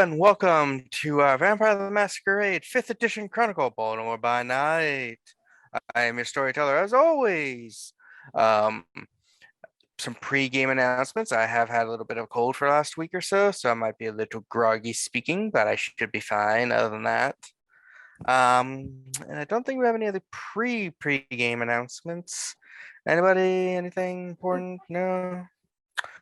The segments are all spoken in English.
and welcome to Vampire the Masquerade 5th Edition Chronicle, Baltimore by Night. I am your storyteller, as always. Um, some pre-game announcements. I have had a little bit of a cold for the last week or so I might be a little groggy speaking, but I should be fine other than that. And I don't think we have any other pre-game announcements. Anybody? Anything important? No?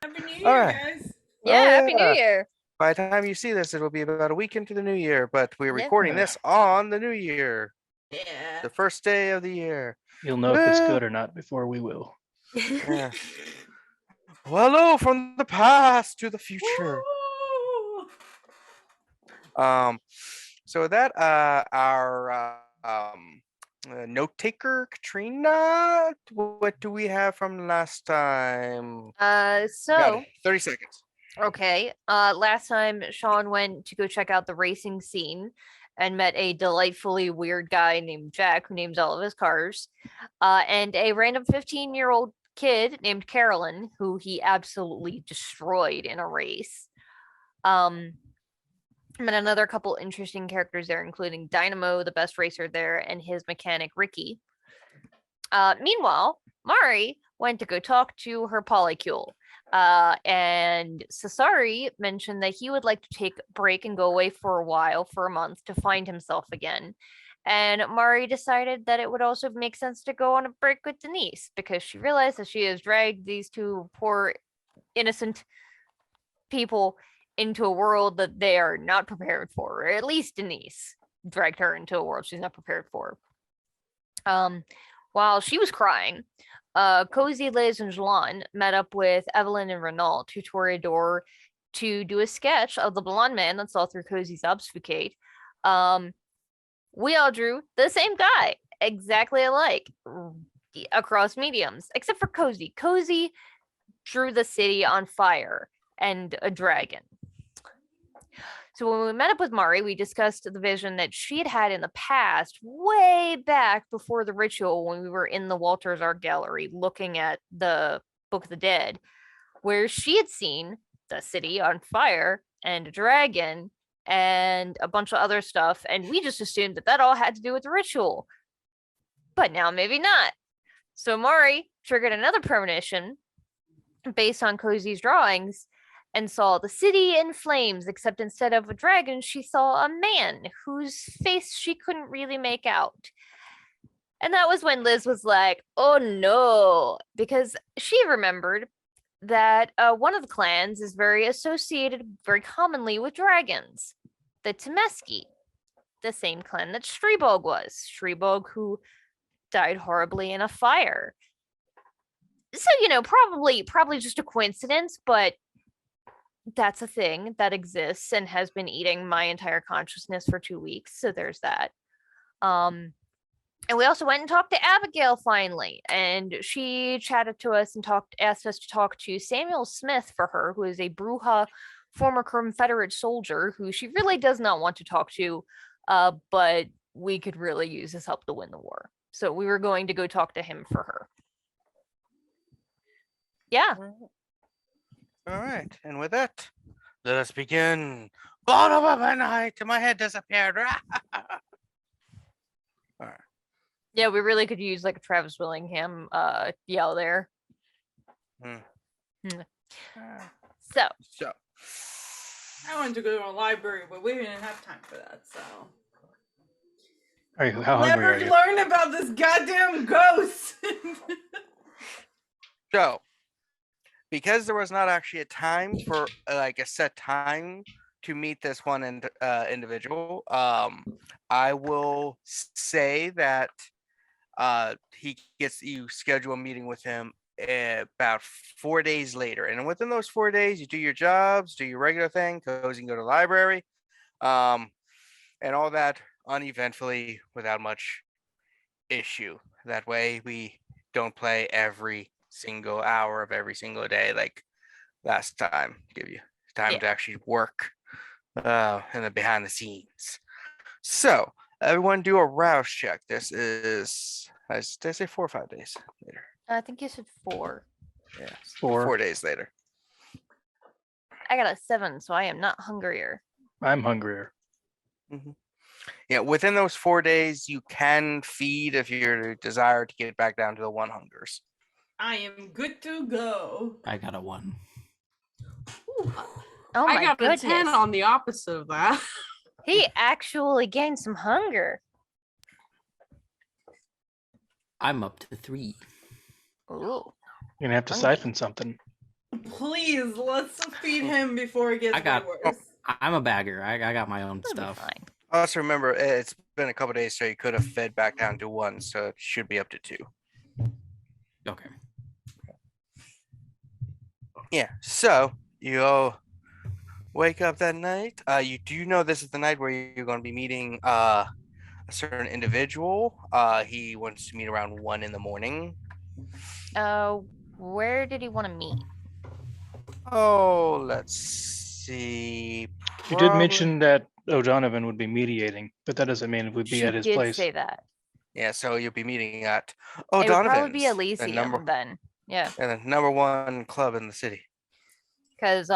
Happy New All Year, right. guys. Yeah, Oh, Happy New yeah. Year. By the time you see this, it'll be about a week into the new year, but we're Yeah. recording this on the new year, Yeah. the first day of the year. You'll know if it's good or not before we will. Yeah. Well, hello from the past to the future. Woo! So with that, our note taker Katrina, what do we have from last time? Got So it. 30 seconds. okay. Last time Sean went to go check out the racing scene and met a delightfully weird guy named Jack who names all of his cars. And a random 15-year-old kid named Carolyn who he absolutely destroyed in a race. And another couple interesting characters there, including Dynamo, the best racer there, and his mechanic Ricky. Meanwhile, Mari went to go talk to her polycule. And Sasari mentioned that he would like to take a break and go away for a while, for a month, to find himself again. And Mari decided that it would also make sense to go on a break with Denise because she realized that she has dragged these two poor, innocent people into a world that they are not prepared for, or at least Denise dragged her into a world she's not prepared for. While she was crying, Cozy, Liz, and Jelan met up with Evelyn and Renault to Toreador to do a sketch of the blonde man that saw through Cozy's obfuscate. We all drew the same guy, exactly alike, across mediums, except for Cozy. Cozy drew the city on fire and a dragon. So when we met up with Mari, we discussed the vision that she had in the past, way back before the ritual, when we were in the Walters Art Gallery looking at the Book of the Dead, where she had seen the city on fire and a dragon and a bunch of other stuff, and we just assumed that that all had to do with the ritual. But now maybe not. So Mari triggered another premonition based on Cozy's drawings, and saw the city in flames, except instead of a dragon, she saw a man whose face she couldn't really make out. And that was when Liz was like, oh no, because she remembered that one of the clans is very associated very commonly with dragons, the Temeski, the same clan that Shreebog was. Shreebog who died horribly in a fire. So, probably just a coincidence, but that's a thing that exists and has been eating my entire consciousness for 2 weeks. So there's that. And we also went and talked to Abigail finally, and she chatted to us and asked us to talk to Samuel Smythe for her, who is a Bruja former Confederate soldier who she really does not want to talk to, but we could really use his help to win the war. So we were going to go talk to him for her. Yeah. All right, and with that, let us begin. Bottom of the night, my head disappeared. All right. Yeah, we really could use like a Travis Willingham yell there. So I wanted to go to a library, but we didn't have time for that, so. How hungry Never are you? learned about this goddamn ghost. So, because there was not actually a time for like a set time to meet this one individual, I will say that you schedule a meeting with him about 4 days later, and within those 4 days, you do your jobs, do your regular thing, go to the library, and all that uneventfully without much issue. That way, we don't play every single hour of every single day like last time. Give you time to actually work in the behind the scenes. So everyone do a rouse check. This is, did I say 4 or 5 days later? I think you said 4. Yeah, 4. 4 days later. I got a 7, so I am not hungrier. I'm hungrier. Yeah, within those 4 days, you can feed if you desire to get back down to the 1 hungers. I am good to go. I got a 1. Ooh. Oh I my got goodness. a 10 on the opposite of that. He actually gained some hunger. I'm up to 3. Ooh. You're gonna have to Hungry. siphon something. Please, let's feed him before it gets I got- way worse. I'm a bagger. I got my own That'll be stuff. fine. Also, remember, it's been a couple days, so you could have fed back down to 1, so it should be up to 2. Okay. Yeah, so you all wake up that night. You do know this is the night where you're going to be meeting a certain individual. He wants to meet around 1 in the morning. Where did he want to meet? Oh, let's see. You did mention that O'Donovan would be mediating, but that doesn't mean it would be She at his did place. say that. Yeah, so you'll be meeting at It would probably be O'Donovan's, Elysium number then. Yeah. and the #1 club in the city. Because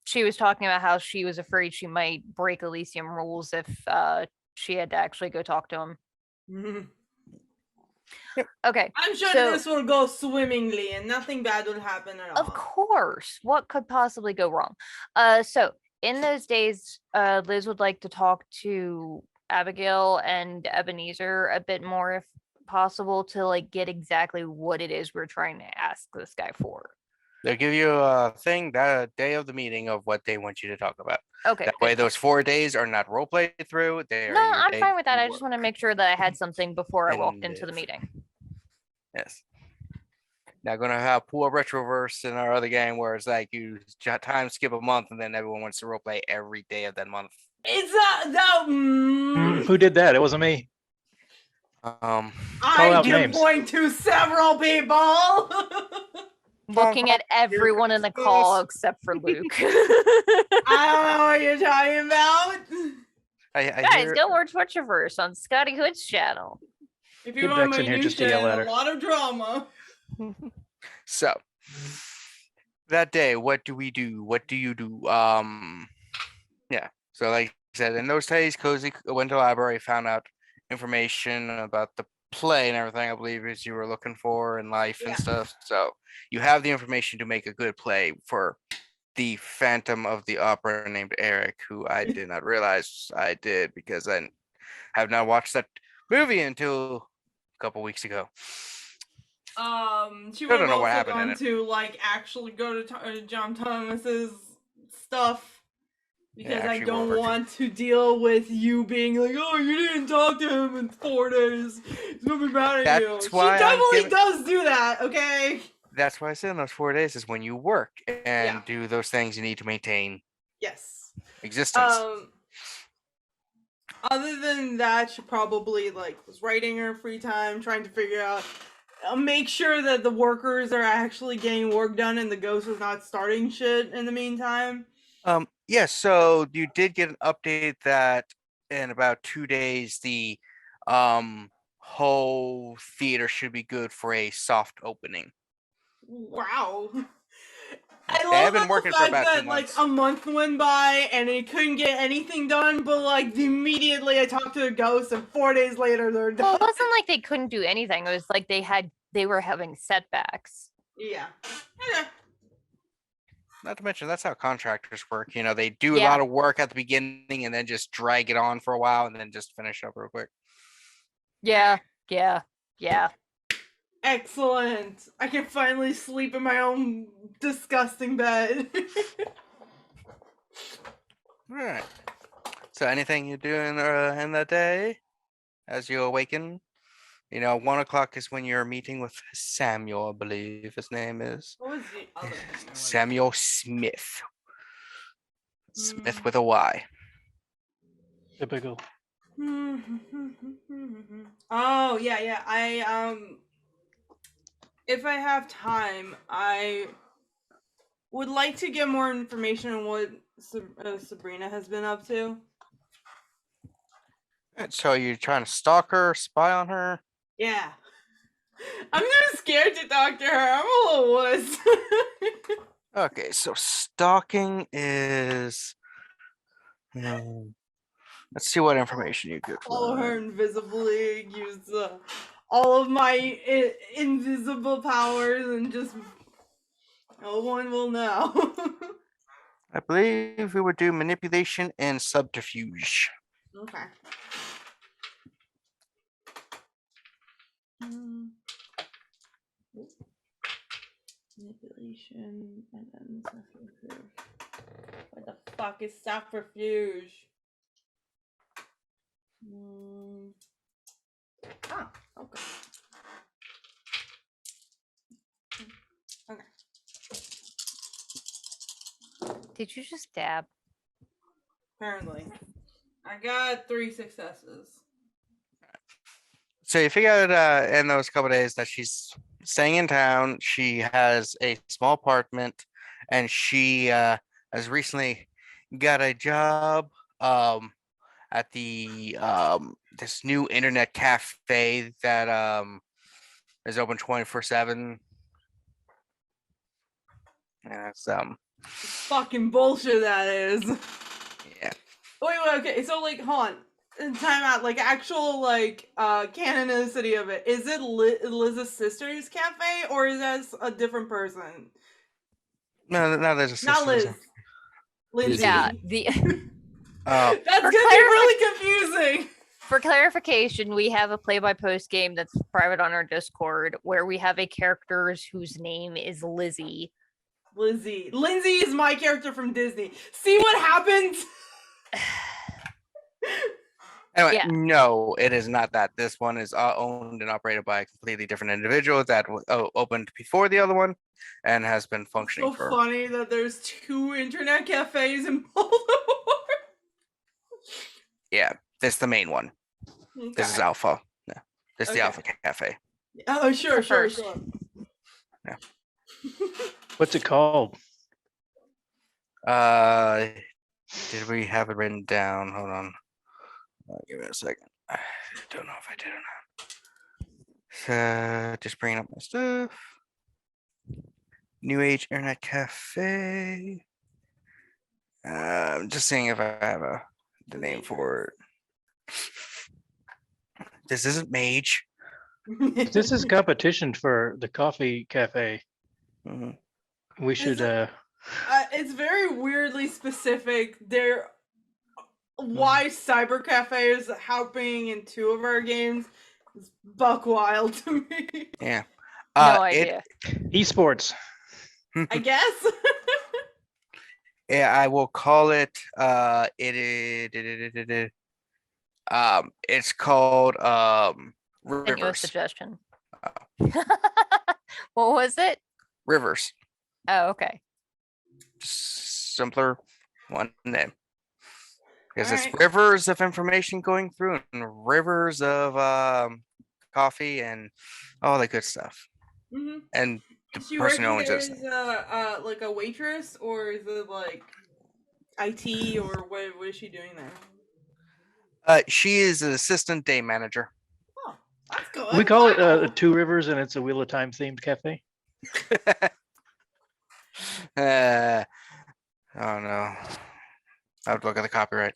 she was talking about how she was afraid she might break Elysium rules if she had to actually go talk to him. Mhm. Okay. I'm sure So- this will go swimmingly and nothing bad will happen at all. Of course. What could possibly go wrong? So in those days, Liz would like to talk to Abigail and Ebenezer a bit more if possible to like get exactly what it is we're trying to ask this guy for. They'll give you a thing that day of the meeting of what they want you to talk about. Okay. That good. way, those 4 days are not role played through. They are No, your I'm day fine with that. to I just want to work. make sure that I had something before I walked And into the live. meeting. Yes. Now gonna have pull a retroverse in our other game where it's like you time skip a month and then everyone wants to role play every day of that month. It's that. Who did that? It wasn't me. Um, Call I out can names. point to several people. Looking at everyone in the call except for Luke. I don't know what you're talking about. I Guys, hear, go watch Retroverse on Scotty Hood's channel. If you Get want Bex in my here new just to yell shit, at a her. lot of drama. so that day, what do we do? What do you do? Yeah. So like I said, in those days, Cozy went to the library, found out information about the play and everything. I believe is you were looking for in life Yeah. and stuff. So you have the information to make a good play for the Phantom of the Opera named Eric, who I did not realize I did because I have not watched that movie until a couple weeks ago. She I would don't have know what also happened in gone it. to like actually go to John Thomas's stuff because I actually don't work. want to deal with you being like, oh, you didn't talk to him in 4 days. He's gonna be mad at you. That's She why I'm definitely giving- does do that. Okay. That's why I said in those 4 days is when you work and Yeah. do those things you need to maintain Yes. existence. Other than that, she probably like was writing her free time, trying to figure out, make sure that the workers are actually getting work done and the ghost is not starting shit in the meantime. Yes, so you did get an update that in about 2 days the whole theater should be good for a soft opening. Wow. They I love have been the working for fact about 2 that like months. a month went by and it couldn't get anything done, but like immediately I talked to the ghost and 4 days later they're done. Well, it wasn't like they couldn't do anything. It was like they were having setbacks. Yeah. Okay. Not to mention that's how contractors work. You know, they do a Yeah. lot of work at the beginning and then just drag it on for a while and then just finish up real quick. Yeah. Excellent. I can finally sleep in my own disgusting bed. All right. So anything you do in that day as you awaken? You know, 1 o'clock is when you're meeting with Samuel, I believe his name is. What was the other thing? Samuel Smythe. Smith Mm. with a Y. Typical. Oh yeah. If I have time, I would like to get more information on what Sabrina has been up to. So you're trying to stalk her, spy on her? Yeah. I'm too scared to talk to her. I'm a little wuss. Okay, so stalking is Let's see what information you could. Follow her invisibly. Use all of my invisible powers, and just no one will know. I believe we would do manipulation and subterfuge. Okay. Mm. Manipulation and then subterfuge. What the fuck is subterfuge? Ah, okay. Okay. Did you just dab? Apparently. I got 3 successes. So you figure out in those couple days that she's staying in town. She has a small apartment, and she has recently got a job at the this new internet cafe that is open 24/7. Yeah, it's Fucking bullshit that is. yeah. Wait, okay, so like, hold on. Time out, like actual like canonicity of it. Is it Liz's sister's cafe or is that a different person? No, there's a sister. Not Liz. Lindsay. Yeah, the Oh, That's gonna be really confusing. for clarification, we have a play-by-post game that's private on our Discord where we have a character whose name is Lizzie. Lizzie. Lindsay is my character from Disney. See what happens? anyway, Yeah. no, it is not that. This one is owned and operated by a completely different individual that opened before the other one and has been functioning So for. funny that there's 2 internet cafes in Baltimore. Yeah, this is the main one. This is Okay. Alpha. Yeah, this is the Okay. Alpha Cafe. Oh, sure. First. Yeah. What's it called? Did we have it written down? Hold on. Give me a second. I don't know if I did or not. So just bringing up my stuff. New Age Internet Cafe. Just seeing if I have the name for it. This isn't Mage. This is competition for the coffee cafe. Mhm. We should It's very weirdly specific. Why cyber cafe is helping in 2 of our games is buck wild to me. Yeah. No idea. esports. I guess. Yeah, I will call it. It's called Sent you a Rivers. suggestion. What was it? Rivers. Oh, okay. Just simpler one name. Because it's Alright. rivers of information going through and rivers of coffee and all the good stuff. Mm-hmm. And Is she person working owns there this as like a waitress, or is it like IT, or what is she doing there? she is an assistant day manager. Oh, that's good. We call it Wow. Two Rivers, and it's a Wheel of Time themed cafe. Oh no. I would look at the copyright.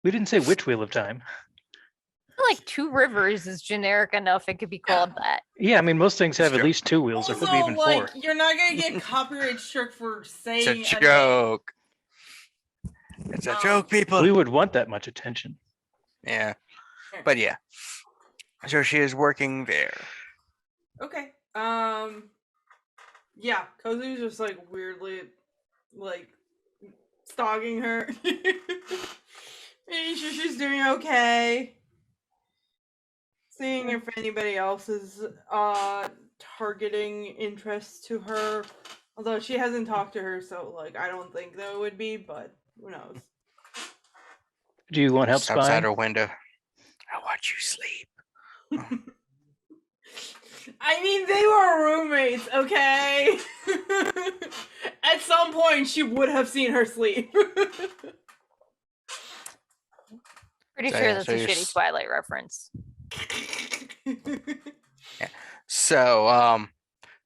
We didn't say which Wheel of Time. I feel like Two Rivers is generic enough. It could be called that. Yeah, I mean most things have at Sure. least 2 wheels. There could be Also, even like, 4. you're not gonna get copyright struck for saying It's a name. joke. It's a joke, people. We would want that much attention. Yeah. But yeah. So she is working there. Okay. Yeah, Kozu's just like weirdly like stalking her. Making sure she's doing okay. Seeing if anybody else is targeting interest to her. Although she hasn't talked to her, so like I don't think that it would be, but who knows. Do you want help Just outside spying? her window. I watch you sleep. I mean, they were roommates, okay? At some point, she would have seen her sleep. Pretty So, sure yeah, that's so a you're shitty Twilight reference. So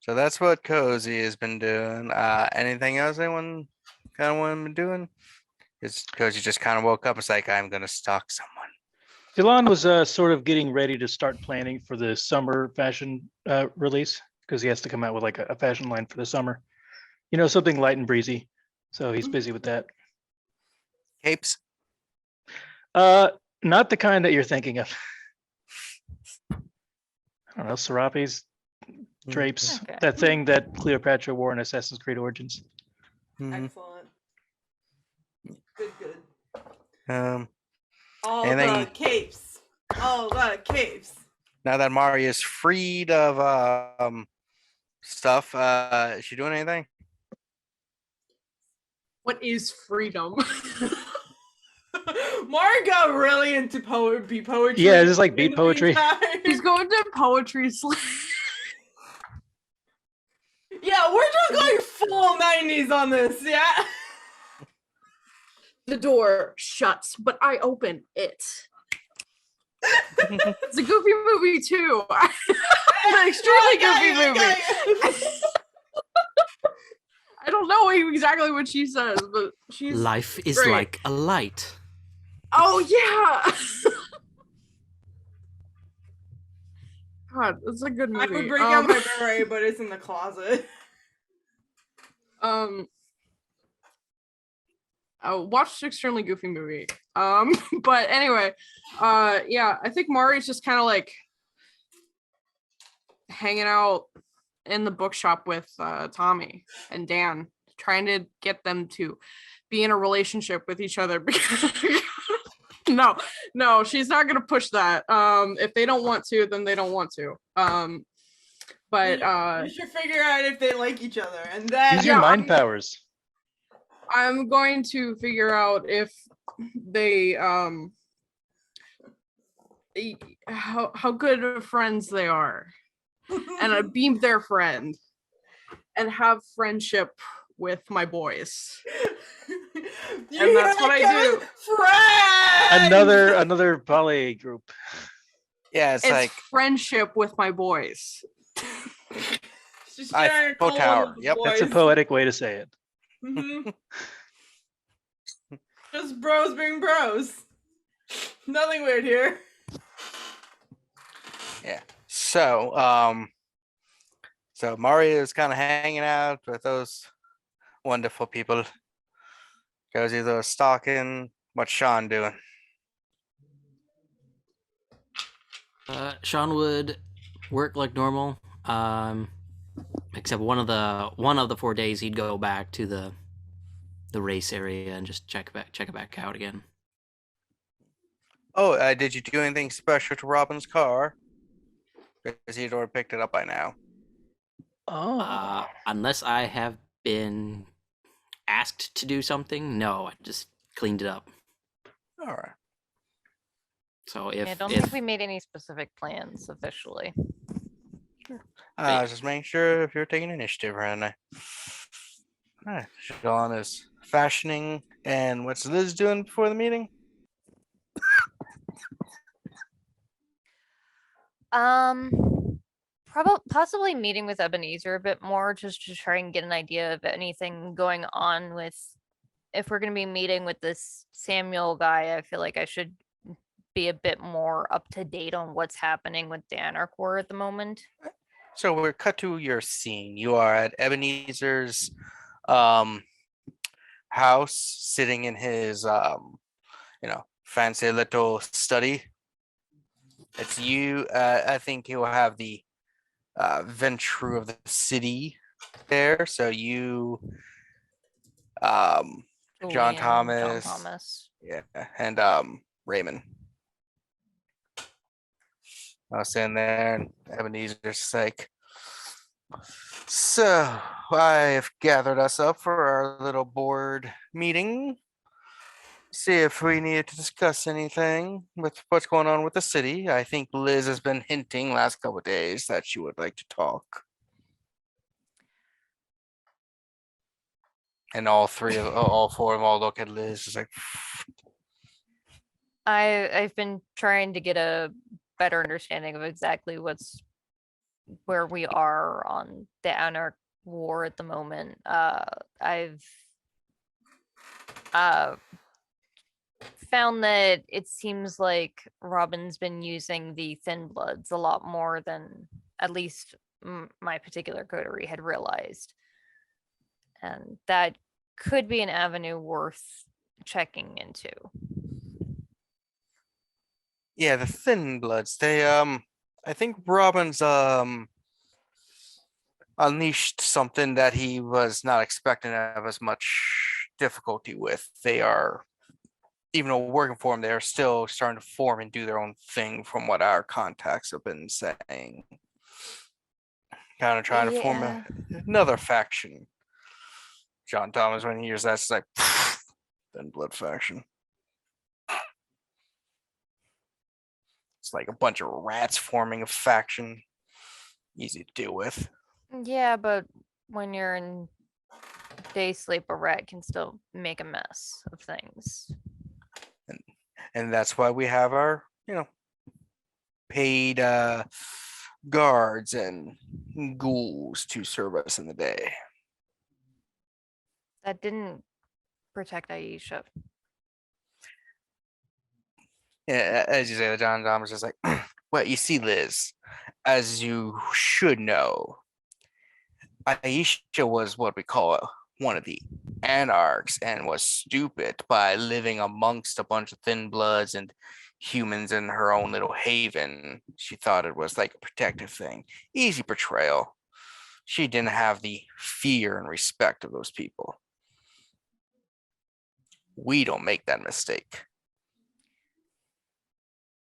so that's what Cozy has been doing. Anything else anyone kind of what I'm doing? It's because you just kind of woke up. It's like I'm gonna stalk someone. Dylan was sort of getting ready to start planning for the summer fashion release because he has to come out with like a fashion line for the summer. You know, something light and breezy. So he's busy with that. Capes. Not the kind that you're thinking of. I don't know, serapes, drapes, Okay. that thing that Cleopatra wore in Assassin's Creed Origins. Mhm. Excellent. Good. Um, All Anything- the capes. All the capes. now that Mari is freed of stuff, is she doing anything? What is freedom? Mark got really into poetry. Yeah, just like in beat the poetry. meantime. He's going to poetry slam. Yeah, we're just going full 90s on this, yeah? The door shuts, but I open it. It's a goofy movie too. An extremely goofy movie. I don't know exactly what she says, but she's Life is great. like a light. Oh yeah. God, it's a good movie. I would break out my beret, but it's in the closet. I watched extremely goofy movie. But anyway, yeah, I think Mari's just kind of like hanging out in the bookshop with Tommy and Dan, trying to get them to be in a relationship with each other. Because no, she's not gonna push that. If they don't want to, then they don't want to. But you should figure out if they like each other, and then Use your mind powers. I'm going to figure out if they how good of friends they are, and be their friend and have friendship with my boys. And that's what I do. Friends! Another poly group. Yeah, it's It's like friendship with my boys. She's I trying to full call tower. them the Yep. That's a boys. poetic way to say it. Mhm. Just bros being bros. Nothing weird here. yeah. So so Mario is kind of hanging out with those wonderful people. Goes either stalking. What's Sean doing? Sean would work like normal. Except one of the 4 days he'd go back to the race area and just check it back out again. Oh, did you do anything special to Robin's car? Because he'd already picked it up by now. Oh. Unless I have been asked to do something, no, I just cleaned it up. All right. So I don't think we made any specific plans officially. I was just making sure if you're taking initiative around there. All right. Sean is fashioning, and what's Liz doing before the meeting? Possibly meeting with Ebenezer a bit more, just to try and get an idea of anything going on with. If we're gonna be meeting with this Samuel guy, I feel like I should be a bit more up to date on what's happening with the Anarch War at the moment. So we're cut to your scene. You are at Ebenezer's house, sitting in his fancy little study. It's you. I think he will have the Ventrue of the city there. So you, John Julian, Thomas. John Thomas. Yeah, and Raymond. I was sitting there, and Ebenezer's like, so I have gathered us up for our little board meeting. See if we needed to discuss anything with what's going on with the city. I think Liz has been hinting last couple of days that she would like to talk. And all four of them all look at Liz. It's like, I've been trying to get a better understanding of exactly where we are on the Anarch War at the moment. I've found that it seems like Robin's been using the Thin Bloods a lot more than at least my particular coterie had realized. And that could be an avenue worth checking into. Yeah, the Thin Bloods. They I think Robin's unleashed something that he was not expecting to have as much difficulty with. They are, even though working for him, they are still starting to form and do their own thing from what our contacts have been saying. Kind of trying to form another faction. John Thomas, when he hears that, it's like, Thin Blood faction. It's like a bunch of rats forming a faction. Easy to deal with. Yeah, but when you're in day sleep, a rat can still make a mess of things. And that's why we have our, paid guards and ghouls to serve us in the day. That didn't protect Aisha. Yeah, as you say, the John Dahmer's just like, well, you see, Liz, as you should know, Aisha was what we call one of the anarchs and was stupid by living amongst a bunch of thin bloods and humans in her own little haven. She thought it was like a protective thing. Easy portrayal. She didn't have the fear and respect of those people. We don't make that mistake.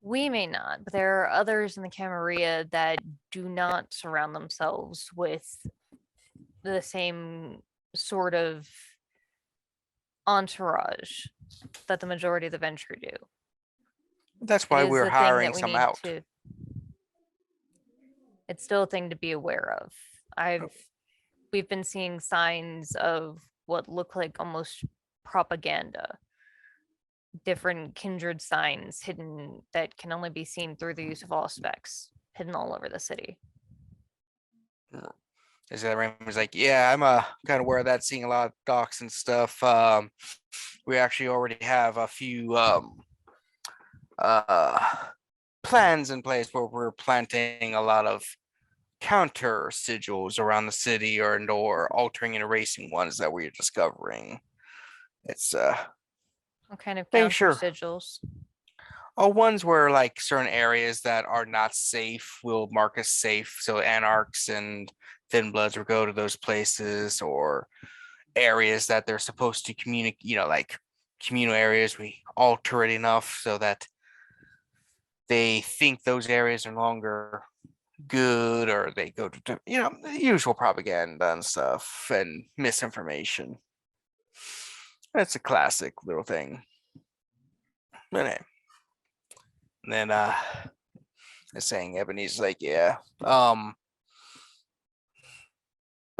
We may not, but there are others in the Camarilla that do not surround themselves with the same sort of entourage that the majority of the Ventrue do. That's why we're hiring some out. It's still a thing to be aware of. We've been seeing signs of what look like almost propaganda. Different kindred signs hidden that can only be seen through the use of auspex, hidden all over the city. Is that Raymond's like, yeah, I'm kind of aware of that, seeing a lot of docs and stuff. We actually already have a few plans in place where we're planting a lot of counter sigils around the city or altering and erasing ones that we're discovering. It's What kind of Hey, counter sure. sigils? ones where like certain areas that are not safe will mark as safe. So anarchs and thin bloods will go to those places, or areas that they're supposed to communicate, like communal areas, we alter it enough so that they think those areas are no longer good, or they go to, the usual propaganda and stuff and misinformation. That's a classic little thing. But anyway. And then saying Ebony's like, yeah. But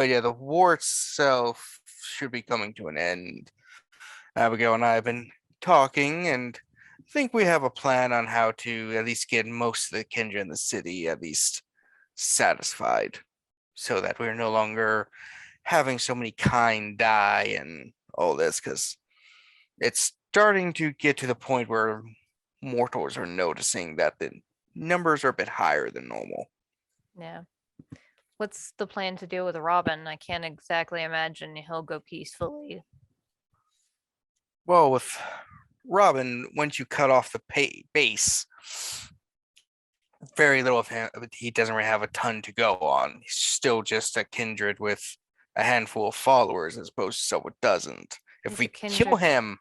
yeah, the war itself should be coming to an end. Abigail and I have been talking and think we have a plan on how to at least get most of the kindred in the city at least satisfied, so that we're no longer having so many kind die and all this, because it's starting to get to the point where mortals are noticing that the numbers are a bit higher than normal. Yeah. What's the plan to deal with Robin? I can't exactly imagine he'll go peacefully. Well, with Robin, once you cut off the base, very little of him, he doesn't really have a ton to go on. He's still just a kindred with a handful of followers, as opposed to someone doesn't. If He's we a kill kindred. him,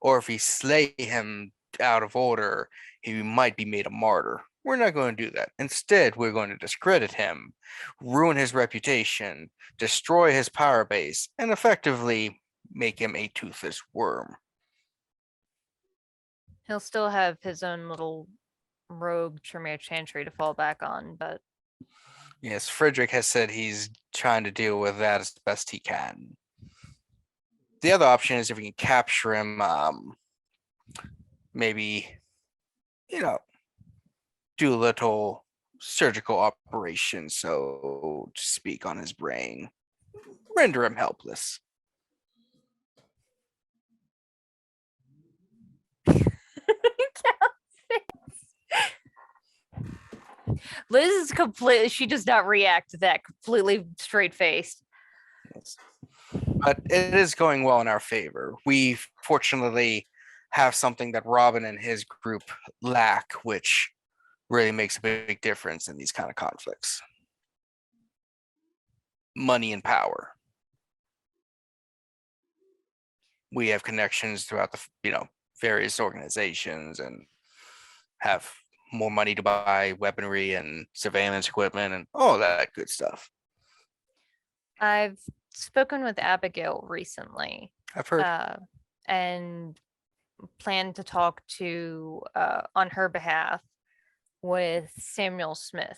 or if we slay him out of order, he might be made a martyr. We're not going to do that. Instead, we're going to discredit him, ruin his reputation, destroy his power base, and effectively make him a toothless worm. He'll still have his own little rogue Tremere chantry to fall back on, but Yes, Frederick has said he's trying to deal with that as best he can. The other option is if we can capture him, maybe, do a little surgical operation, so to speak, on his brain. Render him helpless. Liz is completely, she does not react to that, completely straight faced. Yes. But it is going well in our favor. We fortunately have something that Robin and his group lack, which really makes a big difference in these kind of conflicts. Money and power. We have connections throughout the various organizations and have more money to buy weaponry and surveillance equipment and all that good stuff. I've spoken with Abigail recently, I've heard. and plan to talk to on her behalf with Samuel Smythe.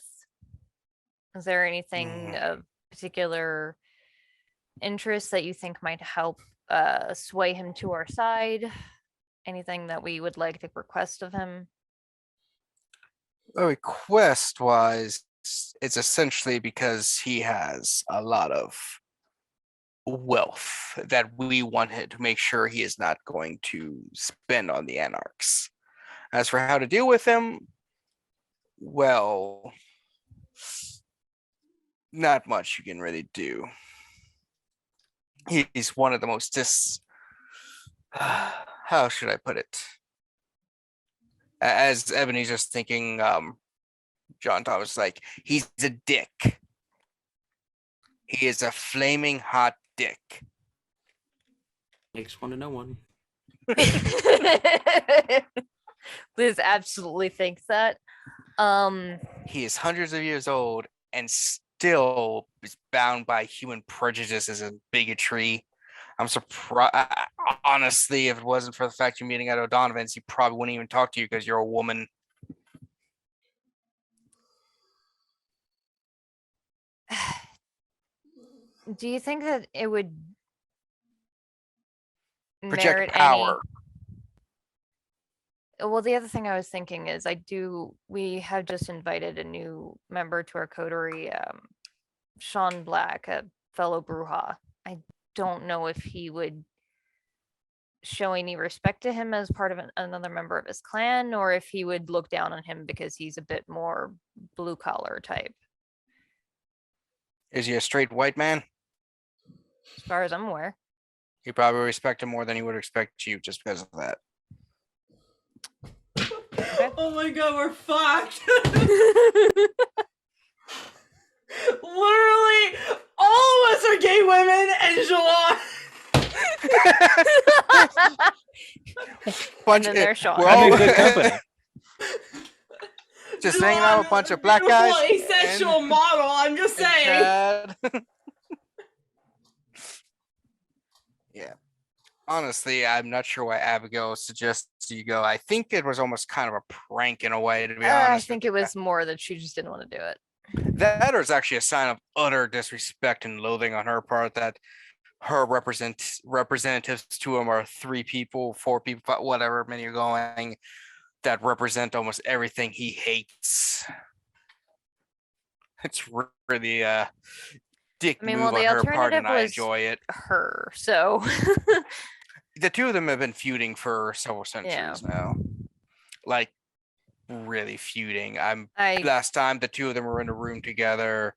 Is there anything of particular interest that you think might help sway him to our side? Anything that we would like to request of him? Request wise, it's essentially because he has a lot of wealth that we wanted to make sure he is not going to spend on the anarchs. As for how to deal with him, well, not much you can really do. He's one of the most how should I put it? As Ebony's just thinking, John Thomas is like, he's a dick. He is a flaming hot dick. Makes one to know one. Liz absolutely thinks that. He is hundreds of years old and still is bound by human prejudices and bigotry. I'm surprised. Honestly, if it wasn't for the fact you're meeting at O'Donovan's, he probably wouldn't even talk to you because you're a woman. Do you think that it would Project merit power. Well, the other thing I was thinking is we have just invited a new member to our coterie, Sean Black, a fellow Bruja. I don't know if he would show any respect to him as part of another member of his clan, or if he would look down on him because he's a bit more blue collar type. Is he a straight white man? As far as I'm aware. You probably respect him more than he would respect you just because of that. Okay. Oh my god, we're fucked. Literally, all of us are gay women and Jalon. Bunch And then there's Sean. we're I'm in all good company. just hanging out with a bunch of black guys. Asexual and- model. I'm just and saying. Chad. Yeah. Honestly, I'm not sure why Abigail suggests you go. I think it was almost kind of a prank in a way, to be honest. I think it was more that she just didn't want to do it. That is actually a sign of utter disrespect and loathing on her part that her representatives to him are 3 people, 4 people, whatever many are going, that represent almost everything he hates. It's really dick I mean, move well, the on her part, and alternative I was enjoy it. her, so The two of them have been feuding for several centuries now. Like, really feuding. Last time the two of them were in a room together.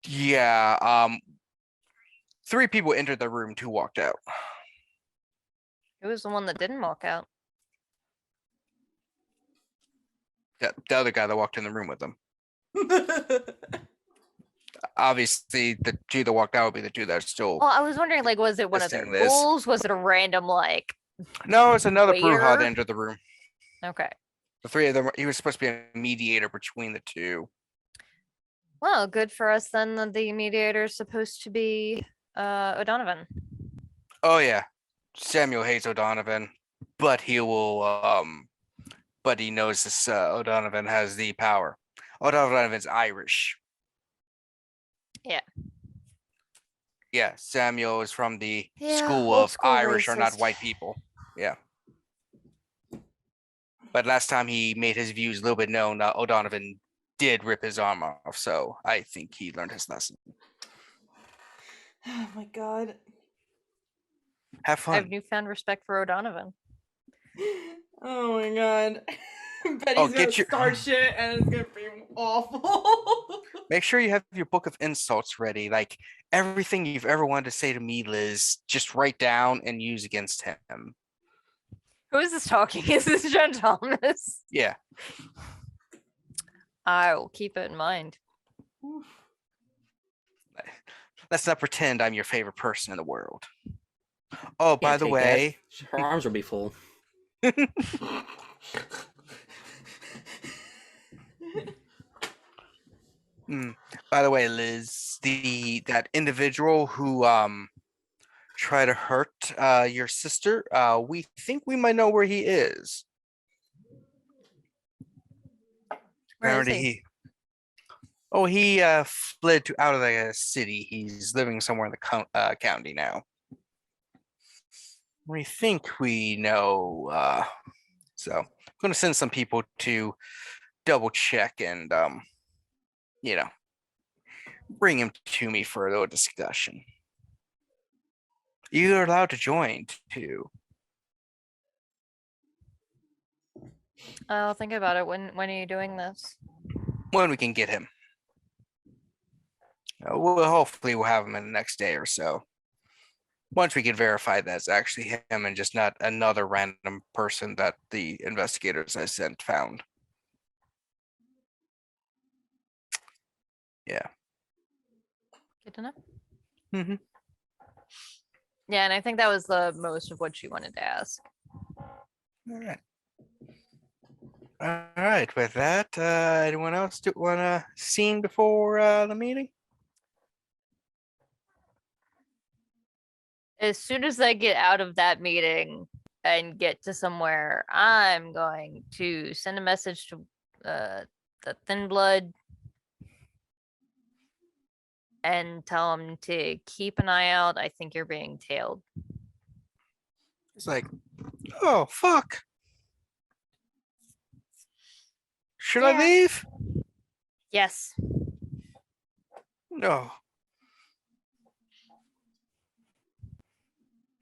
Yeah, 3 people entered the room, 2 walked out. Who was the one that didn't walk out? The other guy that walked in the room with them. Obviously, the 2 that walked out would be the 2 that are still. Well, I was wondering, like, was it one of their Listening, Liz. ghouls? Was it a random, like, No, it's another Bruja that waiter? entered the room. okay. The 3 of them, he was supposed to be a mediator between the 2. Well, good for us then that the mediator is supposed to be O'Donovan. Oh yeah, Samuel hates O'Donovan, but he will. But he knows this. O'Donovan has the power. O'Donovan's Irish. Yeah. Yeah, Samuel is from the Yeah, school old of school Irish are not racist. white people. Yeah. But last time he made his views a little bit known, O'Donovan did rip his arm off, so I think he learned his lesson. Oh my god. Have I have fun. newfound respect for O'Donovan. Oh my god. Betty's get gonna your- start shit and it's gonna be awful. Make sure you have your book of insults ready. Like everything you've ever wanted to say to me, Liz, just write down and use against him. Who is this talking? Is this John Thomas? Yeah. I will keep it in mind. Let's not pretend I'm your favorite person in the world. Oh, by Can't the take way, that. Her arms will be full. by the way, Liz, that individual who tried to hurt your sister, we think we might know where he is. Where is Apparently he? he fled out of the city. He's living somewhere in the county now. We think we know. So I'm going to send some people to double check and bring him to me for a little discussion. You're allowed to join too. I'll think about it. When are you doing this? When we can get him. Hopefully we'll have him in the next day or so. Once we can verify that's actually him and just not another random person that the investigators I sent found. Yeah. Good to know. Mm-hmm. Yeah, and I think that was the most of what she wanted to ask. All right. All right. With that, anyone else want a scene before the meeting? As soon as I get out of that meeting and get to somewhere, I'm going to send a message to the Thin Blood and tell him to keep an eye out. I think you're being tailed. It's like, oh, fuck. Should I Yeah. leave? Yes. No.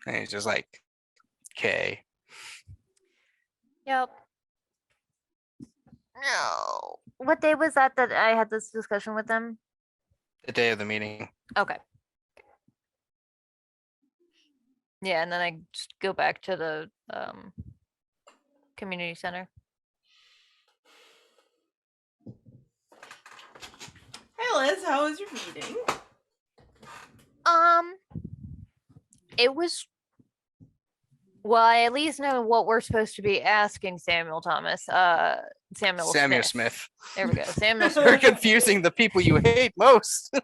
And he's just like, okay. Yep. No. What day was that I had this discussion with them? The day of the meeting. Okay. Yeah, and then I just go back to the community center. Hey Liz, how was your meeting? It was well, I at least know what we're supposed to be asking Samuel Thomas. Samuel Smith. There we go. Samuel You're Smith. confusing the people you hate most.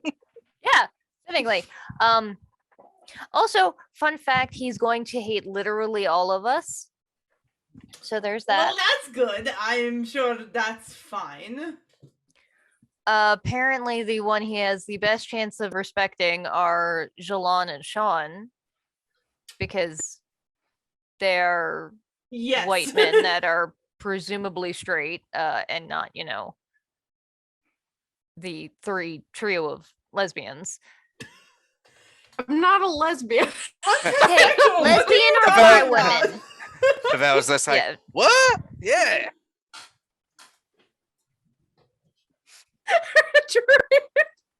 Yeah, fittingly. Also, fun fact, he's going to hate literally all of us. So there's that. Well, that's good. I'm sure that's fine. Apparently the one he has the best chance of respecting are Jalan and Sean, because they're Yes. white men that are presumably straight, and not, the trio of lesbians. I'm not a lesbian. Hey, What are lesbian you or talking bi about? women? If I was just like, Yeah. what? Yeah.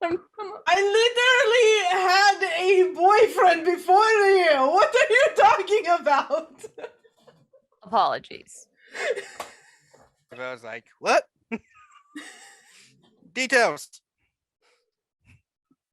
I literally had a boyfriend before you. What are you talking about? Apologies. If I was like, what? Details.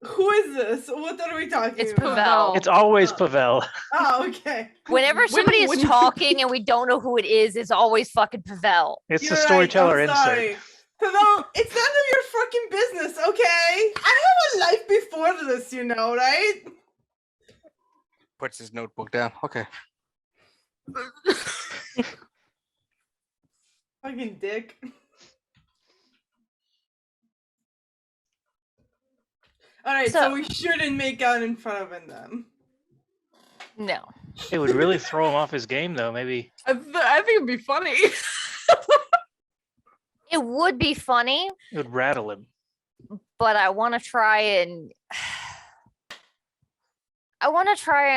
Who is this? What are we talking It's about? Pavel. It's always Pavel. Oh, okay. Whenever somebody is when- talking and we don't know who it is, it's always fucking Pavel. It's You're the right, storyteller I'm insert. sorry. Pavel, it's none of your fucking business, okay? I have a life before this, right? Puts his notebook down. Okay. Fucking dick. Alright, so So- we shouldn't make out in front of him then. No. It would really throw him off his game, though. Maybe I think it'd be funny. It would be funny, it would rattle him. but I want to try and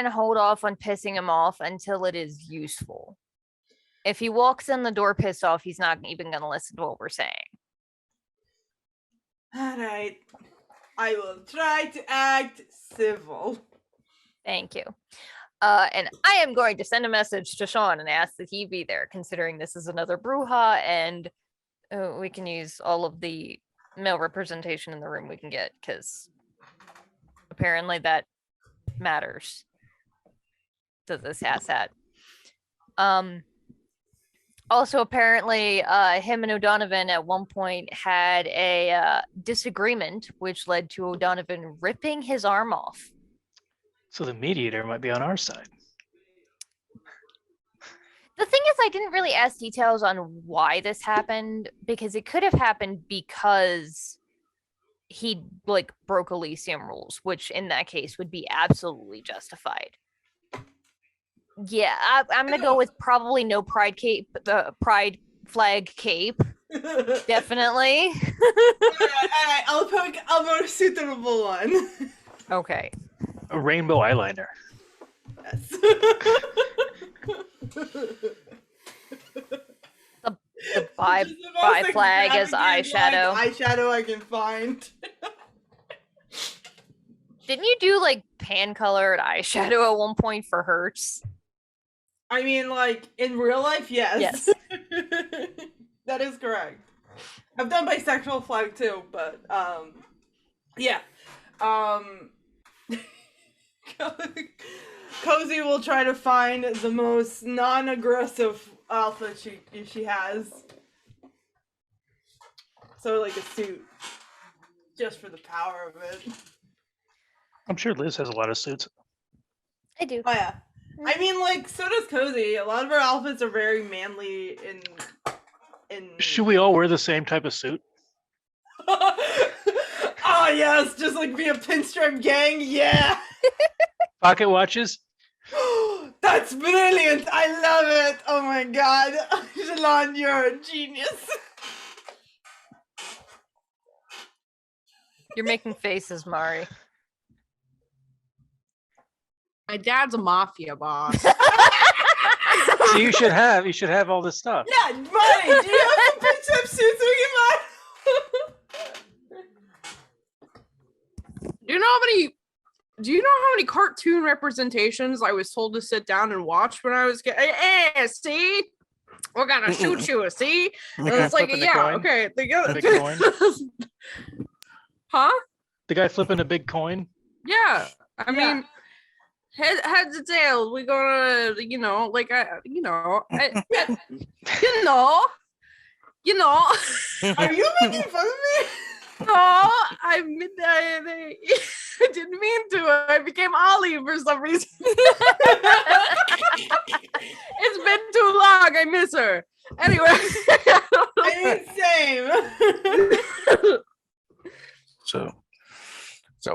hold off on pissing him off until it is useful. If he walks in the door pissed off, he's not even going to listen to what we're saying. Alright. I will try to act civil. Thank you. And I am going to send a message to Sean and ask that he be there, considering this is another brouhaha, and we can use all of the male representation in the room we can get, because apparently that matters to this asshat. Also, apparently, him and O'Donovan at one point had a disagreement, which led to O'Donovan ripping his arm off. So the mediator might be on our side. The thing is, I didn't really ask details on why this happened, because it could have happened because he like broke Elysium rules, which in that case would be absolutely justified. Yeah, I'm gonna go with probably no pride cape, pride flag cape. Definitely. Alright, I'll vote a suitable one. Okay. A rainbow eyeliner. Yes. The bi flag as eyeshadow. Eyeshadow I can find. Didn't you do like pan colored eyeshadow at one point for Hertz? I mean, like, in real life, yes. Yes. That is correct. I've done bisexual flag too, but, yeah. Cozy will try to find the most non-aggressive outfit she has. So, like, a suit. Just for the power of it. I'm sure Liz has a lot of suits. I do. Oh, yeah. I mean, like, so does Cozy. A lot of her outfits are very manly in... Should we all wear the same type of suit? Oh, yes, just like be a pinstripe gang, yeah! Pocket watches? That's brilliant! I love it! Oh my god. Jalon, you're a genius. You're making faces, Mari. My dad's a mafia boss. So you should have all this stuff. Yeah, Mari, do you have some pinstripe suits we can buy? Do you know how many cartoon representations I was told to sit down and watch when I was hey, see? We're gonna shoot you, see? And it's like, Flipping the yeah, coin. okay. Big coin. Huh? The guy flipping a big coin? Yeah. I Yeah. mean, heads or tails, we gonna, I, you know. Are you making fun of me? No, I didn't mean to. I became Ollie for some reason. It's been too long. I miss her. Anyway. I mean, same. So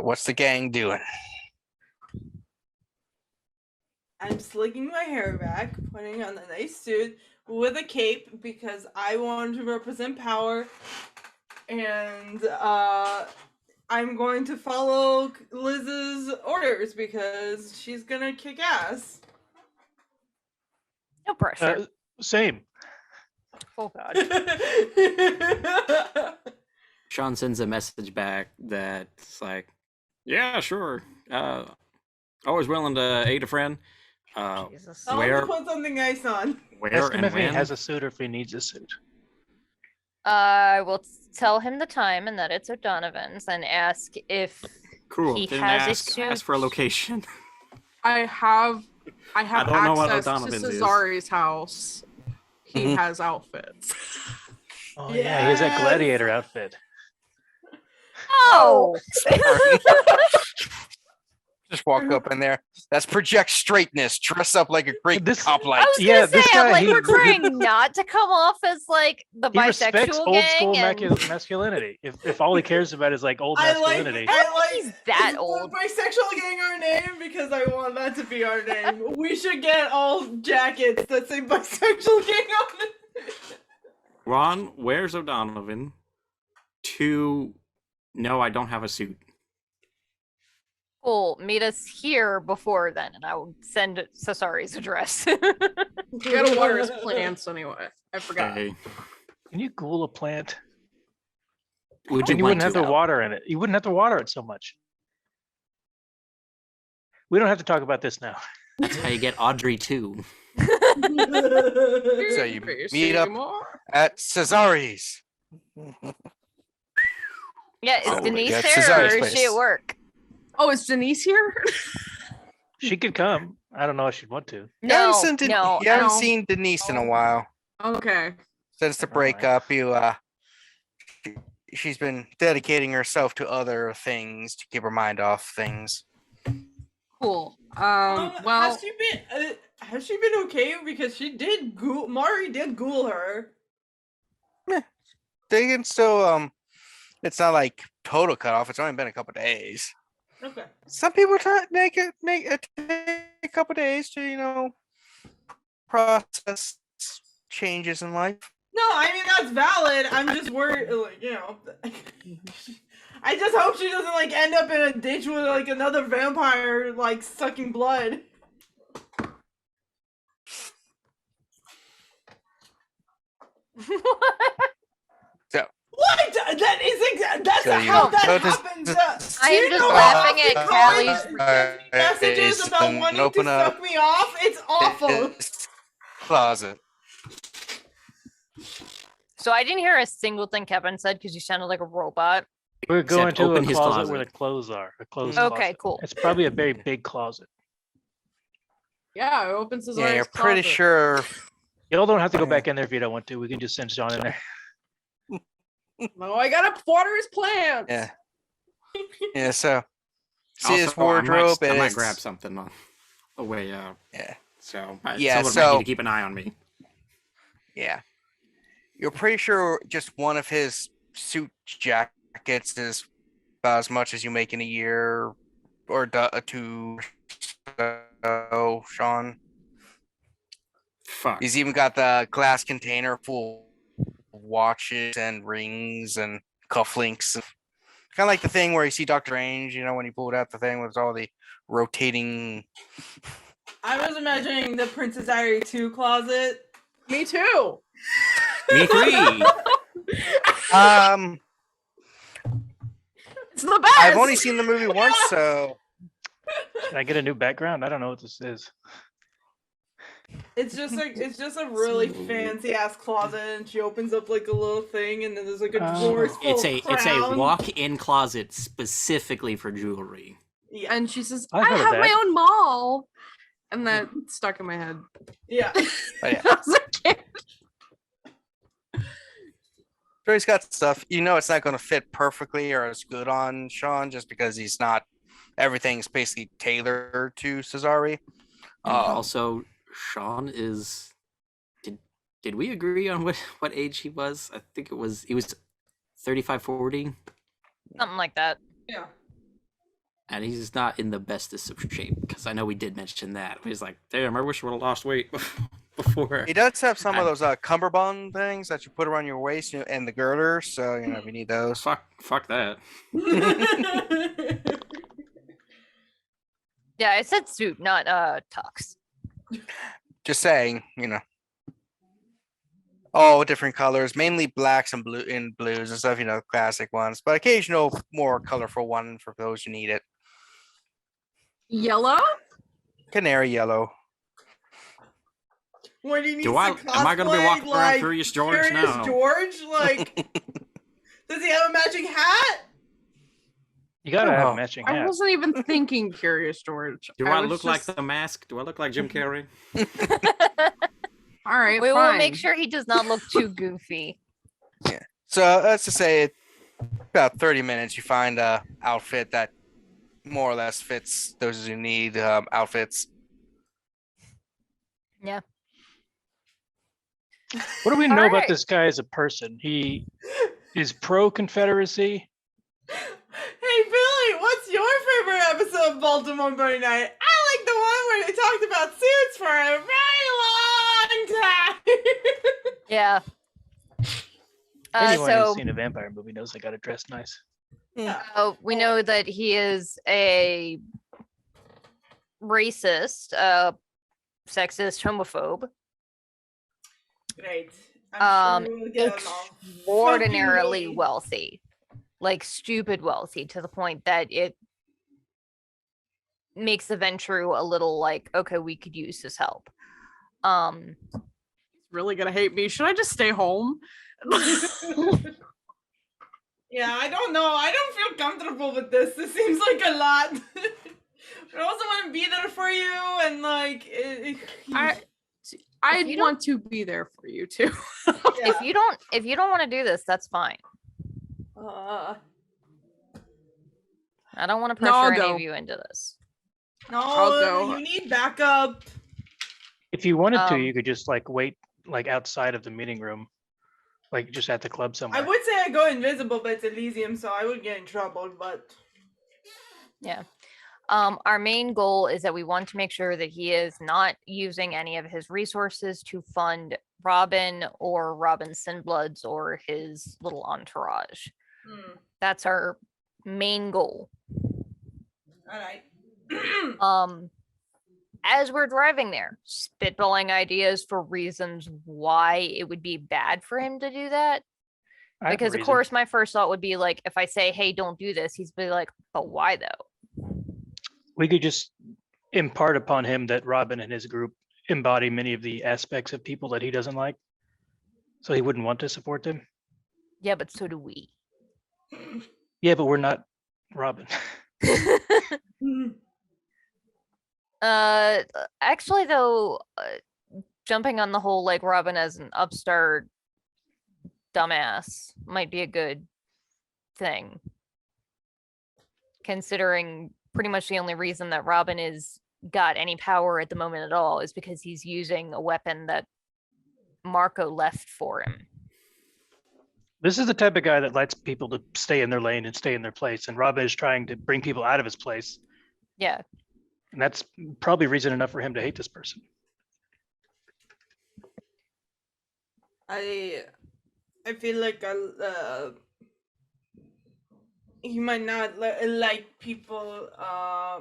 what's the gang doing? I'm slicking my hair back, putting on a nice suit with a cape because I want to represent power. And I'm going to follow Liz's orders because she's gonna kick ass. No pressure. Same. Oh god. Sean sends a message back that's like, "Yeah, sure. Always willing to aid a friend. Jesus. I'll Where- put something nice on. Where Ask him and if he when?" has a suit or if he needs a suit. I will tell him the time and that it's O'Donovan's, and ask if Cool. he Then has a ask for a suit. location. I have don't know what access to O'Donovan's is. Cesari's house. He has outfits. Oh yeah, he has that gladiator outfit. Oh! Just walk up in there. That's project straightness. Dress up like a great This- cop I like. was Yeah, gonna say, this I'm guy, like, he- we're trying not to come off as like the He respects bisexual old gang, school and masculinity. If all he cares about is like old I like masculinity. he's that is old. Bisexual gang our name because I want that to be our name. We should get all jackets that say bisexual gang on it. Ron, where's O'Donovan? 2, no, I don't have a suit. Cool. Meet us here before then, and I will send Cesari's address. You gotta water his plants anyway. I forgot. Okay. Can you ghoul a plant? Would Then you you want wouldn't have to? to water in it. You wouldn't have to water it so much. We don't have to talk about this now. That's how you get Audrey too. So you Fish meet up anymore? at Cesare's. Yeah, is Oh, Denise yeah, there Cesare's or is she at place. work? Oh, is Denise here? She could come. I don't know if she'd want to. No, You haven't no. seen Denise in a while. Okay. Since the Alright. breakup, she's been dedicating herself to other things to keep her mind off things. Cool. Well, has she been okay? Because she did ghoul. Mari did ghoul her. They can still it's not like total cutoff. It's only been a couple days. Okay. Some people take a couple days to process changes in life. No, I mean that's valid. I'm just worried, I just hope she doesn't like end up in a ditch with like another vampire like sucking blood. So What? That's So how you that notice happens. this- I Do am you just know laughing how at often Callie's Colin sends me messages about and wanting to open up suck me off. It's awful. his closet. So I didn't hear a single thing Kevin said because you sounded like a robot. We're going to a open his closet where closet. the clothes are. A closed Okay, closet. cool. It's probably a very big closet. yeah, it opens his Yeah, you're pretty sure. Y'all don't have to go back in there if you don't want to. We can just send Sean in there. No, I gotta water his plants. Yeah. Yeah. So see Also, his wardrobe. I and might it's- grab something on the way out. Yeah. So Yeah, someone might so- need to keep an eye on me. Yeah. You're pretty sure just one of his suit jackets is about as much as you make in a year or two. So, Sean. Fuck. He's even got the glass container full of watches and rings and cufflinks. Kind of like the thing where you see Doctor Strange, when he pulled out the thing with all the rotating. I was imagining the Princess Diary 2 closet. Me too. Me three. It's the best. I've only seen the movie once, so Can I get a new background? I don't know what this is. It's just a really fancy ass closet, and she opens up like a little thing, and then there's like a drawer full It's of a crowns. walk-in closet specifically for jewelry. Yeah, And she says, I've I heard of have my that. own mall. And that stuck in my head. yeah. Oh, yeah. I was a kid. sure he's got stuff. It's not going to fit perfectly or as good on Sean just because he's not. Everything's basically tailored to Cesare. And also, Sean is. Did we agree on what age he was? I think he was 35, 40. Something like that. Yeah. And he's not in the bestest of shape because I know we did mention that. He's like, damn, I wish I would have lost weight before. He does have some of those cummerbund things that you put around your waist and the girder. So if you need those. Fuck that. Yeah, I said suit, not tux. Just saying, all different colors, mainly blacks and blues and stuff. Classic ones, but occasional more colorful one for those who need it. Yellow? Canary yellow. When he needs Am I gonna be cosplay, walking around like, Curious George Curious now? George, like, does he have a matching hat? You gotta Oh. have matching I hats. wasn't even thinking Curious George. Do I was look like just- the mask? Do I look like Jim Carrey? All right, We will make fine. sure he does not look too goofy. So let's just say about 30 minutes, you find a outfit that more or less fits those who need outfits. Yeah. What do we know about Alright. this guy as a person? He is pro Confederacy. Hey Billy, what's your favorite episode of Baltimore by Night? I like the one where they talked about suits for a very long time. Yeah. Anyone who's So seen a vampire movie knows they gotta dress nice. we know that he is a racist, sexist, homophobe. Great. I'm Um, sure we'll get along. extraordinarily Fucking wealthy, like stupid wealthy, to the point that it makes the Ventrue a little like, okay, we could use this help. He's really gonna hate me. Should I just stay home? Yeah, I don't know. I don't feel comfortable with this. This seems like a lot. But I also want to be there for you, and like, I'd you want to be there for you too. yeah. If you don't want to do this, that's fine. Uh, I don't want to No, I'll pressure any go. of you into this. I'll no, go. you need backup. If you wanted to, Um, you could just like wait like outside of the meeting room, like just at the club I somewhere. would say I go invisible, but it's Elysium, so I would get in trouble. But Yeah. Our main goal is that we want to make sure that he is not using any of his resources to fund Robin or Robin's Sinbloods or his little entourage. That's our main goal. all right. As we're driving there, spitballing ideas for reasons why it would be bad for him to do that. I have a Because of reason. course my first thought would be like, if I say, hey, don't do this, he's be like, but why though? We could just impart upon him that Robin and his group embody many of the aspects of people that he doesn't like, so he wouldn't want to support them. Yeah, but so do we. Yeah, but we're not Robin. Actually though, jumping on the whole like Robin as an upstart dumbass might be a good thing, considering pretty much the only reason that Robin is got any power at the moment at all is because he's using a weapon that Marco left for him. This is the type of guy that likes people to stay in their lane and stay in their place, and Robin is trying to bring people out of his place, Yeah. and that's probably reason enough for him to hate this person. I feel like he might not like people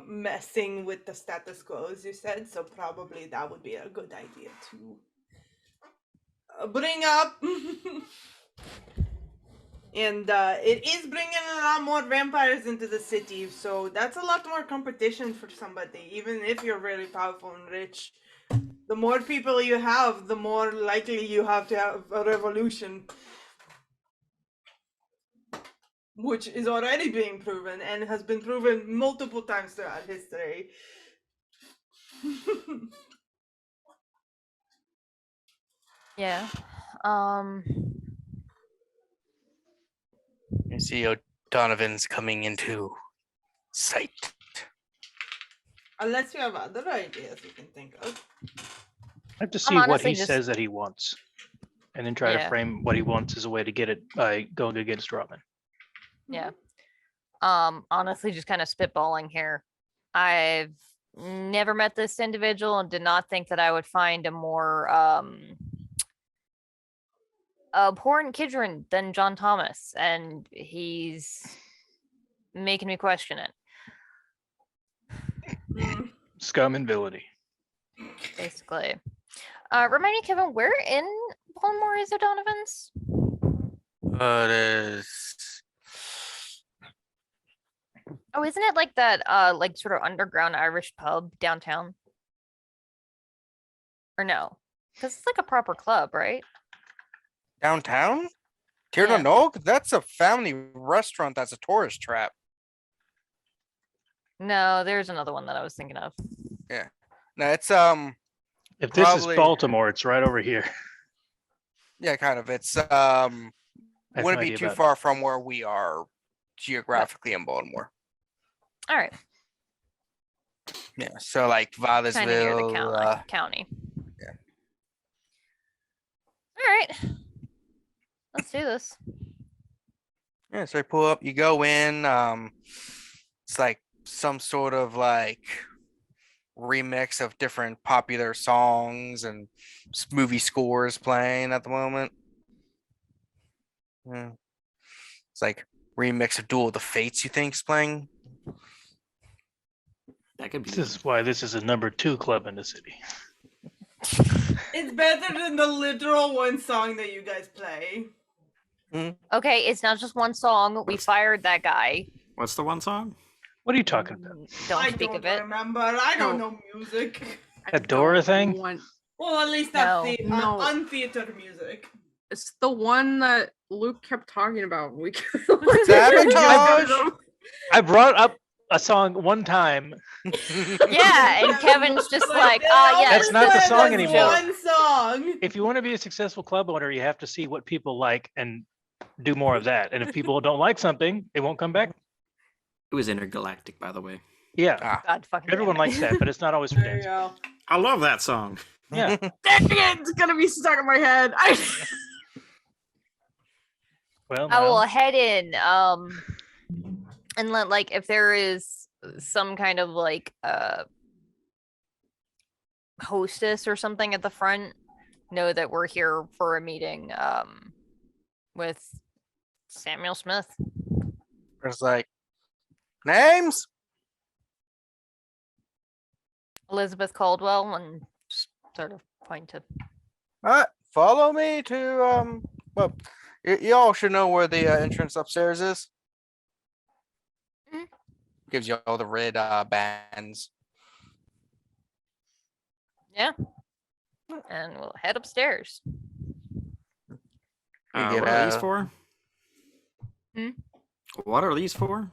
messing with the status quo, as you said. So probably that would be a good idea to bring up. And it is bringing a lot more vampires into the city, so that's a lot more competition for somebody. Even if you're really powerful and rich, the more people you have, the more likely you have to have a revolution, which is already being proven and has been proven multiple times throughout history. Yeah. You see O'Donovan's coming into sight. Unless you have other ideas you can think of. I have to see what honestly he just- says that he wants, and then try to Yeah. frame what he wants as a way to get it by going against Robin. Yeah. Honestly, just kind of spitballing here. I've never met this individual and did not think that I would find a more abhorrent kindred than John Thomas, and he's making me question it, Mm. Scum and villainy. basically. Remind me, Kevin, where in Baltimore is O'Donovan's? It is. Oh, isn't it like that like sort of underground Irish pub downtown? Or no? Because it's like a proper club, right? Downtown? Tierna Yeah. Nog? That's a family restaurant. That's a tourist trap. No, there's another one that I was thinking of. No, it's If this Probably- is Baltimore, it's right over here. yeah, kind of. It's I have wouldn't no be idea too about it. far from where we are geographically in Baltimore. All right, Yeah, so like kind of near the Vallisville. county. yeah. All right, let's do this. Yeah, so you pull up, you go in. It's like some sort of like remix of different popular songs and movie scores playing at the moment. Yeah. It's like remix of Duel of the Fates, you think's playing? That could be. This is why this is a number 2 club in the city. It's better than the literal one song that you guys play. Okay, it's not just one song. We fired that guy. What's the one song? What are you talking about? Don't I speak don't of it. remember. I don't No. know music. I That Dora don't thing? want- Well, at least No. not No. untheatered music. It's the one that Luke kept talking about. We Sabotage! I brought up a song one time. Yeah, and Kevin's just like, they yes. That's not the always song play this anymore. One song. If you want to be a successful club owner, you have to see what people like and do more of that. And if people don't like something, it won't come back. It was intergalactic, by the way. Yeah, God fucking damn everyone it. likes that, but it's not always for There you dance. go. I love that song. Yeah. Dang it, it's gonna be stuck in my head. Well, I will now, head in, and let like if there is some kind of like hostess or something at the front, know that we're here for a meeting with Samuel Smythe. It's like, names? Elizabeth Caldwell, and just sort of point to Alright, follow me to well, you all should know where the entrance upstairs is. Mhm. Gives you all the red bands. yeah, and we'll head upstairs. get What are these a- for? Hmm? What are these for?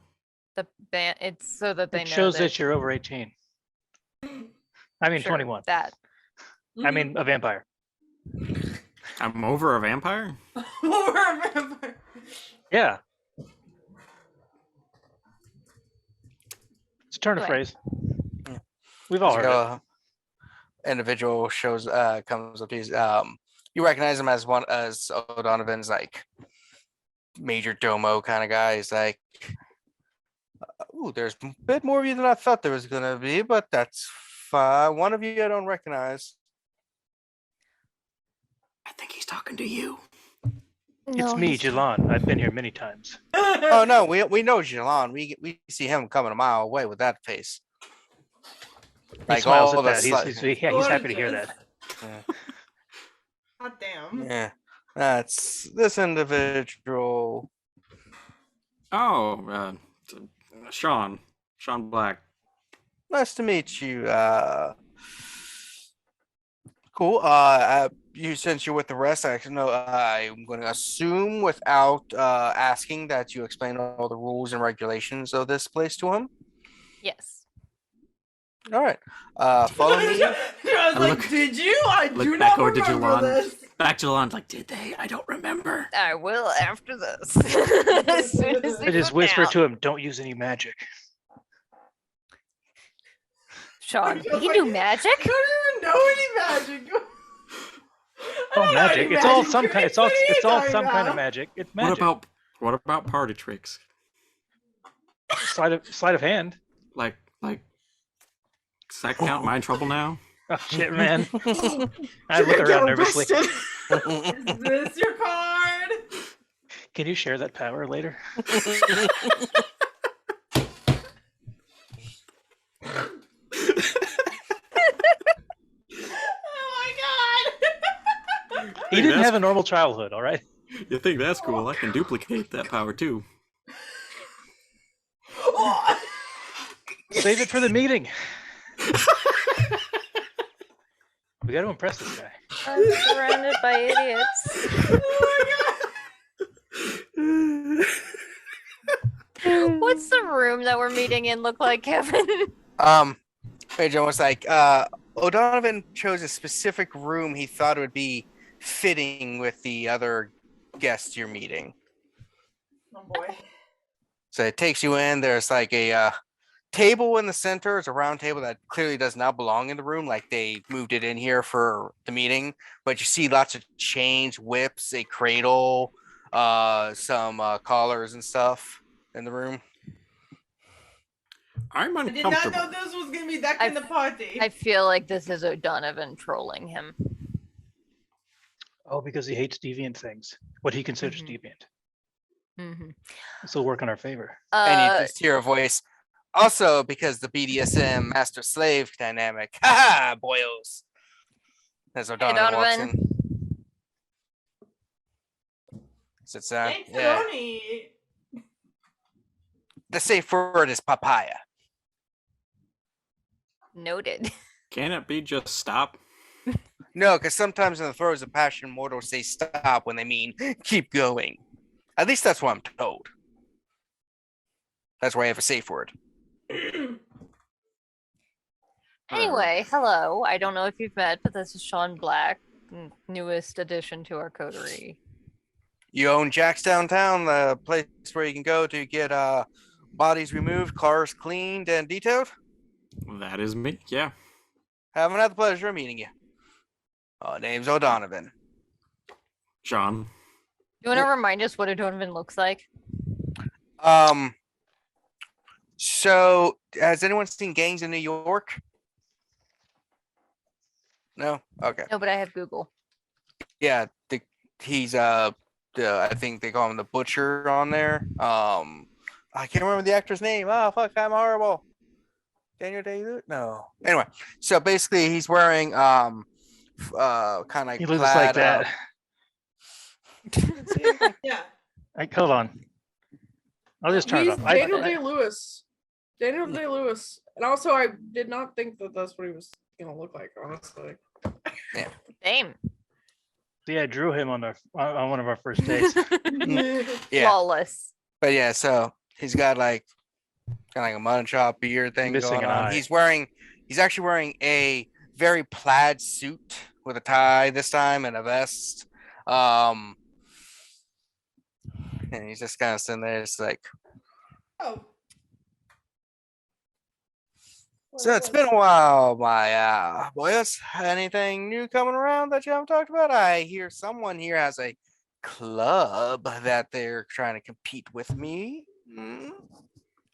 The band, it's so that they it know shows that, that you're over 18. I mean, sure, 21. That I mean, a vampire. I'm over a vampire? Remember. Yeah. It's a turn of Anyway. phrase. We've all heard it. Individual shows comes up to you. You recognize him as O'Donovan's like major domo kind of guy. He's like, ooh, there's a bit more of you than I thought there was gonna be, but that's fine. One of you I don't recognize. I think he's talking to you. It's me, Jalan. I've been here many times. Oh no, we know Jalan. We see him coming a mile away with that face. He smiles all at that. He's happy to hear that. God damn. Yeah, that's this individual. Oh, Sean Black. Nice to meet you. Cool. You since you're with the rest, I know I'm going to assume without asking that you explain all the rules and regulations of this place to him. yes. All right. Follow me. I was like, look- did you? I look do back not over to remember Jalan. this. Back to Jalon's like, did they? I don't remember. I will after this. As soon as we I just put whisper down. to him, don't use any magic. Sean, You're you like, do magic? I don't even know any magic. I Oh, don't know magic. any It's all magic. some kind. It's all What some kind now? of magic. It's magic. What about party tricks? Sleight of hand. Like does that count? Am I in trouble now? Oh shit, man. I You're look gonna around get nervously. arrested. Is this your card? Can you share that power later? Oh my god. He didn't that's- have a normal childhood, all right? You think that's cool? I can duplicate that power too. Oh. Save it for the meeting. We got to impress this guy. I'm surrounded by idiots. What's the room that we're meeting in look like, Kevin? Major was like, O'Donovan chose a specific room he thought it would be fitting with the other guests you're meeting. Oh boy. So it takes you in. There's like a table in the center. It's a round table that clearly does not belong in the room. Like they moved it in here for the meeting. But you see lots of chains, whips, a cradle, some collars and stuff in the room. I'm I did not uncomfortable. know this was gonna be that kind of party. I feel like this is O'Donovan trolling him. Oh, because he hates deviant things. What he considers Mhm. deviant. Mm-hmm. This will work in our favor. And you just hear a voice. Also, because the BDSM master slave dynamic. Ha ha, boyos. As O'Donovan walks in. Sits down. Thanks, Yeah. Tony. The safe word is papaya. Noted. Can it be just stop? No, because sometimes in the throes of passion, mortals say stop when they mean keep going. At least that's what I'm told. That's why I have a safe word. Anyway, hello. I don't know if you've met, but this is Sean Black, newest addition to our coterie. You own Jack's Downtown, the place where you can go to get bodies removed, cars cleaned, and detailed? That is me. Yeah. Haven't had the pleasure of meeting you. Name's O'Donovan. John. You want to remind us what O'Donovan looks like? So has anyone seen Gangs in New York? No? Okay. No, but I have Google. Yeah, he's I think they call him the Butcher on there. I can't remember the actor's name. Oh fuck, I'm horrible. Daniel Day-Lewis? No. Anyway, so basically he's wearing kind of like He looks like that. Yeah. Hold on. I'll just turn He's it off. Daniel Day-Lewis. Daniel Day-Lewis. And also, I did not think that that's what he was going to look like, honestly. Same. Yeah, I drew him on one of our first dates. Yeah. Flawless. But yeah, so he's got like kind of like a mutton chop beard thing Missing going an on. eye. He's actually wearing a very plaid suit with a tie this time and a vest. And he's just kind of sitting there, it's like, Oh. so it's been a while, my boys. Anything new coming around that you haven't talked about? I hear someone here has a club that they're trying to compete with me. Hmm?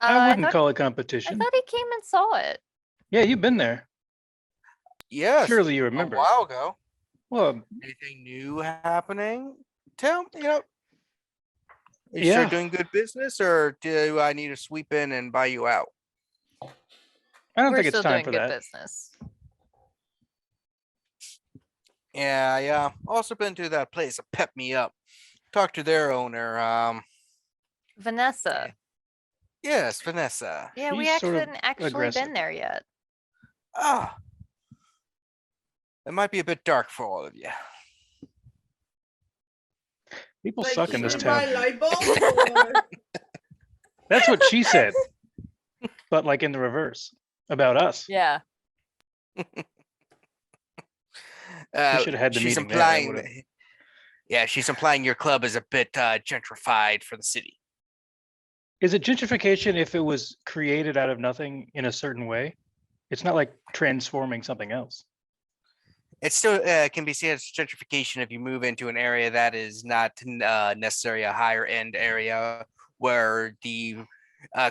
I wouldn't thought, call it I competition. thought he came and saw it. Yeah, you've been there. Yes. Surely you A remember. while ago. Well, Anything new happening? Tell me, are you Yeah. still doing good business, or do I need to sweep in and buy you out? I don't We're think it's still time doing for good that. business. Yeah. Also been to that place that pep me up. Talked to their owner. Vanessa. Yes, Vanessa. Yeah, we She's actually sort of hadn't actually aggressive. been there yet. Ah, it might be a bit dark for all of you. People Like, suck in this should town. buy light bulbs or- That's what she said. But like in the reverse about us. Yeah. should've had the she's meeting there, that implying, would've- yeah, she's implying your club is a bit gentrified for the city. Is it gentrification if it was created out of nothing in a certain way? It's not like transforming something else. It still can be seen as gentrification if you move into an area that is not necessarily a higher end area where the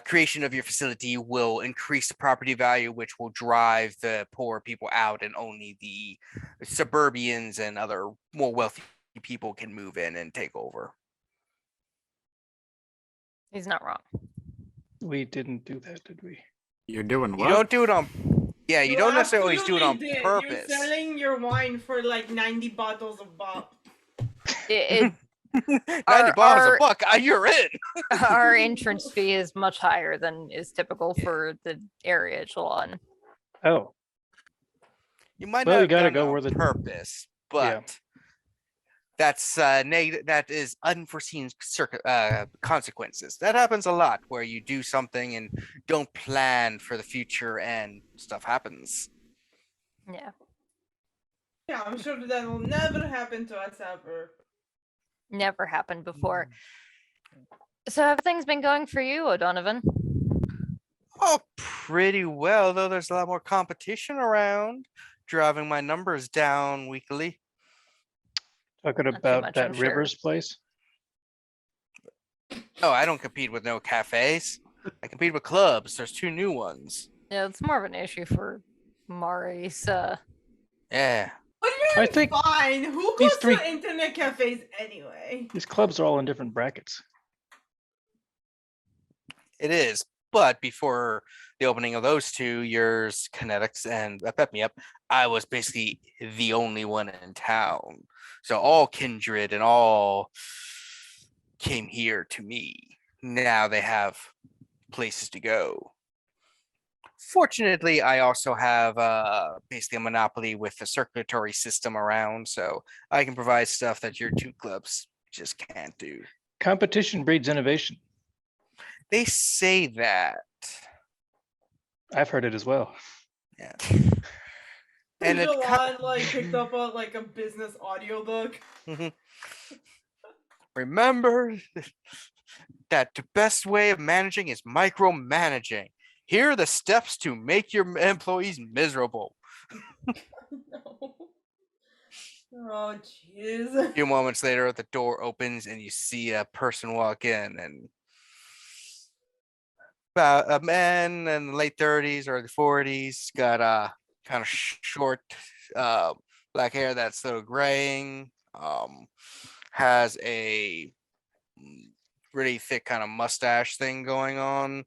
creation of your facility will increase the property value, which will drive the poor people out, and only the suburbians and other more wealthy people can move in and take over. He's not wrong. We didn't do that, did we? You're doing You what? don't do it on. Yeah, you don't necessarily always do it on absolutely did. purpose. You're selling your wine for like 90 bottles of bop. It, 90 Our- bottles our- a buck. You're in. our entrance fee is much higher than is typical for the area echelon. Oh, You might Well, not you have gotta done it go on where the- purpose, Yeah. but that's negative. That is unforeseen consequences. That happens a lot where you do something and don't plan for the future, and stuff happens. Yeah. Yeah, I'm sure that will never happen to us ever. Never happened before. So have things been going for you, O'Donovan? Oh, pretty well, though. There's a lot more competition around, driving my numbers down weekly. talking too about much, that I'm sure. Rivers place. Oh, I don't compete with no cafes. I compete with clubs. There's 2 new ones. Yeah, it's more of an issue for Mari's. Yeah. But I you're think fine. Who these goes three- to internet cafes anyway? These clubs are all in different brackets. It is. But before the opening of those 2 years, kinetics and pep me up, I was basically the only one in town. So all kindred and all came here to me. Now they have places to go. Fortunately, I also have basically a monopoly with the circulatory system around, so I can provide stuff that your 2 clubs just can't do. Competition breeds innovation. They say that. I've heard it as well. Yeah. And And it Jalon like picked up a business audiobook. remember that the best way of managing is micromanaging. Here are the steps to make your employees miserable. No. Oh jeez. A few moments later, the door opens and you see a person walk in, and about a man in the late 30s or the 40s, got a kind of short black hair that's a little graying, has a really thick kind of mustache thing going on,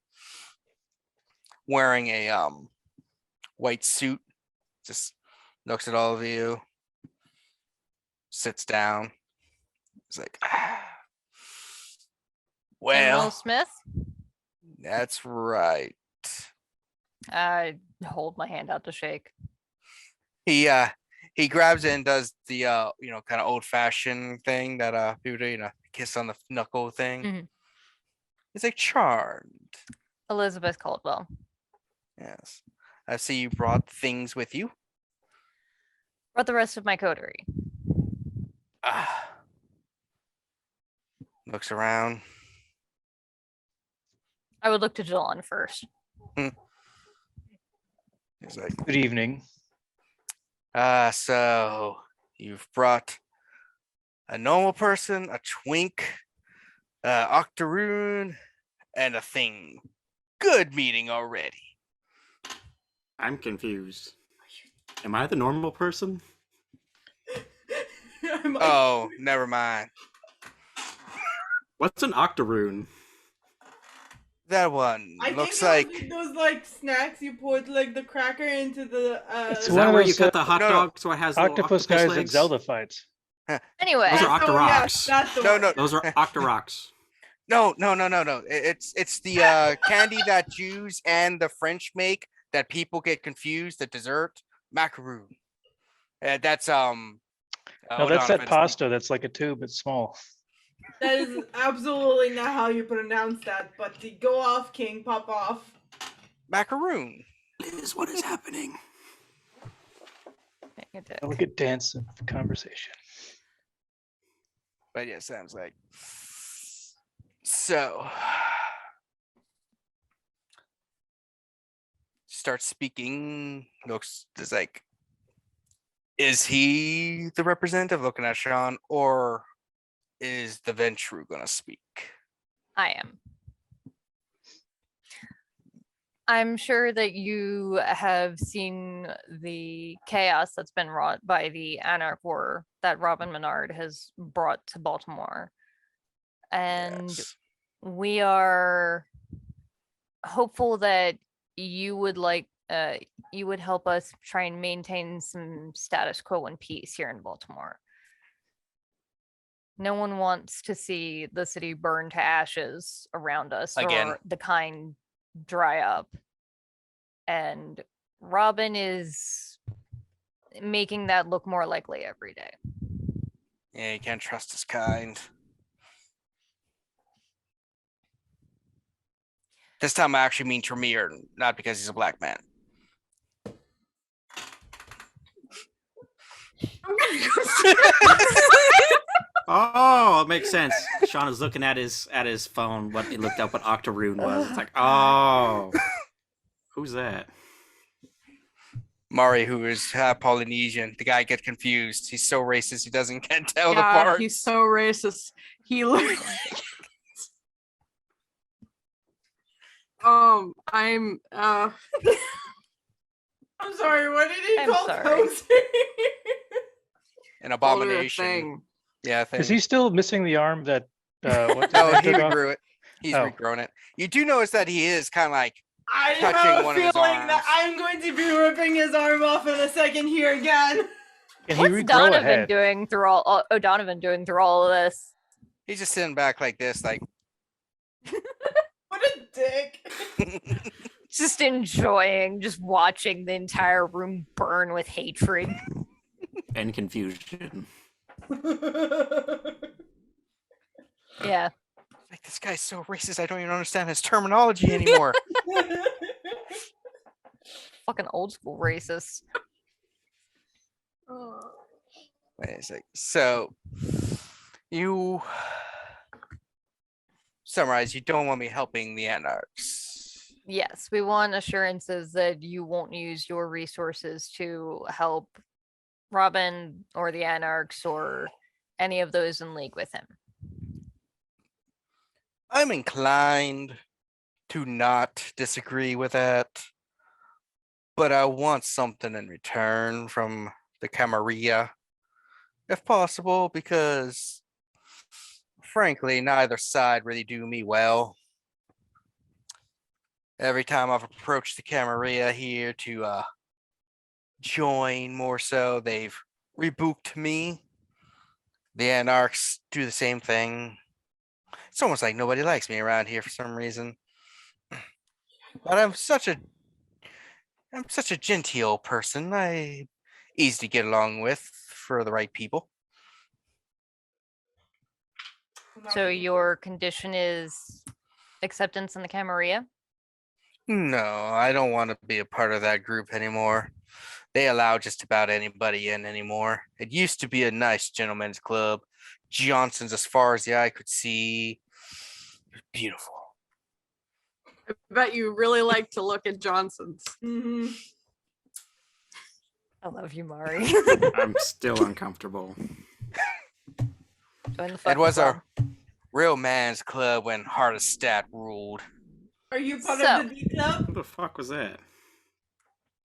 wearing a white suit, just looks at all of you, sits down. It's like, Samuel well, Smith. that's right. I hold my hand out to shake. He grabs it and does the kind of old fashioned thing that people do, kiss on the knuckle thing. Mhm. It's like charmed. Elizabeth Caldwell. Yes. I see you brought things with you. Brought the rest of my coterie. Looks around. I would look to Jalon first. He's like, Good evening. so you've brought a normal person, a twink, octoroon, and a thing. Good meeting already. I'm confused. Am I the normal person? I'm like, Oh, never mind. What's an octoroon? That one I looks think like those snacks you put the cracker into the It's Is one that of where you those, cut the hot no, no. dog so it has little Octopus guys legs? at Zelda fights. Anyway, Those are So, Octoroks. that's the No, one. no. Those are octoroks. no. It's the candy that Jews and the French make that people get confused. The dessert macaroon. That's No, hold that's on, that pasta that's like a tube. It's small. That is absolutely not how you pronounce that, but go off, King, pop off. Macaroon. Liz, what is happening? Delicate dance of conversation. But yeah, sounds like so. Start speaking. Looks is like, is he the representative? Looking at Sean, or is the Ventrue gonna speak? I am. I'm sure that you have seen the chaos that's been wrought by the Anarch War that Robin Menard has brought to Baltimore. And Yes. we are hopeful that you would you would help us try and maintain some status quo and peace here in Baltimore. No one wants to see the city burn to ashes around us Again. or the kind dry up. And Robin is making that look more likely every day. Yeah, you can't trust his kind. This time I actually mean Tremere, not because he's a black man. Oh, it makes sense. Sean is looking at his phone, but he looked up what octoroon was. It's like, oh, who's that? Mari, who is half Polynesian, the guy gets confused. He's so racist he can't tell the Yeah, part. he's so racist. He literally. I'm I'm sorry, what did he I'm call sorry. Cozy? An calling it a abomination. thing. Yeah, Is he still missing the arm that? What No, he took off? regrew it. He's Oh. regrown it. You do notice that he is kind of like I touching have a one of his feeling that arms. I'm going to be ripping his arm off in a second here again. Can he What's regrow a Donovan head? doing through all? O'Donovan doing through all of this? he's just sitting back like this, like What a dick. Just enjoying, just watching the entire room burn with hatred. And confusion. Yeah. like this guy's so racist. I don't even understand his terminology anymore. Fucking old school racist. Wait a sec. So you summarize. You don't want me helping the Anarchs. Yes, we want assurances that you won't use your resources to help Robin or the Anarchs or any of those in league with him. I'm inclined to not disagree with that, but I want something in return from the Camarilla, if possible, because frankly, neither side really do me well. Every time I've approached the Camarilla here to join more so, they've rebuked me. The Anarchs do the same thing. It's almost like nobody likes me around here for some reason. But I'm such a genteel person. I easy to get along with for the right people. So your condition is acceptance in the Camarilla? No, I don't want to be a part of that group anymore. They allow just about anybody in anymore. It used to be a nice gentleman's club. Johnson's as far as the eye could see. It was beautiful. I bet you really like to look at Johnson's. Mhm. I love you, Mari. I'm still uncomfortable. Join the It fucking was club. a real man's club when Hardestat ruled. Are you part So- of the D Club? Who the fuck was that?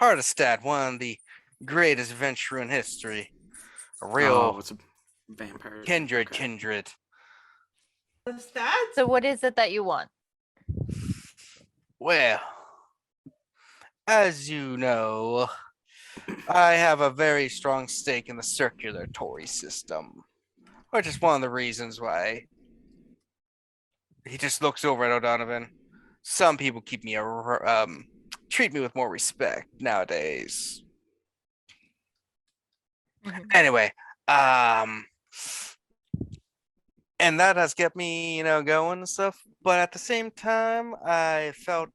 Hardestat, one of the greatest Ventrue in history. A real Oh, it's a vampire. kindred, Okay. kindred. The stats? So what is it that you want? Well, as you know, I have a very strong stake in the circulatory system, which is one of the reasons why he just looks over at O'Donovan. Some people treat me with more respect nowadays. Mhm. Anyway, and that has kept me, going and stuff. But at the same time, I felt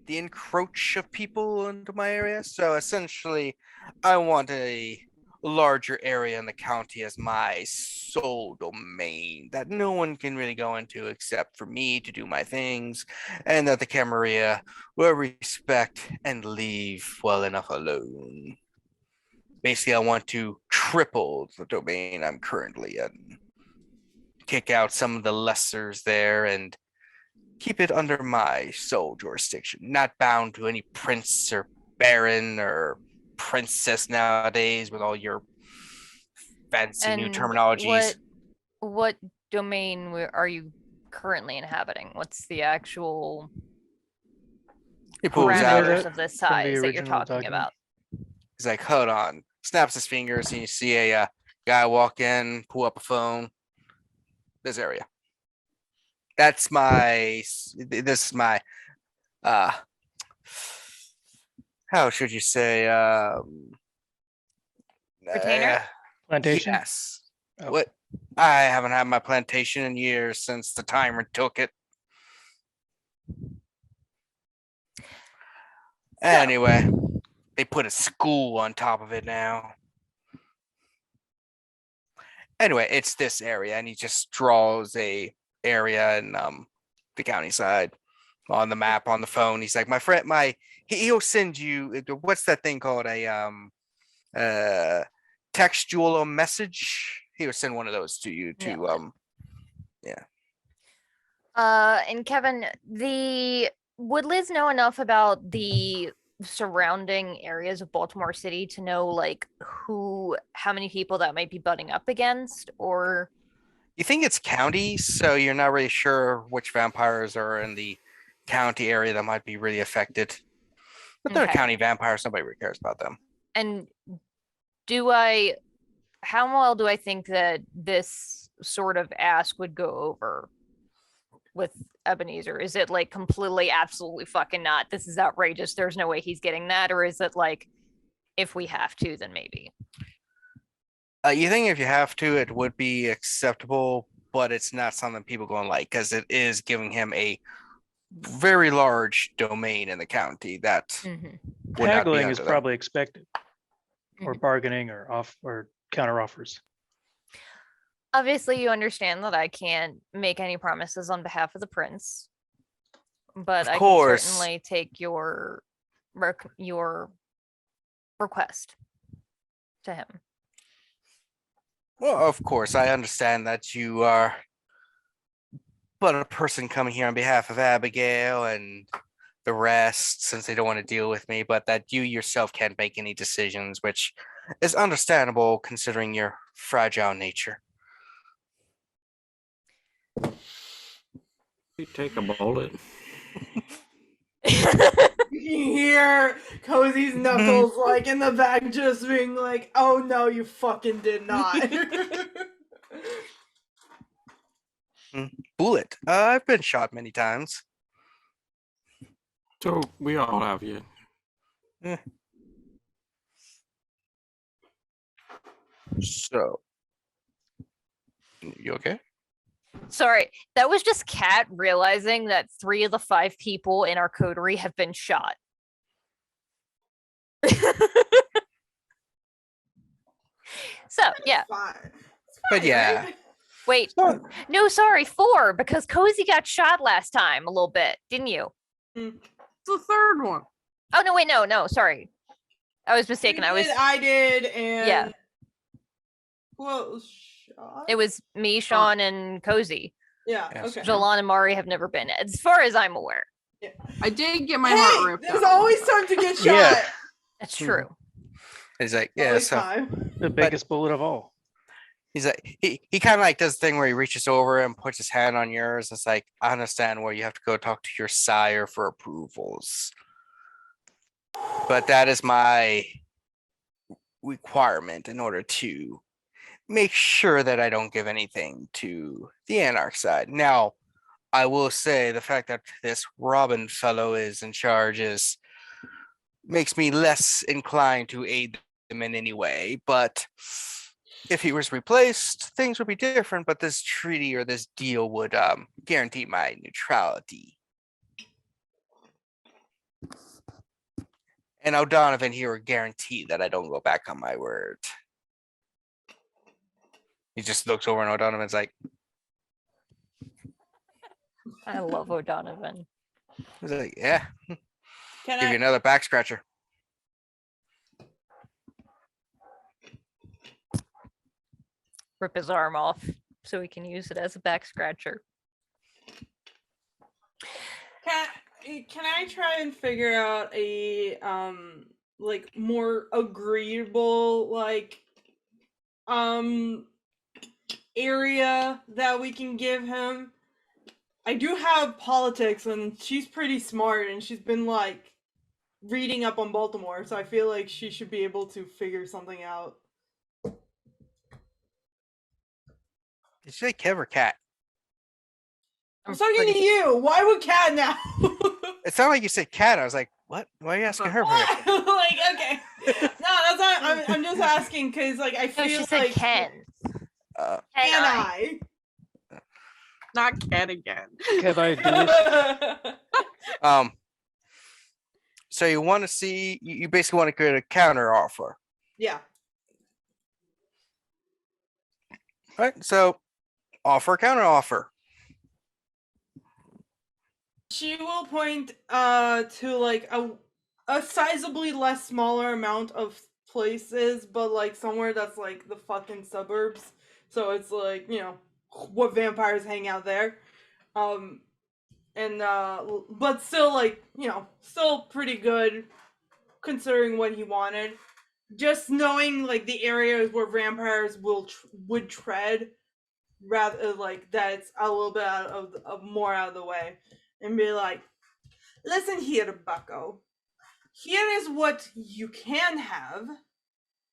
the encroach of people into my area. So essentially, I want a larger area in the county as my sole domain that no one can really go into except for me to do my things, and that the Camarilla will respect and leave well enough alone. Basically, I want to triple the domain I'm currently in. Kick out some of the lessers there and keep it under my sole jurisdiction, not bound to any prince or baron or princess nowadays with all your fancy new And terminologies. What domain are you currently inhabiting? What's the actual He pulls out. parameters that of this from the size that you're original talking document? about? He's like, hold on. Snaps his fingers, and you see a guy walk in, pull up a phone. This area. That's my. This is my. How should you say? Retainer? Plantation? Yes. Oh. What? I haven't had my plantation in years since the timer took it. Anyway, they put a school on top of it now. Anyway, it's this area, and he just draws a area in the county side on the map on the phone. He's like, my friend, he'll send you what's that thing called, a textual message. He'll send one of those to you to And Kevin, would Liz know enough about the surrounding areas of Baltimore City to know like how many people that might be butting up against, or You think it's county, so you're not really sure which vampires are in the county area that might be really affected. But they're Okay. county vampires. Nobody really cares about them. And how well do I think that this sort of ask would go over with Ebenezer? Is it like completely, absolutely fucking not? This is outrageous. There's no way he's getting that. Or is it like, if we have to, then maybe? You think if you have to, it would be acceptable, but it's not something people going to like because it is giving him a very large domain in the county that Mhm. would not be Haggling is under them. probably expected, or bargaining, or counter offers. Obviously, you understand that I can't make any promises on behalf of the prince, but Of I course. can certainly take your request to him. Well, of course, I understand that you are but a person coming here on behalf of Abigail and the rest, since they don't want to deal with me, but that you yourself can't make any decisions, which is understandable considering your fragile nature. You take a bullet. You can hear Cozy's knuckles like in the back just being like, oh no, you fucking did not. Bullet. I've been shot many times. So we all have you. So, you okay? Sorry, that was just Kat realizing that 3 of the 5 people in our coterie have been shot. So, yeah. Fine. But yeah. Right? Wait, no, sorry, 4, because Cozy got shot last time a little bit, didn't you? It's the third one. Oh, no, wait, no, sorry. I was mistaken. I did, and Yeah. Who else shot? It was me, Sean, and Cozy. Yeah, Yes. okay. Jalan and Mari have never been, as far as I'm aware. I did get my heart Hey, ripped there's out. always time to get shot. Yeah. That's Mhm. true. He's like, yeah, Always so time. The biggest bullet of all. he's like he kind of like does the thing where he reaches over and puts his hand on yours. It's like, I understand where you have to go talk to your sire for approvals. But that is my requirement in order to make sure that I don't give anything to the Anarch side. Now, I will say the fact that this Robin fellow is in charge makes me less inclined to aid them in any way. But if he was replaced, things would be different. But this treaty or this deal would guarantee my neutrality. And O'Donovan here would guarantee that I don't go back on my word. He just looks over and O'Donovan's like, I love O'Donovan. he's like, yeah, Can give you I? another back scratcher. Rip his arm off so we can use it as a back scratcher. Can I try and figure out a like more agreeable area that we can give him? I do have politics, and she's pretty smart, and she's been like reading up on Baltimore, so I feel like she should be able to figure something out. Did you say Kev or Cat? I'm talking to you. Why would Cat now? It sounded like you said Cat. I was like, what? Why are you asking her? What? Like, okay. No, that's not. I'm just asking because, like, I No, feel she said like Ken. Uh, Ken and I. Not Cat again. Can I do this? So you want to see? You basically want to create a counter offer, Yeah. right? So, offer, counter offer. She will point to like a sizably less smaller amount of places, but like somewhere that's like the fucking suburbs. So it's like, you know, what vampires hang out there. But still like, you know, still pretty good considering what he wanted. Just knowing like the areas where vampires would tread rather like that's a little bit out of more out of the way, and be like, listen here, bucko. Here is what you can have,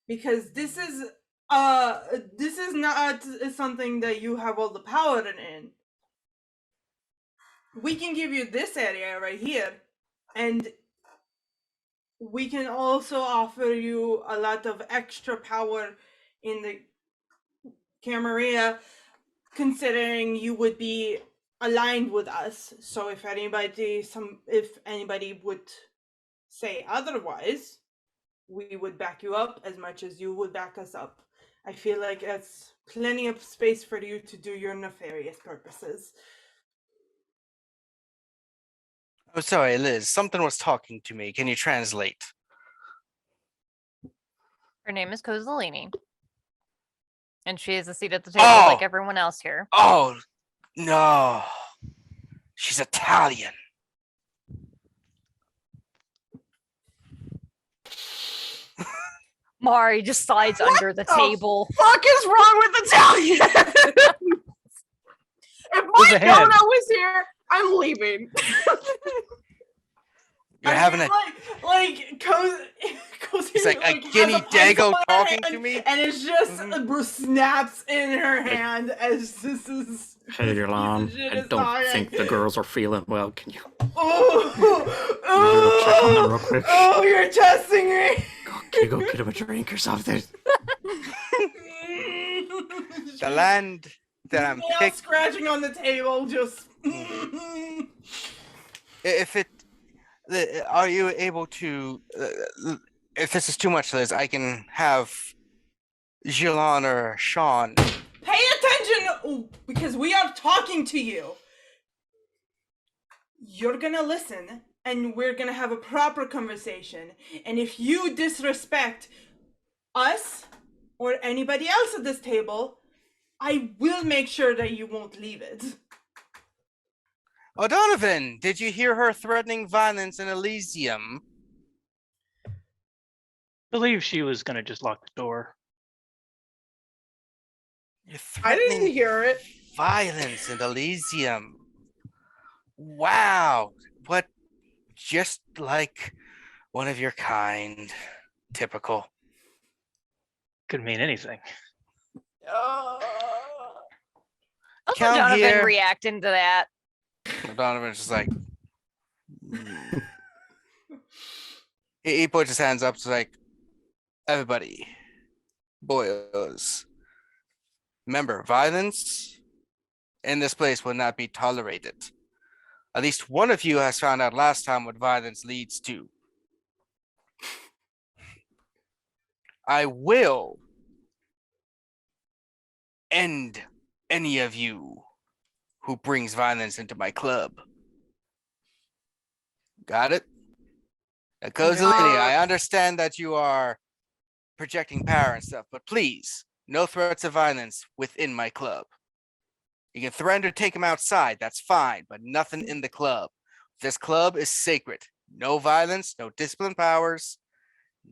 because this is not something that you have all the power in. We can give you this area right here, and we can also offer you a lot of extra power in the Camarilla, considering you would be aligned with us. So if anybody would say otherwise, we would back you up as much as you would back us up. I feel like it's plenty of space for you to do your nefarious purposes. Oh, sorry, Liz. Something was talking to me. Can you translate? Her name is Kozaline. And she has a seat at the table like everyone else here. Oh, no. She's Italian. Mari just slides under the table. Fuck is wrong with Italian? If my Donna was here, I'm leaving. You're having a He's like a guinea dago talking to me, and it's just snaps in her hand as this is. Hey, Yolanda, I don't think the girls are feeling well. Can you? Oh, check on them real quick. Oh, you're testing me. Can you go get him a drink or something? The land that I'm scratching on the table, just. If it, are you able to? If this is too much, Liz, I can have Gillan or Sean. Pay attention, because we are talking to you. You're gonna listen, and we're gonna have a proper conversation. And if you disrespect us or anybody else at this table, I will make sure that you won't leave it. O'Donovan, did you hear her threatening violence in Elysium? I believe she was going to just lock the door. I didn't hear it. Violence in Elysium. Wow. What? Just like one of your kind. Typical. Could mean anything. Also, Donovan reacting to that. Donovan's just like, he puts his hands up, to like, everybody, boys, remember, violence in this place will not be tolerated. At least one of you has found out last time what violence leads to. I will end any of you who brings violence into my club. Got it? Now, Kozaline, I understand that you are projecting power and stuff, but please, no threats of violence within my club. You can threaten to take him outside, that's fine, but nothing in the club. This club is sacred. No violence, no discipline powers,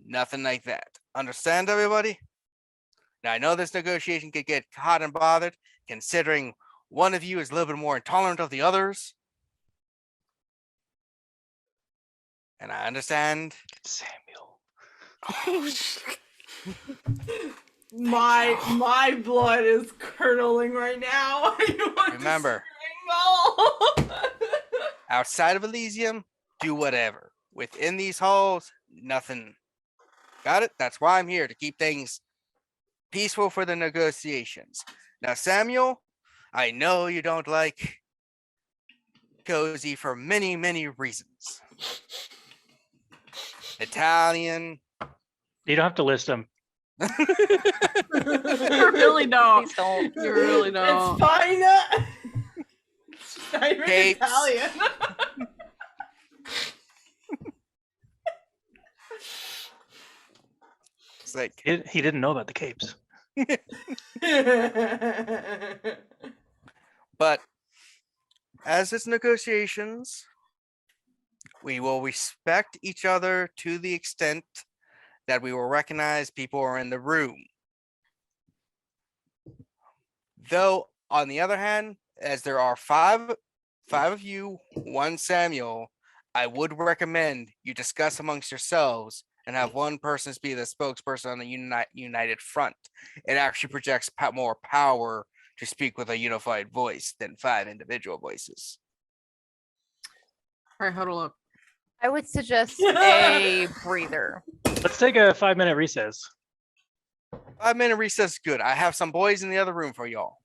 nothing like that. Understand, everybody? Now, I know this negotiation could get hot and bothered, considering one of you is a little bit more intolerant of the others. And I understand. Samuel. My blood is curdling right now. Remember, outside of Elysium, do whatever. Within these halls, nothing. Got it? That's why I'm here, to keep things peaceful for the negotiations. Now, Samuel, I know you don't like Cozy for many, many reasons. Italian. You don't have to list them. You really don't. Please don't. You really don't. It's fine. I'm Italian. It's like He didn't know about the capes. But as it's negotiations, we will respect each other to the extent that we will recognize people are in the room. Though On the other hand, as there are five of you, one Samuel, I would recommend you discuss amongst yourselves and have one person be the spokesperson on the united front. It actually projects more power to speak with a unified voice than 5 individual voices. All right, huddle up. I would suggest a breather. Let's take a 5-minute recess. 5-minute recess is good. I have some boys in the other room for y'all.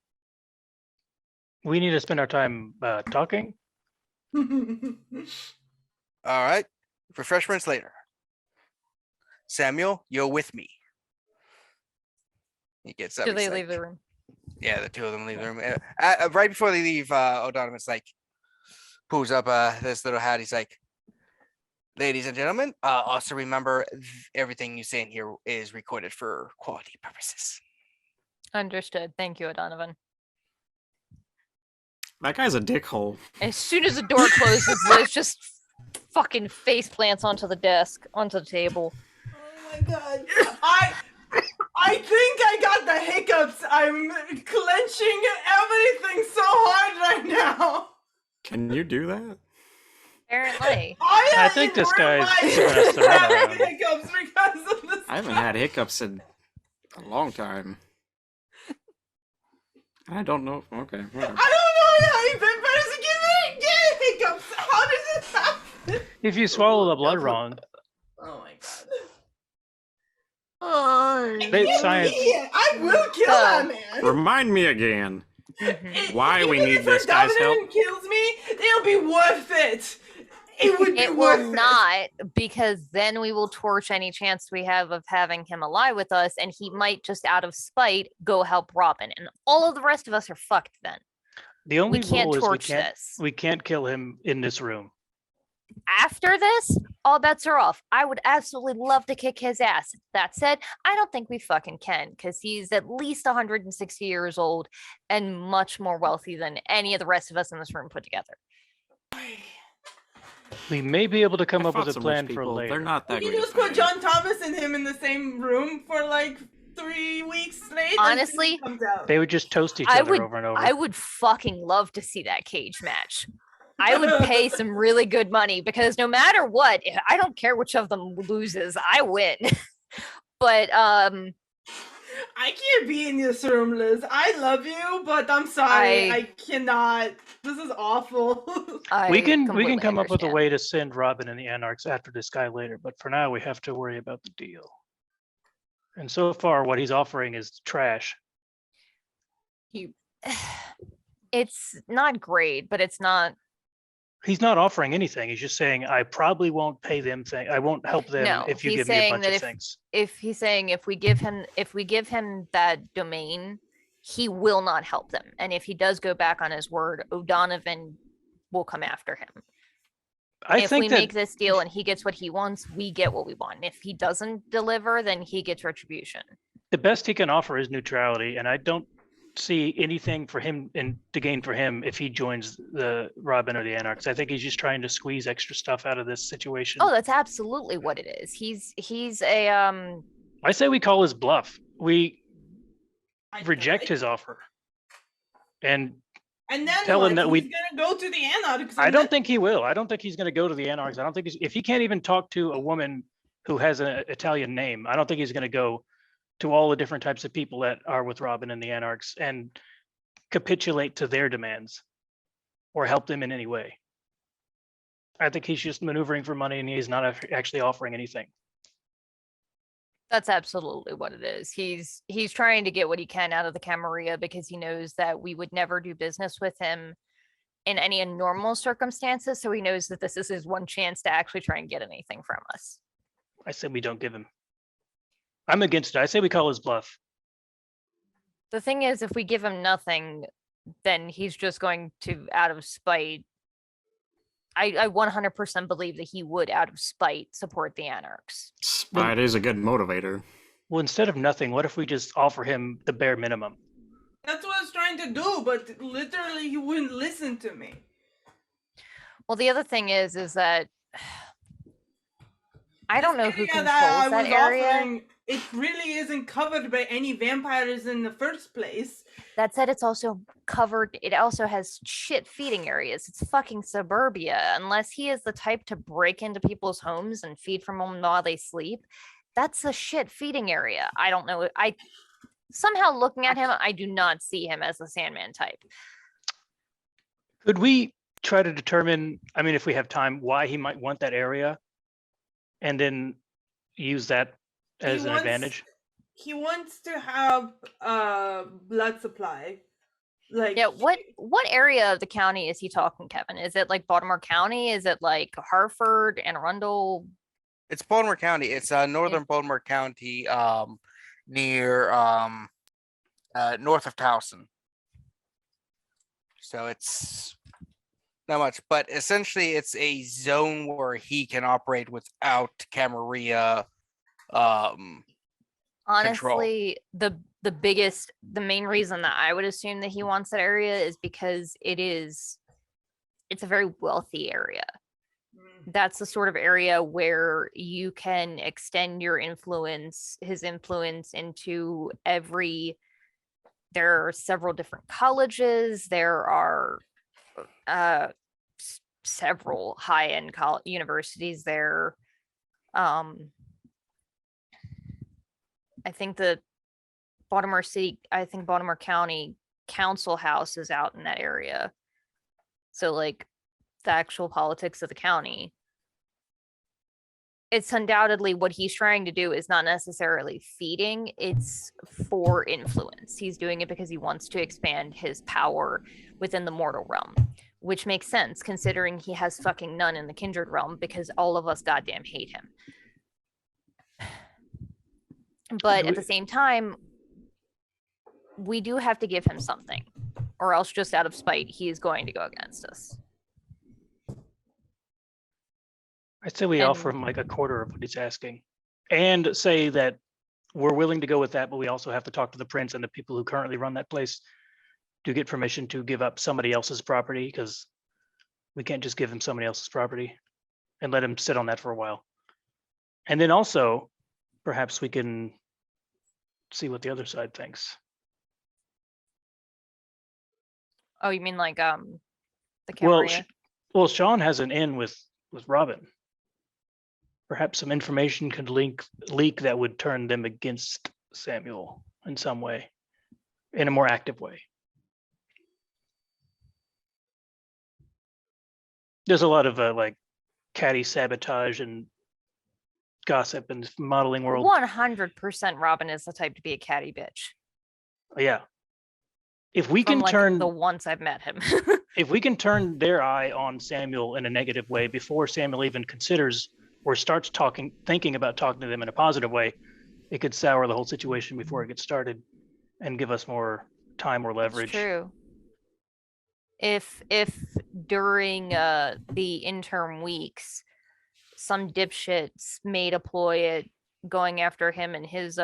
We need to spend our time talking. All right. Refreshments later. Samuel, you're with me. He gets up. Do they he's leave like- the room? Yeah, the two of them leave the room. Right before they leave, O'Donovan's like, pulls up this little hat. He's like, ladies and gentlemen, also remember everything you say in here is recorded for quality purposes. Understood. Thank you, O'Donovan. That guy's a dickhole. As soon as the door closes, Liz just fucking face plants onto the desk, onto the table. Oh my god. I think I got the hiccups. I'm clenching everything so hard right now. Can you do that? Apparently. I think this guy's giving us the runaround. having hiccups because of this. I haven't had hiccups in a long time. I don't know. Okay, whatever. I don't know how you've been persecuted. Get hiccups. How did this happen? If you swallow the blood wrong, Oh my god. they Kill science. me. I will kill that man. Remind me again Mhm. why we Even need if this her guy's dominant help. kills me, it'll be worth it. It would be It worth will it. not, because then we will torch any chance we have of having him alive with us, and he might just out of spite go help Robin, and all of the rest of us are fucked then. The only We can't rule is torch this. we can't kill him in this room. After this, all bets are off. I would absolutely love to kick his ass. That said, I don't think we fucking can, because he's at least 160 years old and much more wealthy than any of the rest of us in this room put together. We may be able to come I up with fought a some plan rich for people. later. They're not that You great. just at put fighting. John Thomas and him in the same room for like 3 weeks straight. until he Honestly, comes out. They would just toast each I other would- over and over. I would fucking love to see that cage match. I would pay some really good money, because no matter what, I don't care which of them loses, I win. But I can't be in this room, Liz. I love you, but I'm sorry. I cannot. This is awful. we can completely come up with a understand. way to send Robin and the Anarchs after this guy later, but for now we have to worry about the deal. And so far, what he's offering is trash. It's not great, but it's not. He's not offering anything. He's just saying, "I probably won't pay them. I won't help them No, if you he's give me a saying bunch that of if- things." If he's saying if we give him that domain, he will not help them, and if he does go back on his word, O'Donovan will come after him. I If think we that make this deal and he gets what he wants, we get what we want. And if he doesn't deliver, then he gets retribution. the best he can offer is neutrality, and I don't see anything for him to gain for him if he joins the Robin or the Anarchs. I think he's just trying to squeeze extra stuff out of this situation. Oh, that's absolutely what it is. He's a I say we call his bluff. We I reject died. his offer, and And then tell him what? that He's we- gonna go to the Anarchs. I and don't then- think he will. I don't think he's going to go to the Anarchs. I don't think if he can't even talk to a woman who has an Italian name, I don't think he's going to go to all the different types of people that are with Robin and the Anarchs and capitulate to their demands or help them in any way. I think he's just maneuvering for money and he's not actually offering anything. That's absolutely what it is. He's trying to get what he can out of the Camarilla because he knows that we would never do business with him in any normal circumstances. So he knows that this is his one chance to actually try and get anything from us. I said we don't give him. I'm against it. I say we call his bluff. The thing is, if we give him nothing, then he's just going to, out of spite. I 100% believe that he would, out of spite, support the Anarchs. Spite is a good motivator. Well, instead of nothing, what if we just offer him the bare minimum? That's what I was trying to do, but literally he wouldn't listen to me. Well, the other thing is that I don't know who Yeah, controls I that was area. offering it really isn't covered by any vampires in the first place. That said, it's also covered. It also has shit feeding areas. It's fucking suburbia. Unless he is the type to break into people's homes and feed from them while they sleep, that's a shit feeding area. I don't know. I somehow looking at him, I do not see him as the Sandman type. Could we try to determine, I mean, if we have time, why he might want that area, and then use that as an advantage? He wants to have blood supply. Like, Yeah, what area of the county is he talking, Kevin? Is it like Baltimore County? Is it like Hartford, Anne Arundel? It's Baltimore County. It's northern Baltimore County, near north of Towson. So it's not much, but essentially it's a zone where he can operate without Camarilla Honestly, the main reason that I would assume that he wants that area is because it's a very wealthy area. That's the sort of area where you can extend your influence, his influence into there are several different colleges. There are several high-end universities there. I think Baltimore County Council House is out in that area. So like the actual politics of the county. It's undoubtedly what he's trying to do is not necessarily feeding, it's for influence. He's doing it because he wants to expand his power within the mortal realm, which makes sense considering he has fucking none in the kindred realm because all of us goddamn hate him. But at the same time, we do have to give him something, or else just out of spite, he is going to go against us. I'd say we offer him like a quarter of what he's asking, and say that we're willing to go with that, but we also have to talk to the prince and the people who currently run that place to get permission to give up somebody else's property, because we can't just give him somebody else's property and let him sit on that for a while. And then also, perhaps we can see what the other side thinks. Oh, you mean like the Camarilla? Well, Sean has an in with Robin. Perhaps some information could leak that would turn them against Samuel in some way, in a more active way. There's a lot of like catty sabotage and gossip in the modeling world. 100% Robin is the type to be a catty bitch. Yeah. If we From can like turn the once I've met him. if we can turn their eye on Samuel in a negative way before Samuel even considers or starts thinking about talking to them in a positive way, it could sour the whole situation before it gets started and give us more time or leverage. It's true. If during the interim weeks, some dipshits made a ploy at going after him and his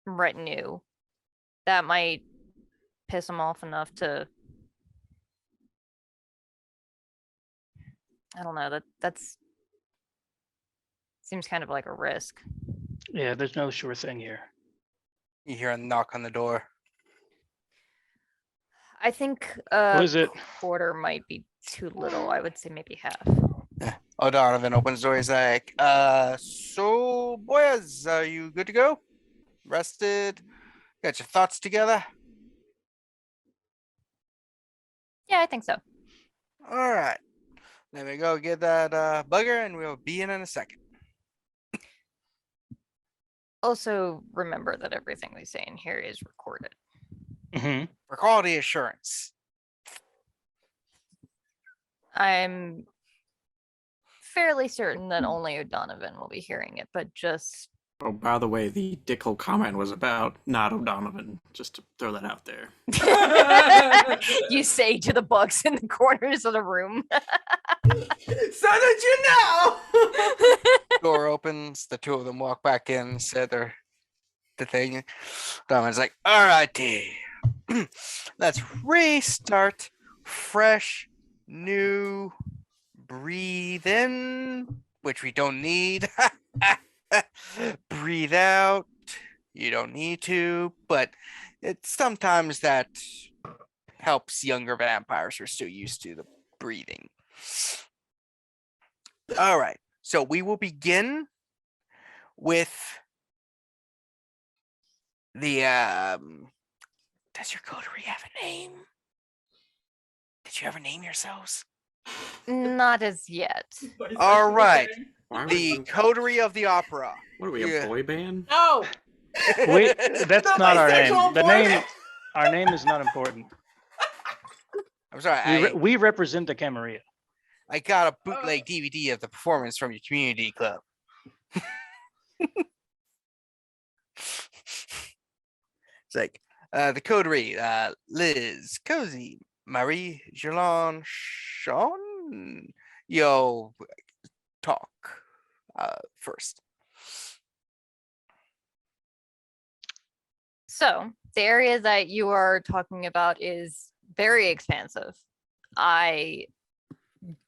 retinue, that might piss him off enough to, I don't know, that's seems kind of like a risk. Yeah, there's no sure thing here. You hear a knock on the door. I think What is it? quarter might be too little. I would say maybe half. O'Donovan opens the door. He's like, so boys, are you good to go? Rested? Got your thoughts together? Yeah, I think so. All right. Let me go get that bugger and we'll be in a second. Also, remember that everything we say in here is recorded. Mm-hmm. For quality assurance. I'm fairly certain that only O'Donovan will be hearing it, but just... Oh, by the way, the dickhole comment was about not O'Donovan, just to throw that out there. You say to the bugs in the corners of the room. So did you know? Door opens. The two of them walk back in, said the thing. O'Donovan's like, all righty. Let's restart. Fresh, new, breathe in, which we don't need. Breathe out. You don't need to, but it's sometimes that helps younger vampires who are still used to the breathing. All right. So we will begin with the does your coterie have a name? Did you ever name yourselves? Not as yet. All right. Why are The we, coterie of the opera. what are we, Yeah. a boy band? No. Wait, that's The not our name. bisexual The boy name, band. our name is not important. I'm sorry. We represent the Camarilla. I got a bootleg DVD of the performance from your community club. It's like the coterie, Liz, Cozy, Marie, Jelon, Sean. Yo, talk first. So the area that you are talking about is very expansive. I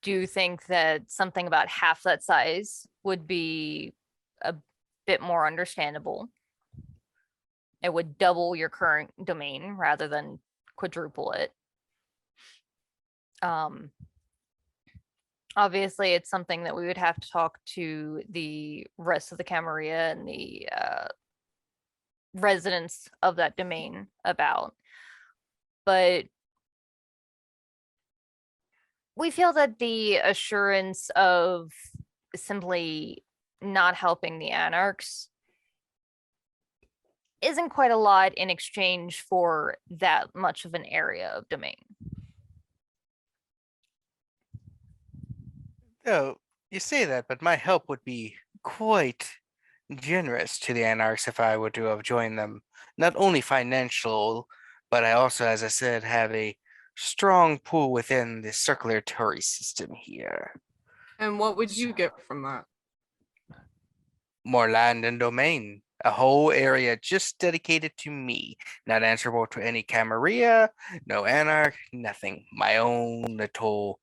do think that something about half that size would be a bit more understandable. It would double your current domain rather than quadruple it. Obviously, it's something that we would have to talk to the rest of the Camarilla and the residents of that domain about. But we feel that the assurance of simply not helping the Anarchs isn't quite a lot in exchange for that much of an area of domain. Oh, you say that, but my help would be quite generous to the Anarchs if I were to have joined them. Not only financial, but I also, as I said, have a strong pull within the circulatory system here. And what would you get from that? More land and domain. A whole area just dedicated to me. Not answerable to any Camarilla, no Anarch, nothing. My own little.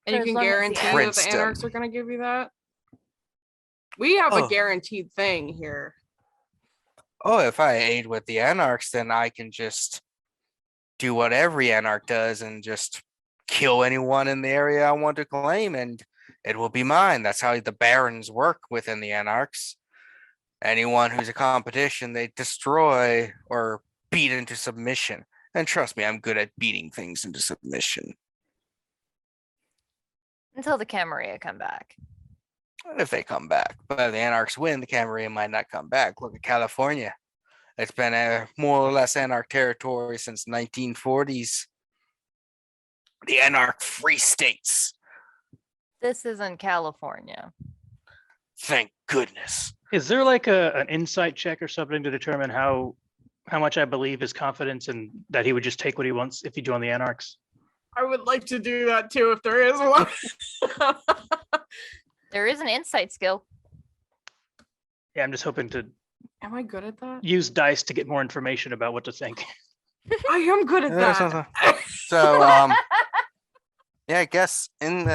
And you As can long as the guarantee that the Princedom. Anarchs are going to give you that? We have a Oh. guaranteed thing here. Oh, if I aid with the Anarchs, then I can just do what every Anarch does and just kill anyone in the area I want to claim, and it will be mine. That's how the barons work within the Anarchs. Anyone who's a competition, they destroy or beat into submission. And trust me, I'm good at beating things into submission. Until the Camarilla come back. If they come back. But if the Anarchs win, the Camarilla might not come back. Look at California. It's been a more or less Anarch territory since 1940s. The Anarch Free States. This isn't California. Thank goodness. Is there like an insight check or something to determine how much I believe his confidence and that he would just take what he wants if he joined the Anarchs? I would like to do that too if there is one. There is an insight skill. Yeah, I'm just hoping to Am I good at that? use dice to get more information about what to think. I am good at that. So, yeah, I guess in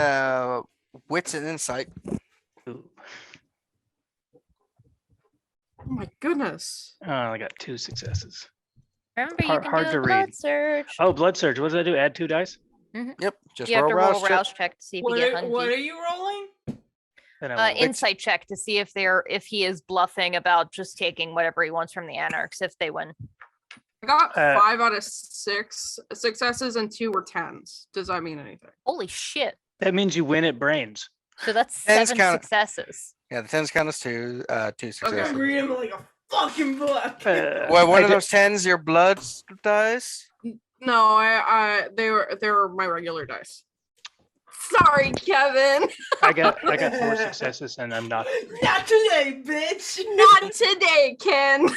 wits and insight. Ooh. Oh my goodness. I got 2 successes. Remember, you Hard- can hard do to a blood read. search. Oh, blood surge. What does that do? Add 2 dice? Yep, just You have to roll a check. rouse check to see if you get What are hunty. you rolling? Then I will- Insight check to see if he is bluffing about just taking whatever he wants from the Anarchs if they win. I got Uh, 5 out of 6 successes and 2 were 10s. Does that mean anything? Holy shit. That means you win at brains. So that's And it's 7 kinda- successes. Yeah, the 10s count as 2 successes. I'm reading like a fucking book. Well, one I of ju- those 10s, your blood dice. No, they were my regular dice. Sorry, Kevin. I got 4 successes and I'm not. Not today, bitch. Not today, Ken.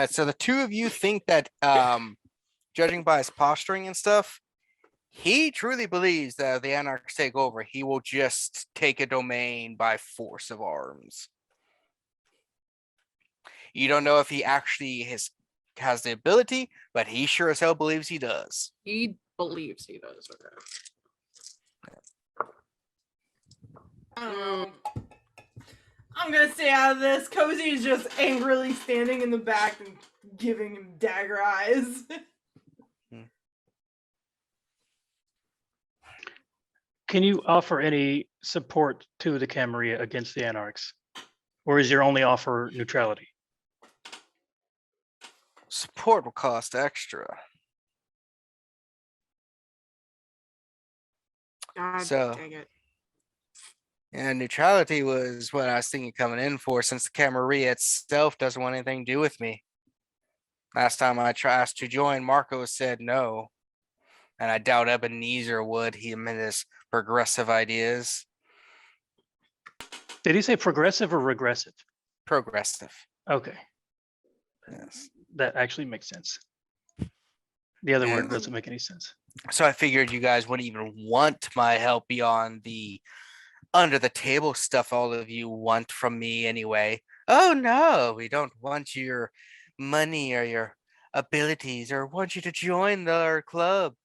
So the two of you think that, judging by his posturing and stuff, he truly believes that if the Anarchs take over, he will just take a domain by force of arms. You don't know if he actually has the ability, but he sure as hell believes he does. He believes he does. Okay. I don't know. I'm gonna stay out of this. Cozy is just angrily standing in the back and giving him dagger eyes. Can you offer any support to the Camarilla against the Anarchs? Or is your only offer neutrality? Support will cost extra. God So- dang it. And neutrality was what I was thinking coming in for, since the Camarilla itself doesn't want anything to do with me. Last time I asked to join, Marco said no. And I doubt Ebenezer would. He and his progressive ideas. Did he say progressive or regressive? Progressive. Okay, Yes. that actually makes sense. The other word And- doesn't make any sense. So I figured you guys wouldn't even want my help beyond the under the table stuff all of you want from me anyway. Oh no, we don't want your money or your abilities or want you to join our club.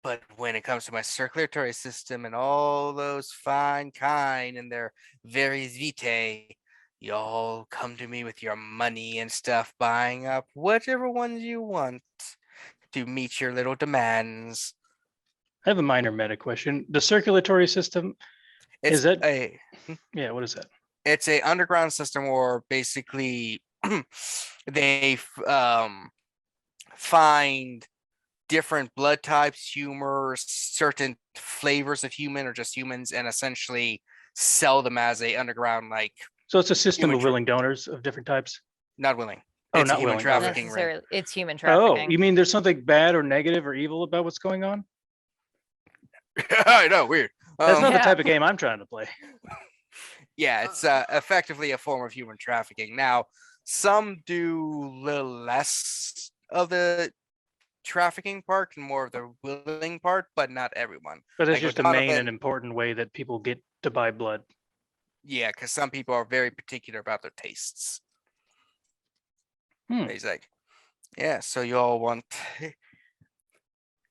But when it comes to my circulatory system and all those fine kind and their various vitae, y'all come to me with your money and stuff, buying up whichever ones you want to meet your little demands. I have a minor meta question. The circulatory system, It's that- a yeah, what is that? it's a underground system where basically they find different blood types, humors, certain flavors of human or just humans, and essentially sell them as a underground, like, So it's a system Human of willing donors of different types. not willing. Oh, It's a not human willing. Not trafficking ring. necessarily. It's human Oh, trafficking. you mean there's something bad or negative or evil about what's going on? I know, weird. That's not the Yeah. type of game I'm trying to play. Yeah, it's effectively a form of human trafficking. Now, some do little less of the trafficking part and more of the willing part, but not everyone. But it's Like just a Donovan- main and important way that people get to buy blood. Yeah, because some people are very particular about their tastes. Hmm. He's like, yeah, so you all want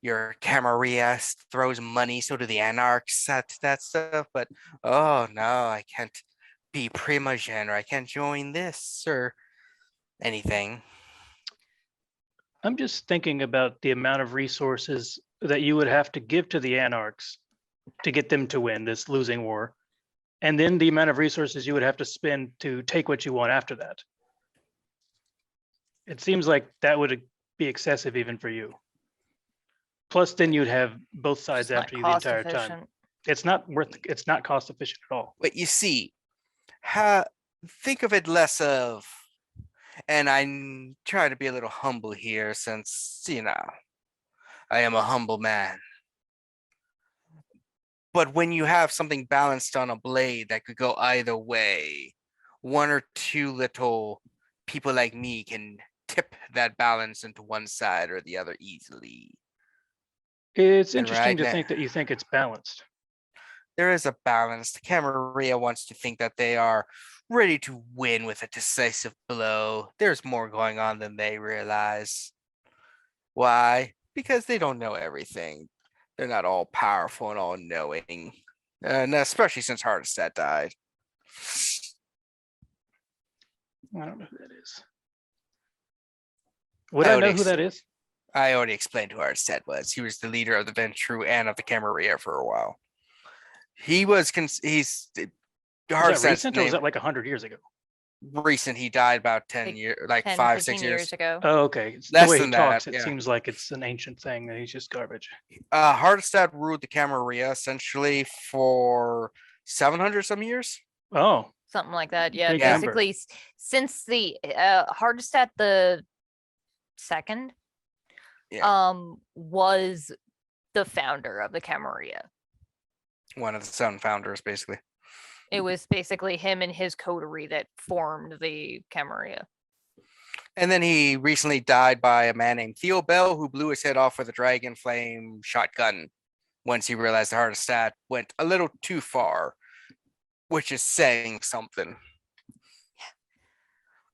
your Camarilla throws money, so do the Anarchs, that stuff. But oh no, I can't be Primogen, or I can't join this or anything. I'm just thinking about the amount of resources that you would have to give to the Anarchs to get them to win this losing war. And then the amount of resources you would have to spend to take what you want after that. It seems like that would be excessive even for you. Plus, then you'd have both sides It's not after you the cost entire time. efficient. It's not cost efficient at all. But you see, think of it less of, and I'm trying to be a little humble here since, I am a humble man. But when you have something balanced on a blade that could go either way, one or two little people like me can tip that balance into one side or the other easily. It's And interesting right to now- think that you think it's balanced. There is a balance. The Camarilla wants to think that they are ready to win with a decisive blow. There's more going on than they realize. Why? Because they don't know everything. They're not all powerful and all knowing. And especially since Hardestat died. I don't know who that is. Would I I would know who that is? I already explained who Hardestat was. He was the leader of the Ventrue and of the Camarilla for a while. He was he's Is that Hardstat's recent or was name that like 100 years ago? recent. He died about 10 Like years, like 10, 5, 15 6 years years. ago. Oh, okay. It's Less the way he than that, talks, it yeah. seems like it's an ancient thing that he's just garbage. Hardestat ruled the Camarilla essentially for 700 some years. Oh, Something like that. Yeah. Big number. Basically, since the Hardestat the second was the founder of the Camarilla. One of the 7 founders, basically. It was basically him and his coterie that formed the Camarilla. And then he recently died by a man named Theo Bell, who blew his head off with a dragon flame shotgun once he realized the Hardestat went a little too far, which is saying something.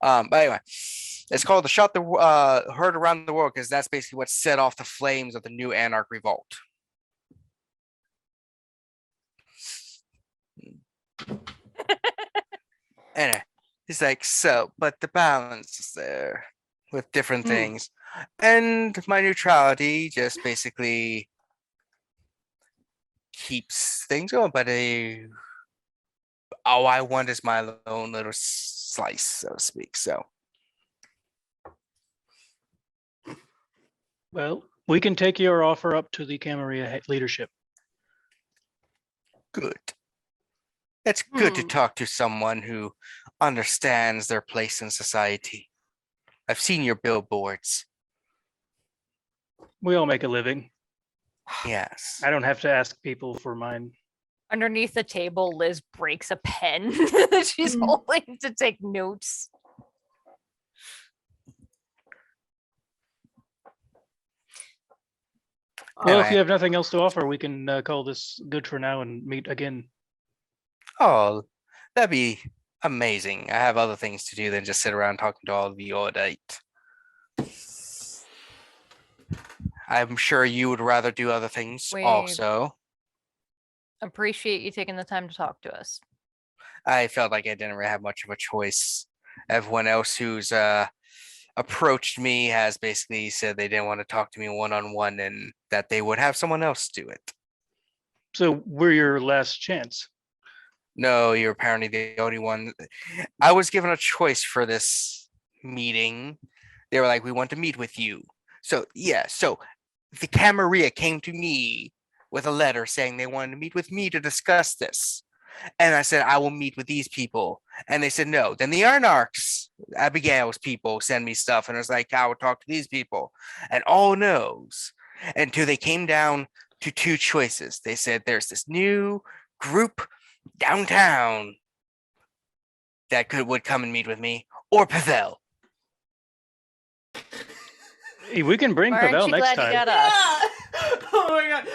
But anyway, it's called the Shot the Heard Around the World because that's basically what set off the flames of the new Anarch Revolt. And he's like, so, but the balance is there with different things. And my neutrality just basically keeps things going. But all I want is my own little slice, so to speak. So, Well, we can take your offer up to the Camarilla leadership. good. It's good to talk to someone who understands their place in society. I've seen your billboards. We all make a living. Yes. I don't have to ask people for mine. Underneath the table, Liz breaks a pen that she's holding to take notes. Well, if Anyway. you have nothing else to offer, we can call this good for now and meet again. Oh, that'd be amazing. I have other things to do than just sit around talking to all of you all night. I'm sure you would rather do other things We- also. Appreciate you taking the time to talk to us. I felt like I didn't really have much of a choice. Everyone else who's approached me has basically said they didn't want to talk to me one-on-one and that they would have someone else do it. So we're your last chance. No, you're apparently the only one. I was given a choice for this meeting. They were like, we want to meet with you. So yeah, so the Camarilla came to me with a letter saying they wanted to meet with me to discuss this. And I said, I will meet with these people. And they said, no. Then the Anarchs, Abigail's people, send me stuff. And I was like, I will talk to these people. And all knows. Until they came down to two choices. They said, there's this new group downtown that would come and meet with me, or Pavel. Hey, we can bring Why aren't Pavel you next glad you time. got us? Oh my god.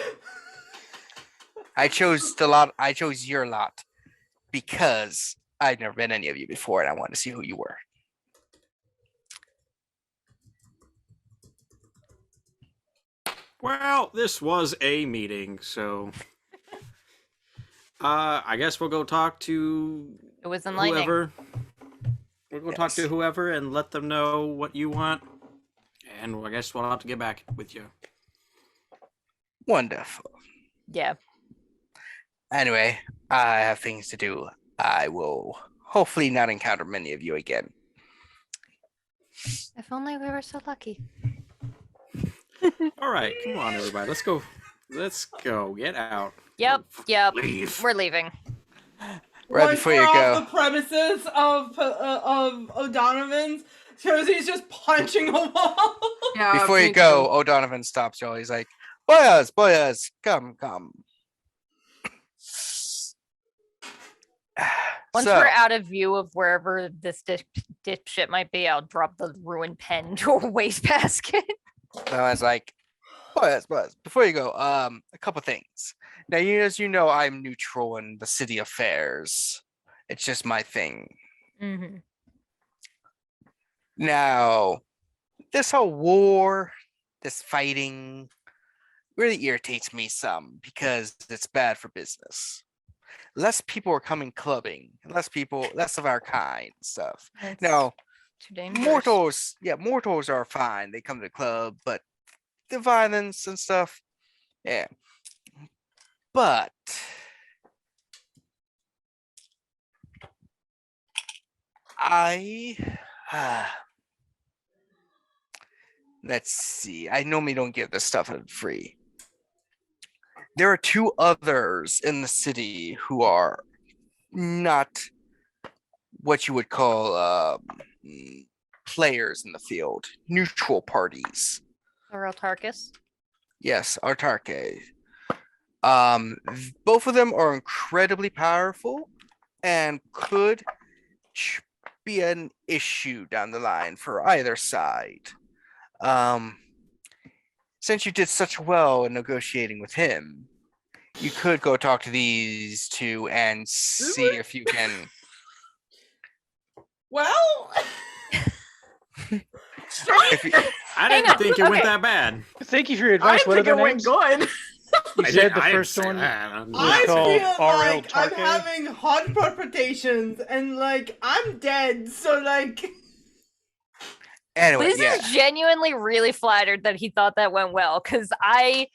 I chose the lot. I chose your lot because I'd never met any of you before, and I wanted to see who you were. Well, this was a meeting, so I guess we'll go talk to It was enlightening. whoever. We'll go talk to Yes. whoever and let them know what you want, and I guess we'll have to get back with you. Wonderful. Yeah. Anyway, I have things to do. I will hopefully not encounter many of you again. If only we were so lucky. All right, come on, everybody. Let's go. Let's go. Get out. Yep. Yep. Leave. We're leaving. Right Once before we're you off go. the premises of O'Donovan's, Josie's just punching a wall. Yeah. Before you me go, too. O'Donovan stops you. He's like, boys, come. Once So, we're out of view of wherever this dipshit might be, I'll drop the ruined pen to a wastebasket. I was like, boys, before you go, a couple things. Now, as you know, I'm neutral in the city affairs. It's just my thing. Mm-hmm. Now, this whole war, this fighting, really irritates me some because it's bad for business. Less people are coming clubbing, less of our kind stuff. Now, Too dangerous. mortals are fine. They come to the club, but the violence and stuff, yeah. But let's see. I normally don't give this stuff for free. There are two others in the city who are not what you would call players in the field, neutral parties. Or autarkis. Yes, autarkis. Both of them are incredibly powerful and could be an issue down the line for either side. Since you did such well in negotiating with him, you could go talk to these two and see if you can. Well, If you, I Hang didn't on, think it went okay. that bad. Thank you for your I advice. What are think their it went names? good. You I said did- the I didn't first say one that. was I called feel R.L. like I'm Tarke? having hot palpitations and like I'm dead, so like Anyway, Liz yeah. is genuinely really flattered that he thought that went well, because I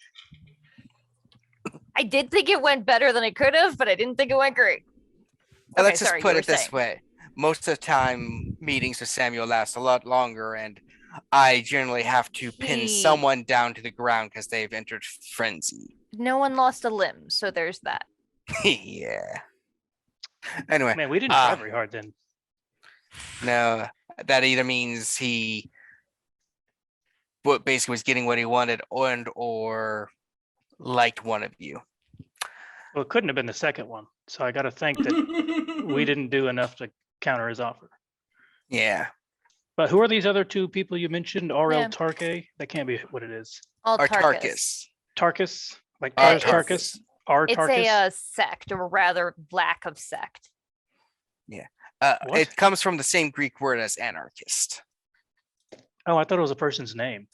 did think it went better than it could have, but I didn't think it went great. And Okay, let's just sorry, put you were it this saying. way. Most of the time, meetings with Samuel last a lot longer, and I generally have to pin He- someone down to the ground because they've entered frenzy. No one lost a limb, so there's that. Yeah. Anyway, Man, we didn't try Ah. very hard then. no, that either means he basically was getting what he wanted or liked one of you. Well, it couldn't have been the second one. So I got to think that we didn't do enough to counter his offer. Yeah. But who are these other two people you mentioned? R.L. Yeah. Tarke? That can't be what it is. Autarkis. Autarkis. Tarkus? Like Autarkis. Tarkus? R. It's Tarkus? a sect, or rather, lack of sect. What? It comes from the same Greek word as anarchist. Oh, I thought it was a person's name.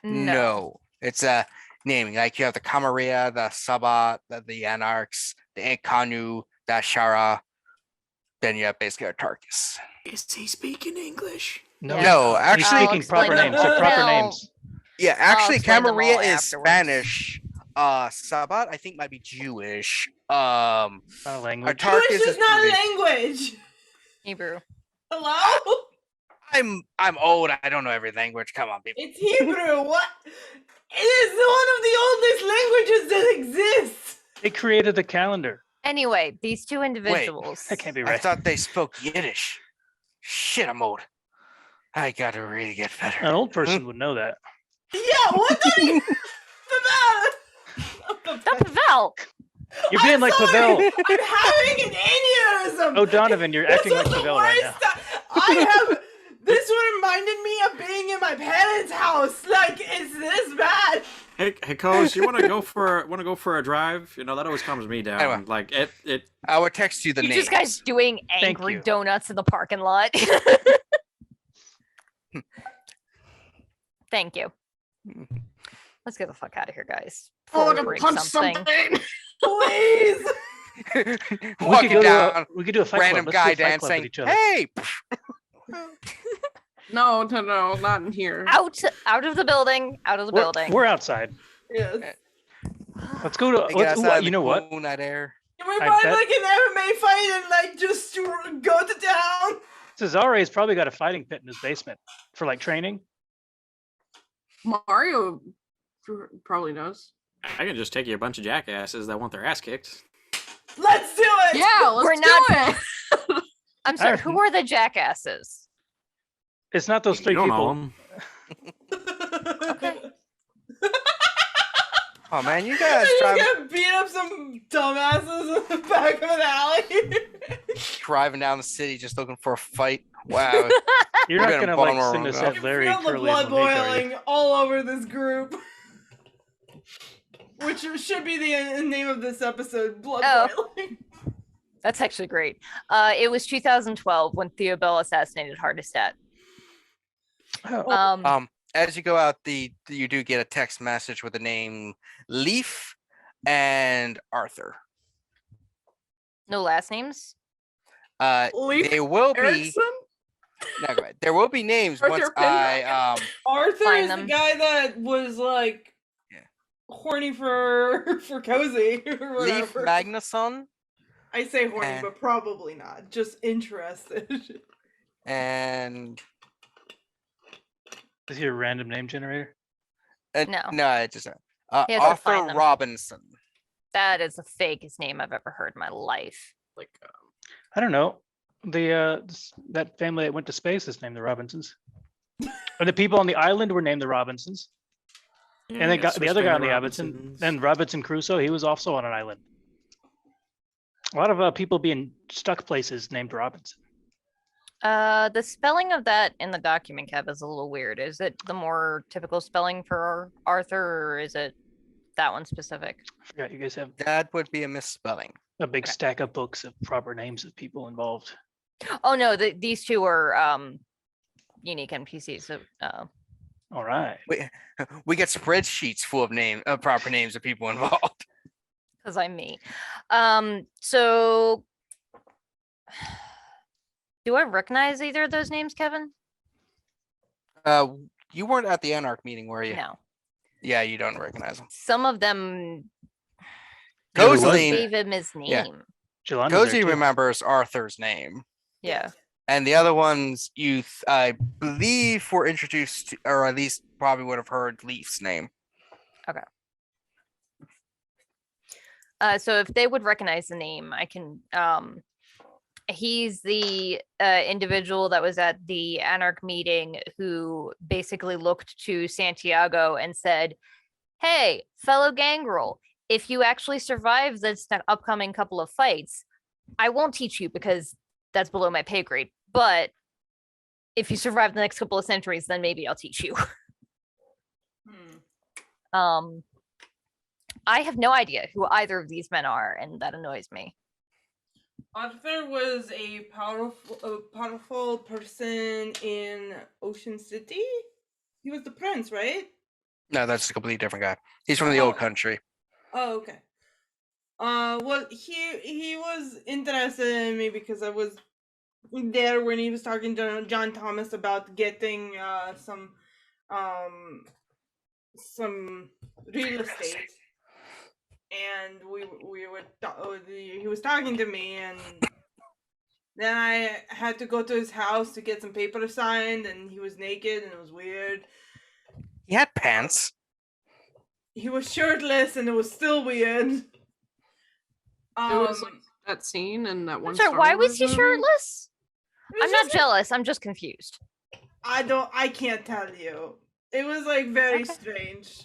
No, it's a naming. Like you have the Camarilla, the Sabbat, the Anarchs, the Enkanu, the Ashara. Then you have basically Autarkis. Is he speaking English? No, Yeah. No, he's actually, I'll speaking explain proper them names. They're all. proper Well, names. yeah, actually, explain them Camarilla all is afterwards. Spanish. Sabbat, I think, might be Jewish. Not a language. Autarkis English is not a Jewish. language. Hebrew. Hello? I'm old. I don't know every language. Come on, people. It's Hebrew. What? It is one of the oldest languages that exist. They created the calendar. Anyway, these two individuals. That can't be I right. thought they spoke Yiddish. Shit, I'm old. I gotta really get better. An old person would know that. Yeah, what the Stop Val! You're being like Pavel. I'm having an aneurysm. Oh, Donovan, you're This acting like was the Pavel right now. worst I have. This one reminded me of being in my parents' house. Like, it's this bad. Hey, Coz, you want to go for a drive? You know that always calms me down. Anyway. Like it. I will text you the You names. just guys doing Thank angry you. donuts in the parking lot. Thank you. Let's get the fuck out of here, guys. Oh, before I we can break punch something. something. Please. Walking down, we could do a fight random club. Let's do guy a fight club with dancing. each other. Hey, No, not in here. Out of the building. Out of the building. We're outside. Yes. Let's go to. get Let's, outside you the know what? cool night air. Can we I find bet- like an MMA fight and like just go to town? Cesare's probably got a fighting pit in his basement for like training. Mario probably knows. I can just take you a bunch of jackasses that want their ass kicked. Let's do it. Yeah, let's We're do not- it. I'm sorry, I- who are the jackasses? It's not those three You don't people. know 'em. Okay. Oh man, you guys You driving, gonna beat up some dumbasses in the back of an alley. driving down the city just looking for a fight. Wow. You're We're not gonna gonna like bum send her us up. at Larry, Feel the Curly, blood and Monique, are you? boiling all over this group. Which should be the name of this episode, Blood Oh. Boiling. That's actually great. It was 2012 when Theo Bell assassinated Hardestat. Oh, As you go out, you do get a text message with the name Leaf and Arthur. No last names? Leaf They will be Erickson? no, go ahead. There will be names Arthur once Pendragon? I Arthur Find is them. the guy that was like Yeah. horny for Cozy or Leaf whatever. Magnusson I say horny, and- but probably not. Just interested. and is he a random name generator? No. it's just He has to find Arthur them. Robinson. That is the fakest name I've ever heard in my life. Like, I don't know. The that family that went to space is named the Robinsons. Or the people on the island were named the Robinsons. And they got the other guy on the Robinson, then Robinson Crusoe, he was also on an island. A lot of people being stuck places named Robinson. The spelling of that in the document cap is a little weird. Is it the more typical spelling for Arthur, or is it that one specific? I forgot you guys have That would be a misspelling. a big Okay. stack of books of proper names of people involved. Oh no, these two are unique NPCs. So, All right. We get spreadsheets full of proper names of people involved. Because I'm me. So do I recognize either of those names, Kevin? You weren't at the Anarch meeting, were you? No. Yeah, you don't recognize them. Some of them Kozaline, gave him his name. Yeah. Jelon was there Cozy too. remembers Arthur's name. Yeah. And the other ones you, I believe, were introduced to, or at least probably would have heard Leaf's name. So if they would recognize the name, I can. He's the individual that was at the Anarch meeting who basically looked to Santiago and said, "Hey, fellow Gangrel, if you actually survive this upcoming couple of fights, I won't teach you because that's below my pay grade. But if you survive the next couple of centuries, then maybe I'll teach you." I have no idea who either of these men are, and that annoys me. Arthur was a powerful person in Ocean City. He was the prince, right? No, that's a completely different guy. He's from the old country. Oh, okay. Well, he was interested in me because I was there when he was talking to John Thomas about getting some real estate. And he was talking to me, and then I had to go to his house to get some paper signed, and he was naked, and it was weird. He had pants. He was shirtless, and it was still weird. It was like that scene in that one. Sorry, why was he shirtless? I'm not jealous. I'm just confused. I can't tell you. It was like very strange.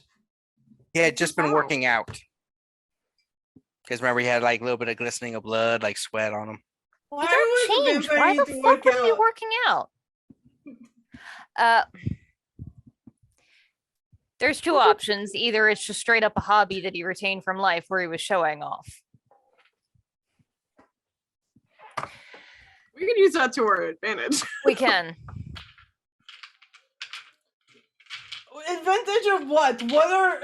He had just been working out. Because remember, he had like a little bit of glistening of blood, like sweat on him. He don't change. Why the fuck was he working out? There's two options. Either it's just straight up a hobby that he retained from life where he was showing off. We can use that to our advantage. We can. Advantage of what? What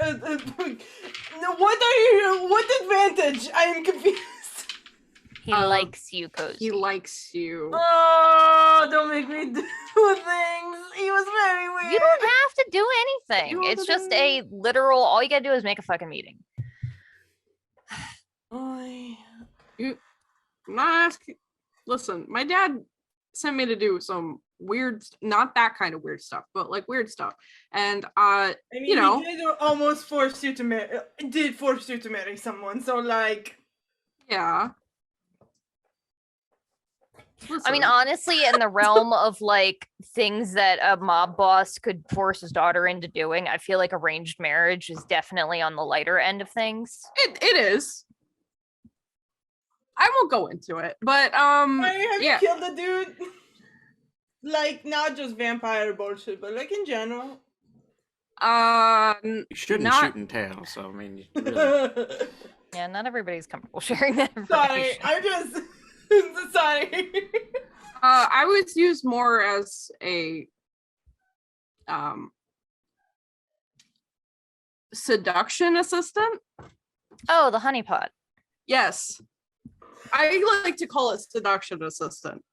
advantage? I am confused. He likes you, Cozy. He likes you. Oh, don't make me do things. He was very weird. You don't have to do anything. It's just a literal, all you gotta do is make a fucking meeting. I'm not asking. Listen, my dad sent me to do some weird, not that kind of weird stuff, but like weird stuff. And I mean, you know, he did almost force you to marry. Did force you to marry someone. So like, yeah. I mean, honestly, in the realm of like things that a mob boss could force his daughter into doing, I feel like arranged marriage is definitely on the lighter end of things. It is. I won't go into it, but have you killed a dude? Like not just vampire bullshit, but like in general. You shouldn't shoot and tell. So I mean, really... Yeah, not everybody's comfortable sharing that information. Sorry, I just sorry. I was used more as a seduction assistant. Oh, the honeypot. Yes. I like to call it seduction assistant.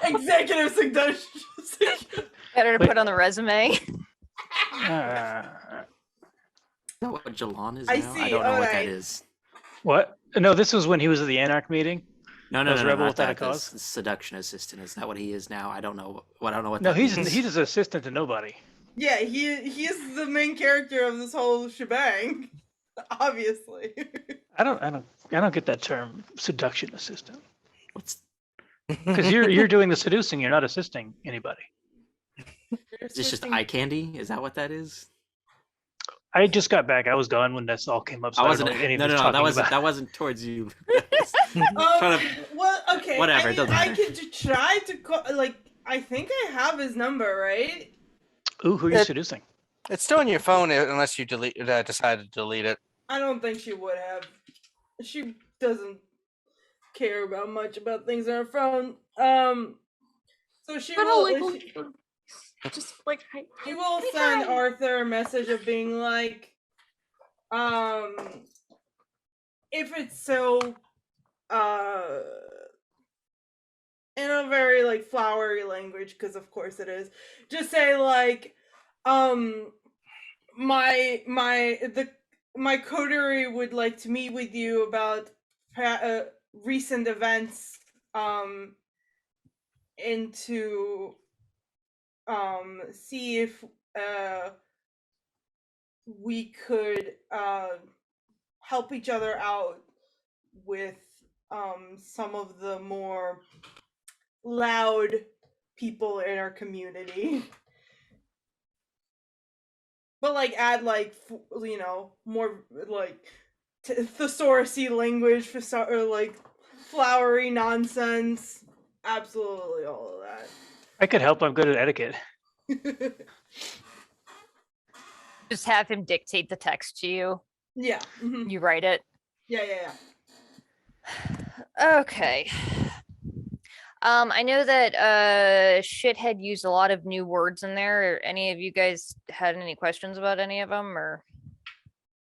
Executive seduction. Better to put on the resume. Is that what Jelon is now? I see, I don't know what that alright. is. What? No, this was when he was at the Anarch meeting. No, Those rebel not without a that. cause? The seduction assistant. Is that what he is now? I don't know. I don't know what. No, that he's means. he's an assistant to nobody. Yeah, he is the main character of this whole shebang. Obviously. I don't get that term, seduction assistant. What's Because you're doing the seducing, you're not assisting anybody. is this just eye candy? Is that what that is? I just got back. I was gone when this all came up. So I wasn't. don't know what any of No, this that talking wasn't. about. That wasn't towards you. Trying to- Well, okay. Whatever, I it doesn't I matter. could try to call. Like, I think I have his number, right? Ooh, who are you seducing? It's still on your phone unless you decide to delete it. I don't think she would have. She doesn't care about much about things on her phone. So she will. Just like He will send Arthur a message of being like, if it's so uh in a very like flowery language, because of course it is, just say like my coterie would like to meet with you about recent events and to see if we could help each other out with some of the more loud people in our community. But like add like more like thesaurus-y language for or like flowery nonsense. Absolutely all of I could help. I'm good at etiquette. that. Just have him dictate the text to you. Yeah. Mhm. You write it. Yeah. Okay. I know that shithead used a lot of new words in there. Any of you guys had any questions about any of them, or?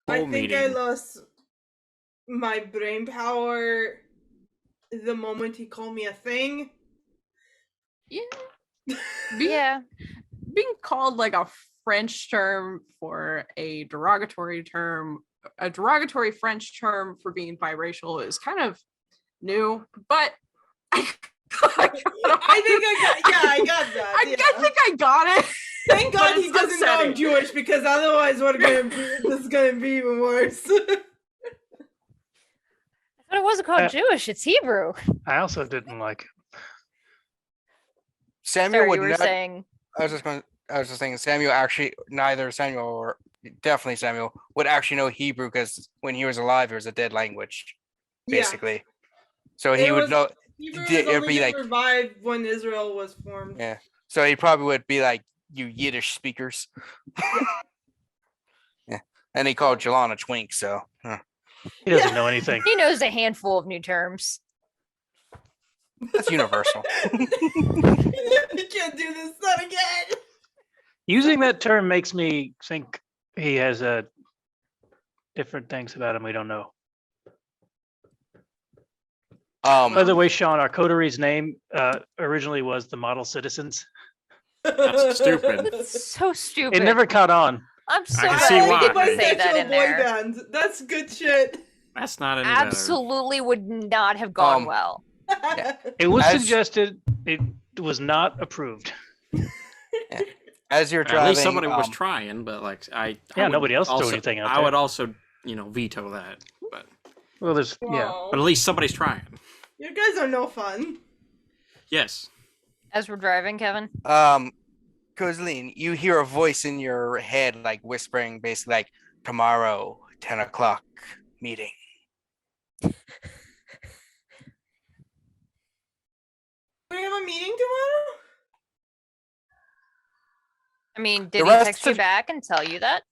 I Whole think I meeting. lost my brain power the moment he called me a thing. Yeah. Yeah. Being called like a French term for a derogatory French term for being biracial is kind of new, but I I got that. I think I got it. Thank but God he it's doesn't know I'm upsetting. Jewish, because otherwise this is gonna be even worse. But it wasn't called Jewish, it's Hebrew. I also didn't like it. Samuel Sorry, would you were not. saying. I was just thinking. Samuel actually, neither Samuel or definitely Samuel would actually know Hebrew, because when he was alive, it was a dead language, basically. So he would know. Hebrew It'd was only be like, revived when Israel was formed. yeah. So he probably would be like, you Yiddish speakers. Yeah. And he called Jelana twink, so. He doesn't know anything. He knows a handful of new terms. That's universal. You can't do this, not again. Using that term makes me think he has different things about him we don't know. By the way, Sean, our coterie's name originally was the Model Citizens. That's stupid. So stupid. It never caught on. I'm so can glad see we why. didn't say that in Bisexual boy there. band. That's good shit. That's not any better. Absolutely would not have gone well. It was As- suggested. It was not approved. As you're At driving, least somebody was trying, but like I would nobody else threw also, anything out I there. would also, veto that. But Well, there's Whoa. at least somebody's trying. You guys are no fun. Yes. As we're driving, Kevin. Kozaline, you hear a voice in your head, like whispering, basically like, tomorrow, 10 o'clock meeting. We have a meeting tomorrow? I mean, The did he rest text you of- back and tell you that?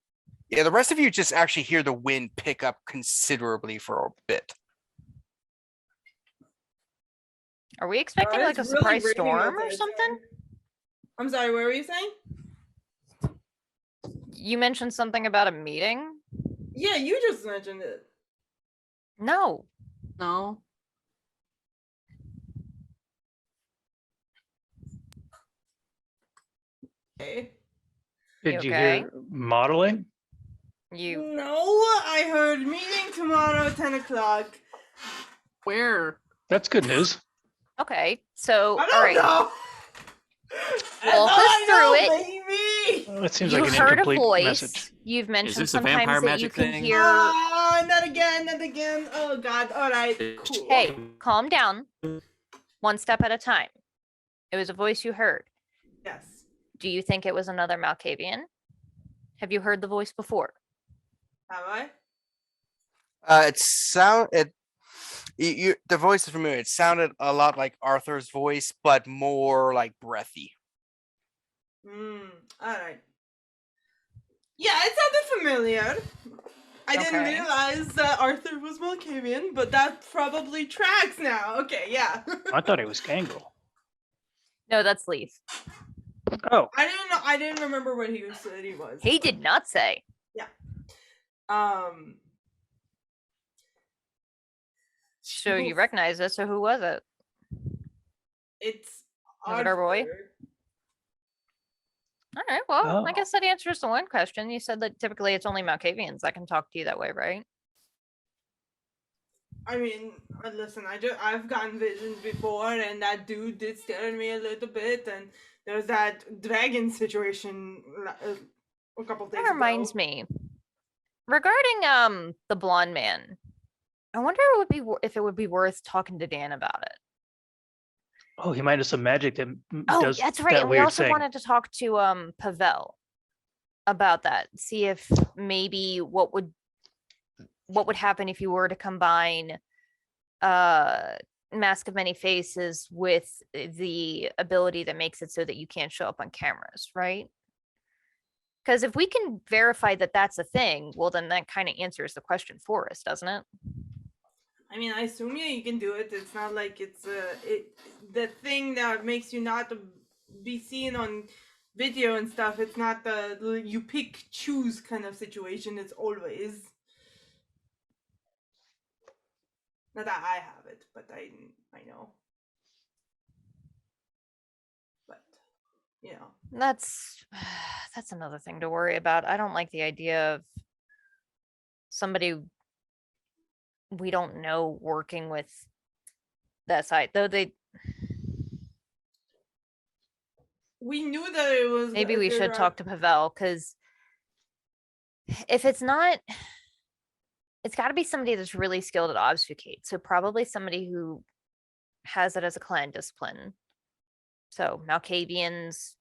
Yeah, the rest of you just actually hear the wind pick up considerably for a bit. Are we expecting like a It's really surprise raining storm or outside, something? sorry. I'm sorry, what were you saying? You mentioned something about a meeting? Yeah, you just mentioned it. No. No. Okay. Did you okay? hear modeling? You No, I heard meeting tomorrow, 10 o'clock. Where? That's good news. okay? So I all don't right, know. Walk us through it. Baby. Well, it seems You like an heard a incomplete voice. message. You've mentioned this a vampire sometimes that you magic can thing? hear. Not again, not again. Oh God. All right. Cool. Hey, calm down. One step at a time. It was a voice you heard. Yes. Do you think it was another Malkavian? Have you heard the voice before? Have I? The voice is familiar. It sounded a lot like Arthur's voice, but more like breathy. All right. Yeah, it sounded familiar. I didn't Okay. realize that Arthur was Malkavian, but that probably tracks now. Okay, yeah. I thought it was Gangrel. No, that's Leaf. Oh, I didn't know. I didn't remember what he said he was. He did not say. Um. So you Oof. recognize it. So who was it? It's Was it our boy? Arthur. All right. Well, I Oh. guess that answers the one question. You said that typically it's only Malkavians that can talk to you that way, right? I mean, listen, I've gotten visions before, and that dude did stare at me a little bit, and there was that dragon situation a couple days That reminds ago. me. Regarding the blonde man, I wonder if it would be worth talking to Dan about it. Oh, he might have some magic that Oh, does that's right. that And we weird also thing. wanted to talk to Pavel about that. See if maybe what would happen if you were to combine Mask of Many Faces with the ability that makes it so that you can't show up on cameras, right? Because if we can verify that that's a thing, well, then that kind of answers the question for us, doesn't it? I mean, I assume you can do it. It's not like it's the thing that makes you not be seen on video and stuff. It's not the you pick choose kind of situation. It's always not that I have it, but I know. But you know, That's another thing to worry about. I don't like the idea of somebody we don't know working with that side, though we knew that it was. maybe we there should are- talk to Pavel, because if it's not, it's got to be somebody that's really skilled at obfuscate. So probably somebody who has it as a clan discipline. So Malkavians,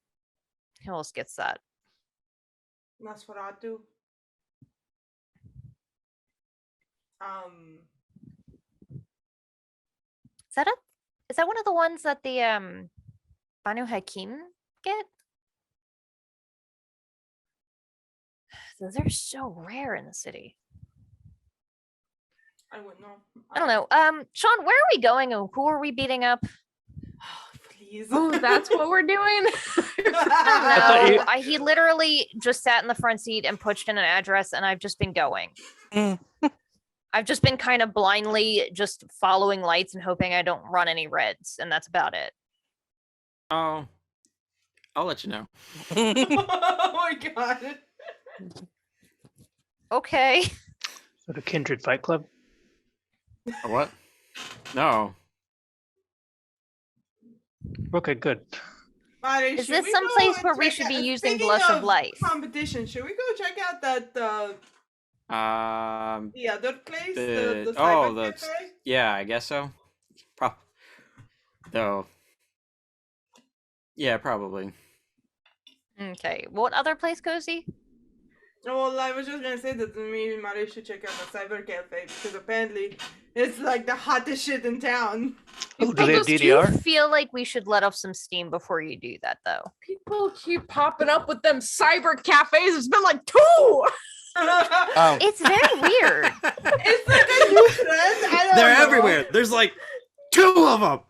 who else gets that? Nosferatu. Is that one of the ones that the Banu Hakim get? Those are so rare in the city. I wouldn't know. I don't know. Sean, where are we going and who are we beating up? Please. Oh, that's what we're doing. thought you- No, he literally just sat in the front seat and pushed in an address, and I've just been going. Mm. I've just been kind of blindly just following lights and hoping I don't run any reds, and that's about it. Oh, I'll let you know. Oh my god. Okay. So the Kindred Fight Club. Or what? No. Okay, good. Mari, Is should this we some go place and where we check should be out- using speaking Blush of Life? Competition. Should we go check out that the other place? The oh, cyber the cafe? yeah, I guess so. Though. Yeah, probably. Okay. What other place, Cozy? Well, I was just gonna say that me and Mari should check out the cyber cafe because apparently it's like the hottest shit in town. Oh, do they have Do you DDR? feel like we should let off some steam before you do that, though? People keep popping up with them cyber cafes. It's been like 2. It's very weird. It's like a new trend. I don't They're know. everywhere. There's like 2 of them.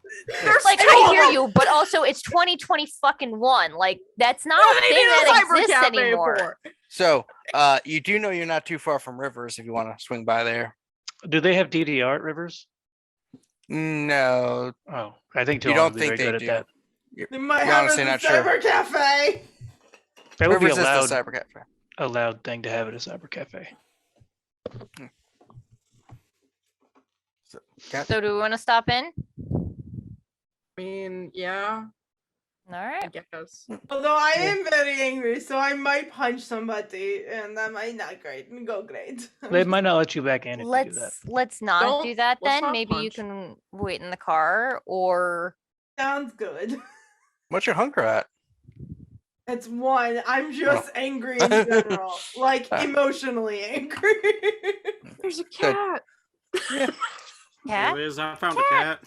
There's Like, two I of hear them. you, but also it's 2020 fucking one. Like, that's not What a do they thing need a that cyber exists cafe anymore. for? So, you do know you're not too far from Rivers if you want to swing by there. Do they have DDR at Rivers? No, Oh, I think you Dylan don't would be think very they good do. at that. They might You're have it honestly at not the sure. cyber cafe. That would be Rivers a is loud, the cyber cafe. a loud thing to have at a cyber cafe. So do we want to stop in? I mean, yeah, All I right. guess. Although I Yeah. am very angry, so I might punch somebody, and that might not go great. They might not let you back in if you do that. Let's not Don't- do that let's then. not Maybe you punch. can wait in the car, or Sounds good. What's your hunger at? It's 1. I'm just angry in general, like Ah. emotionally angry. There's a cat. cat. There it is. I found a cat.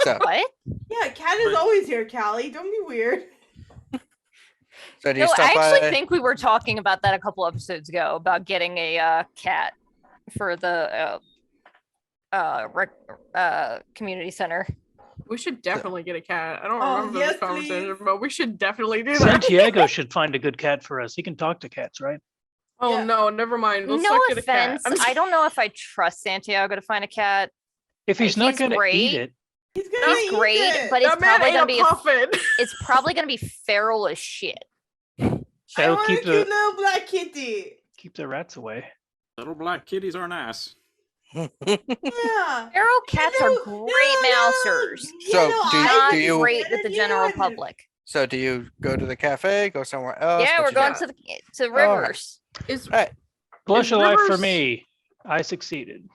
So, What? Yeah, cat is always here, Callie. Don't be weird. so do you No, stop I actually by? think we were talking about that a couple episodes ago about getting a cat for the community center. We should definitely get a cat. I don't Oh, remember yes, this conversation, please. but we should definitely do that. Santiago should find a good cat for us. He can talk to cats, right? Oh Yeah. no, never mind. Let's No not get a cat. offense. I don't know if I trust Santiago to find a cat. If he's not He's going to eat great. it, He's gonna He's eat great, it. but it's That man probably ate gonna a be puffin. it's probably gonna be feral as shit. I that'll want a keep cute the little black kitty. rats away. Little black kitties are nice. Yeah. Feral cats are great mousers. So, Not do you- great with the general public. So do you go to the cafe? Go somewhere else? Yeah, what we're you going do? to All right. Rivers. Is Blush of life for Rivers- me. I succeeded.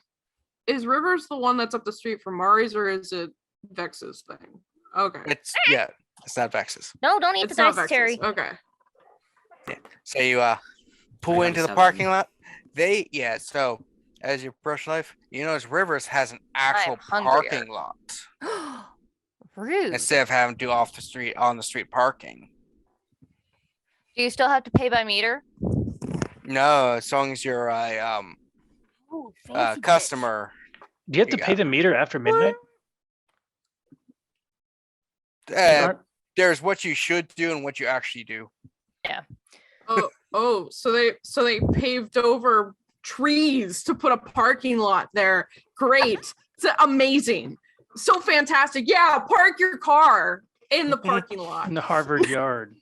is Rivers the one that's up the street from Mari's, or is it Vex's thing? Okay. It's not Vex's. No, don't eat It's the not dice, Vex's. Terry. Okay. So you pull got into the 7. parking lot. So as you brush life, you notice Rivers has an actual hungrier. parking lot Rude. instead of having to do on the street parking. Do you still have to pay by meter? No, as long as you're a Ooh, fancy bitch. customer. Do you have to You pay got the meter after midnight? There's what you should do and what you actually do. So they paved over trees to put a parking lot there. Great. It's amazing. So fantastic. Yeah, park your car in the parking lot. In the Harvard Yard.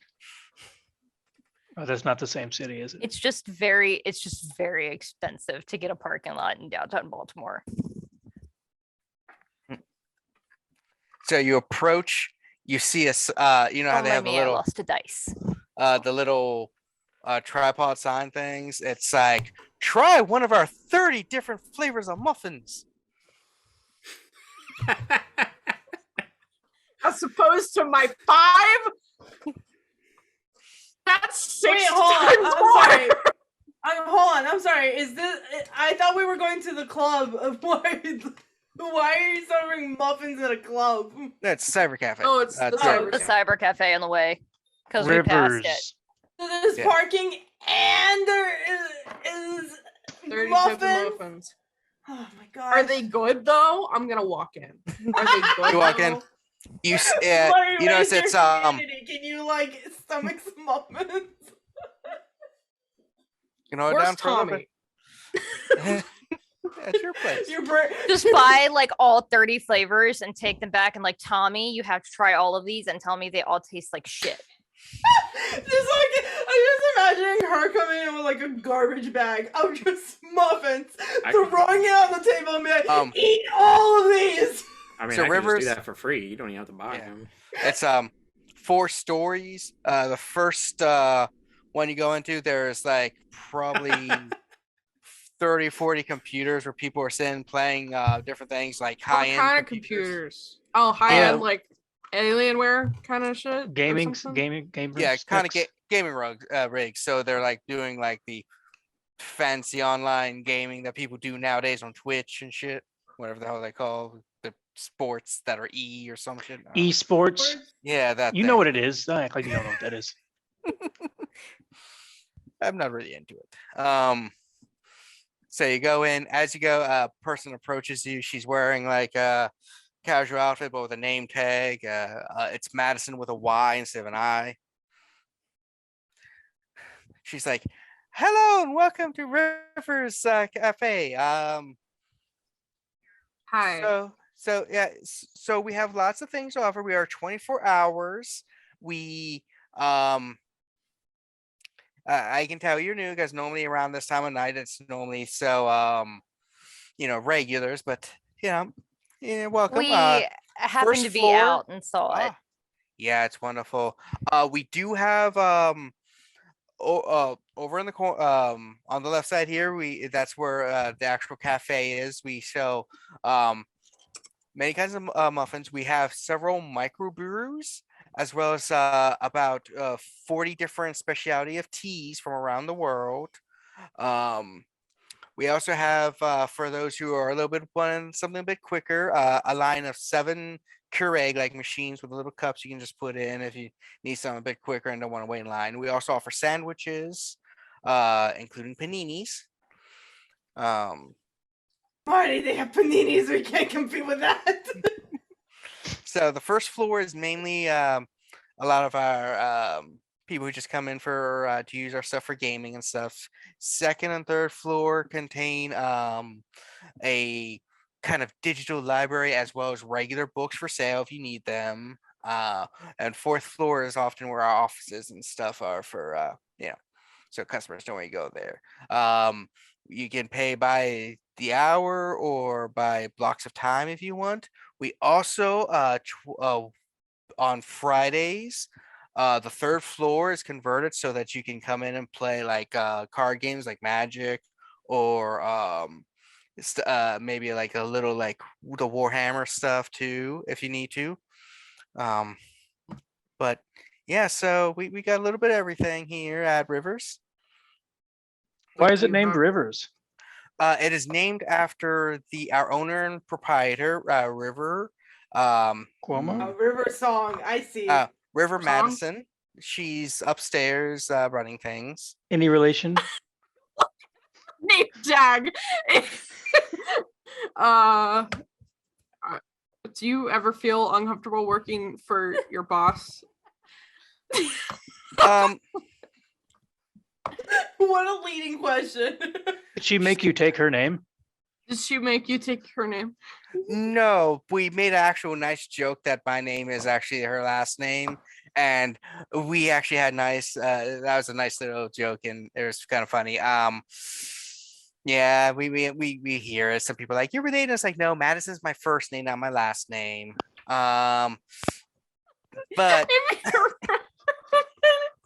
Oh, that's not the same city, is it? It's just very expensive to get a parking lot in downtown Baltimore. So you approach, you see you know how Don't they let have me, I lost a dice. the little tripod sign things. It's like, try one of our 30 different flavors of muffins. As opposed to my 5. That's 6 Wait, hold times on. I'm more. sorry. Hold on. I'm sorry. Is this? I thought we were going to the club. Why are you serving muffins at a club? That's Cyber Cafe. Oh, it's the Cyber The Cafe. cyber cafe on the way. Because we passed it. Rivers. So there's Yeah. parking and there is 30 muffins. types of muffins. Oh my god. Are they good though? I'm gonna walk in. Are they good? You walk in. though? You Larry, you notice raise it's your humanity. Can you stomach some muffins? you know Where's down for a little Tommy? bit. That's your place. Your Just buy all 30 flavors and take them back and Tommy, you have to try all of these and tell me they all taste like shit. I'm just imagining her coming in with a garbage bag of just muffins, throwing it on the table and be like, eat all of these. I mean, So I can just Rivers- do that for free. You don't even have to buy Yeah. them. It's 4 stories. The first one you go into, there's probably 30, 40 computers where people are sitting playing different things like What high-end kind of computers? Oh, high end Alienware kind of shit. or Gaming, something? game. Yeah, kind of specs. gaming rigs. So they're doing the fancy online gaming that people do nowadays on Twitch and shit, whatever the hell they call the sports that are or some shit. Esports. Yeah, that. You know what it is. Don't act like you don't know what that is. I'm not really into it. So you go in. As you go, a person approaches you. She's wearing a casual outfit, but with a name tag. It's Madison with a Y instead of an I. She's like, "Hello and welcome to Rivers Cafe." Hi. So we have lots of things to offer. We are 24 hours. We I can tell you're new because normally around this time of night it's normally regulars, but welcome. We happened first to be floor- out and saw it. Yeah, it's wonderful. We do have over in the on the left side here, that's where the actual cafe is. We sell many kinds of muffins. We have several microbrews, as well as about 40 different specialty of teas from around the world. We also have, for those who are a little bit wanting something a bit quicker, a line of 7 Keurig machines with little cups you can just put in if you need something a bit quicker and don't want to wait in line. We also offer sandwiches, including paninis. Marty, they have paninis. We can't compete with that. So the first floor is mainly a lot of our people who just come in for to use our stuff for gaming and stuff. Second and third floor contain a kind of digital library as well as regular books for sale if you need them. And fourth floor is often where our offices and stuff are for so customers know where you go there. You can pay by the hour or by blocks of time if you want. We also on Fridays, the third floor is converted so that you can come in and play like card games like Magic or maybe like a little like the Warhammer stuff too if you need to. But yeah, so we got a little bit of everything here at Rivers. Why is it named Rivers? It is named after our owner and proprietor, River. Cuomo? A river song. I see. River Song? Madison. She's upstairs running things. Any relation? Name tag. Do you ever feel uncomfortable working for your boss? What a leading question. Did she make you take her name? Did she make you take her name? No, we made an actual nice joke that my name is actually her last name, and we actually had nice. That was a nice little joke, and it was kind of funny. Yeah, we hear it. Some people are like, "You're related." It's like, no, Madison's my first name, not my last name. But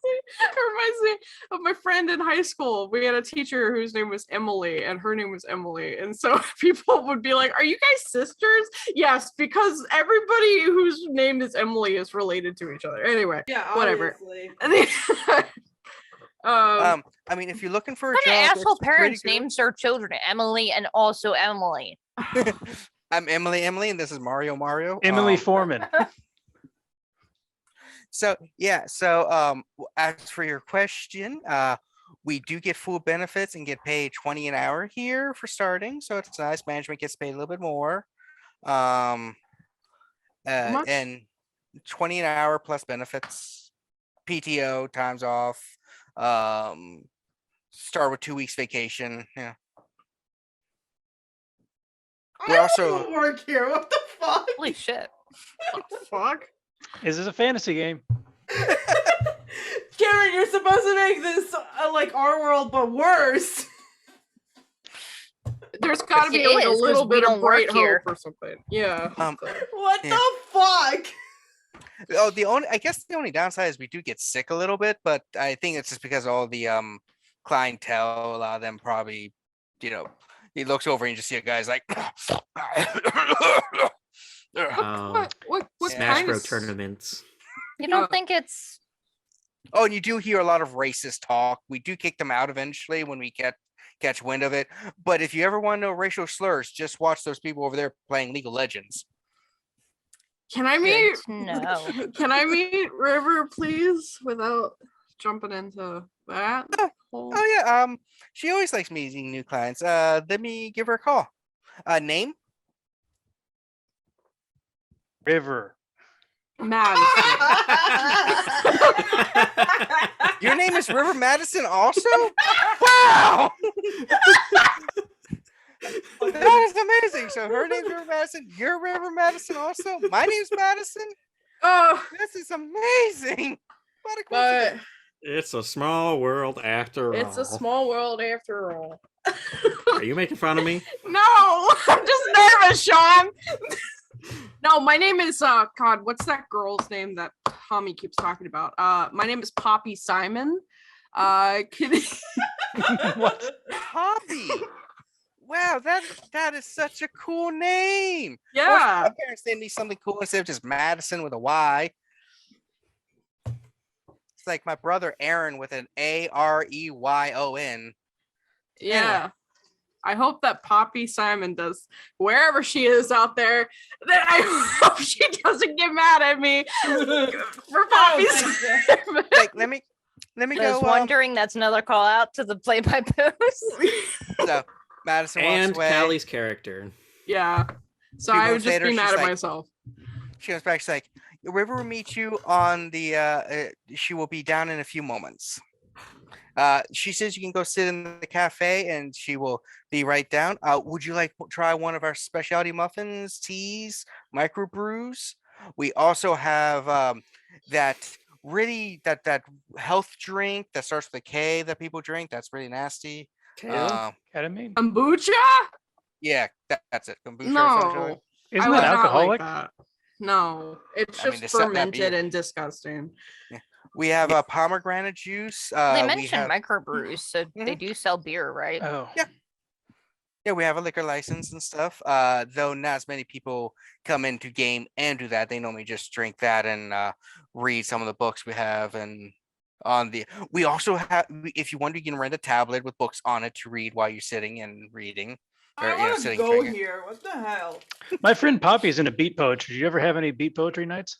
It reminds me of my friend in high school. We had a teacher whose name was Emily, and her name was Emily. And so people would be like, "Are you guys sisters?" Yes, because everybody whose name is Emily is related to each other. Anyway, Yeah, whatever. obviously. I mean, if you're looking for a What job, kind of asshole it's pretty parents good. names their children Emily and also Emily? I'm Emily, and this is Mario. Emily Foreman. So yeah, so as for your question, we do get full benefits and get paid 20 an hour here for starting, so it's nice. Management gets paid a little bit more, much? and 20 an hour plus benefits, PTO, times off, start with 2 weeks vacation. Yeah, I we don't also wanna work here. What the fuck? Holy shit. Fuck. Is this a fantasy game? Karen, you're supposed to make this like our world, but worse. There's got to be It like a is, 'cause little we bit don't of work bright here. hope or something. Yeah. What Yeah. the fuck? I guess the only downside is we do get sick a little bit, but I think it's just because all the clientele, a lot of them probably, he looks over and you just see a guy's like What Smash kind Bro of tournaments. You don't Yeah. think it's Oh, and you do hear a lot of racist talk. We do kick them out eventually when we catch wind of it. But if you ever want to know racial slurs, just watch those people over there playing League of Legends. Can I meet? no? Can I meet River, please, without jumping into that? whole- Oh yeah, she always likes meeting new clients. Let me give her a call. Name? River. Madison. Your name is River Madison also? Wow! That is amazing. So her name's River Madison. You're River Madison also? My name's Madison? Oh, This is amazing. What a but coincidence. It's a small world after all. it's a small world after all. Are you making fun of me? No, I'm just nervous, Sean. No, my name is God. What's that girl's name that Tommy keeps talking about? My name is Poppy Simon. Can What? Poppy. Wow, that is such a cool name. yeah, My parents named me something cool instead of just Madison with a Y. It's like my brother Aaron with an Areyon. yeah. I hope that Poppy Simon does wherever she is out there. That I hope she doesn't get mad at me for Poppy Simon. Like, let me I go. was wondering. That's another call out to the play-by-post. So Madison And walks away. Callie's character. Yeah. So Few I would months just later, be she's mad at like- myself. She comes back. She's like, River will meet you on the. She will be down in a few moments. She says you can go sit in the cafe, and she will be right down. Would you like to try one of our specialty muffins, teas, microbrews? We also have that that health drink that starts with a K that people drink. That's really nasty. Kale? Ketamine? Kombucha? Yeah, that's it. Kombucha or some shit. No, Isn't I that would not alcoholic? like that. No, it's I mean, just this- that fermented beer. and disgusting. We have pomegranate juice. They We mentioned have microbrews, so they do sell beer, right? Oh. yeah, we have a liquor license and stuff. Though not as many people come into game and do that. They normally just drink that and read some of the books we have. And on the we also have, if you want, you can rent a tablet with books on it to read while you're sitting and reading. Or, I want to sitting go drinking. here. What the hell? My friend Poppy's into beat poetry. Did you ever have any beat poetry nights?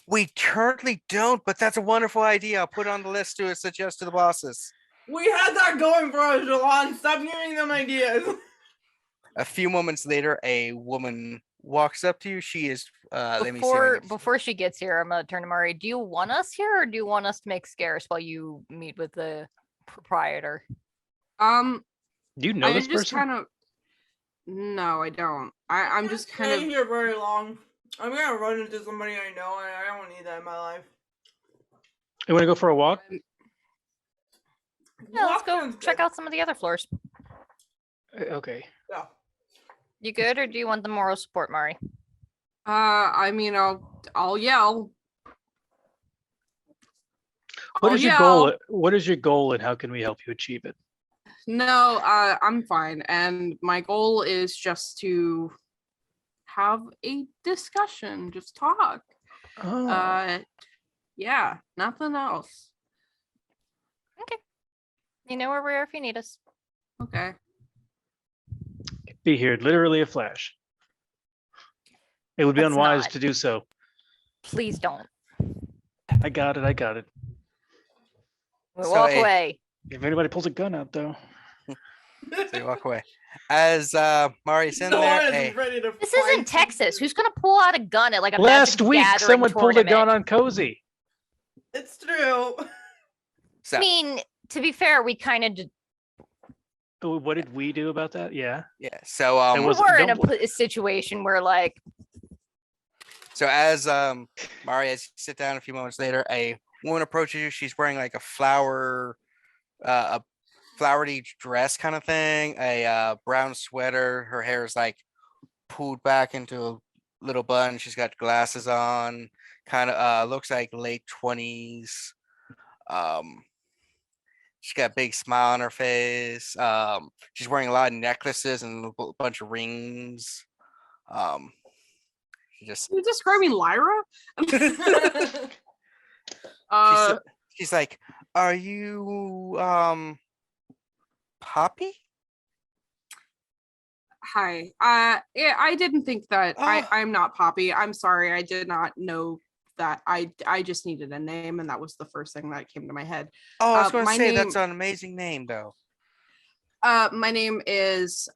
We currently don't, but that's a wonderful idea. I'll put it on the list to suggest to the bosses. We had that going for us, Jalon. Stop giving them ideas. A few moments later, a woman walks up to you. She is. Let me see. my notes. Before she gets here, I'm gonna turn to Mari. Do you want us here, or do you want us to make scarce while you meet with the proprietor? Do you know I this just person? kind of. No, I don't. I'm just kind staying of. here very long. I'm gonna run into somebody I know, and I don't need that in my life. You want to go for a walk? Yeah, let's Walk go sounds check good. out some of the other floors. Okay. Yeah. You good, or do you want the moral support, Mari? I mean, I'll yell. What I'll is your yell. goal? What is your goal, and how can we help you achieve it? No, I'm fine, and my goal is just to have a discussion, just talk. Oh. Yeah, nothing else. Okay. You know where we are if you need us. Okay. Be here, literally a flash. It would be Let's unwise not. to do so. Please don't. I got it. I got it. We So walk a- away. If anybody pulls a gun out, though. So you walk away. As Mari's in No there, one hey, is ready to This fight isn't Texas. Who's gonna pull out a gun at like a Last Magic week, Gathering someone pulled a gun tournament? on Cozy. It's true. so I mean, to be fair, we kind of Oh, what did we do about that? Yeah. yeah, so It was- we're in don't- a situation where like So as Mari, as you sit down a few moments later, a woman approaches you. She's wearing like a flowery dress kind of thing, a brown sweater. Her hair is like pulled back into a little bun. She's got glasses on. Kind of looks like late 20s. She's got a big smile on her face. She's wearing a lot of necklaces and a bunch of rings. She just You describing Lyra? she's like, "Are you Poppy?" Hi. Yeah, I didn't think that. Oh. I'm not Poppy. I'm sorry. I did not know that. I just needed a name, and that was the first thing that came to my head. Oh, I was going to my say that's name- an amazing name, though. My name is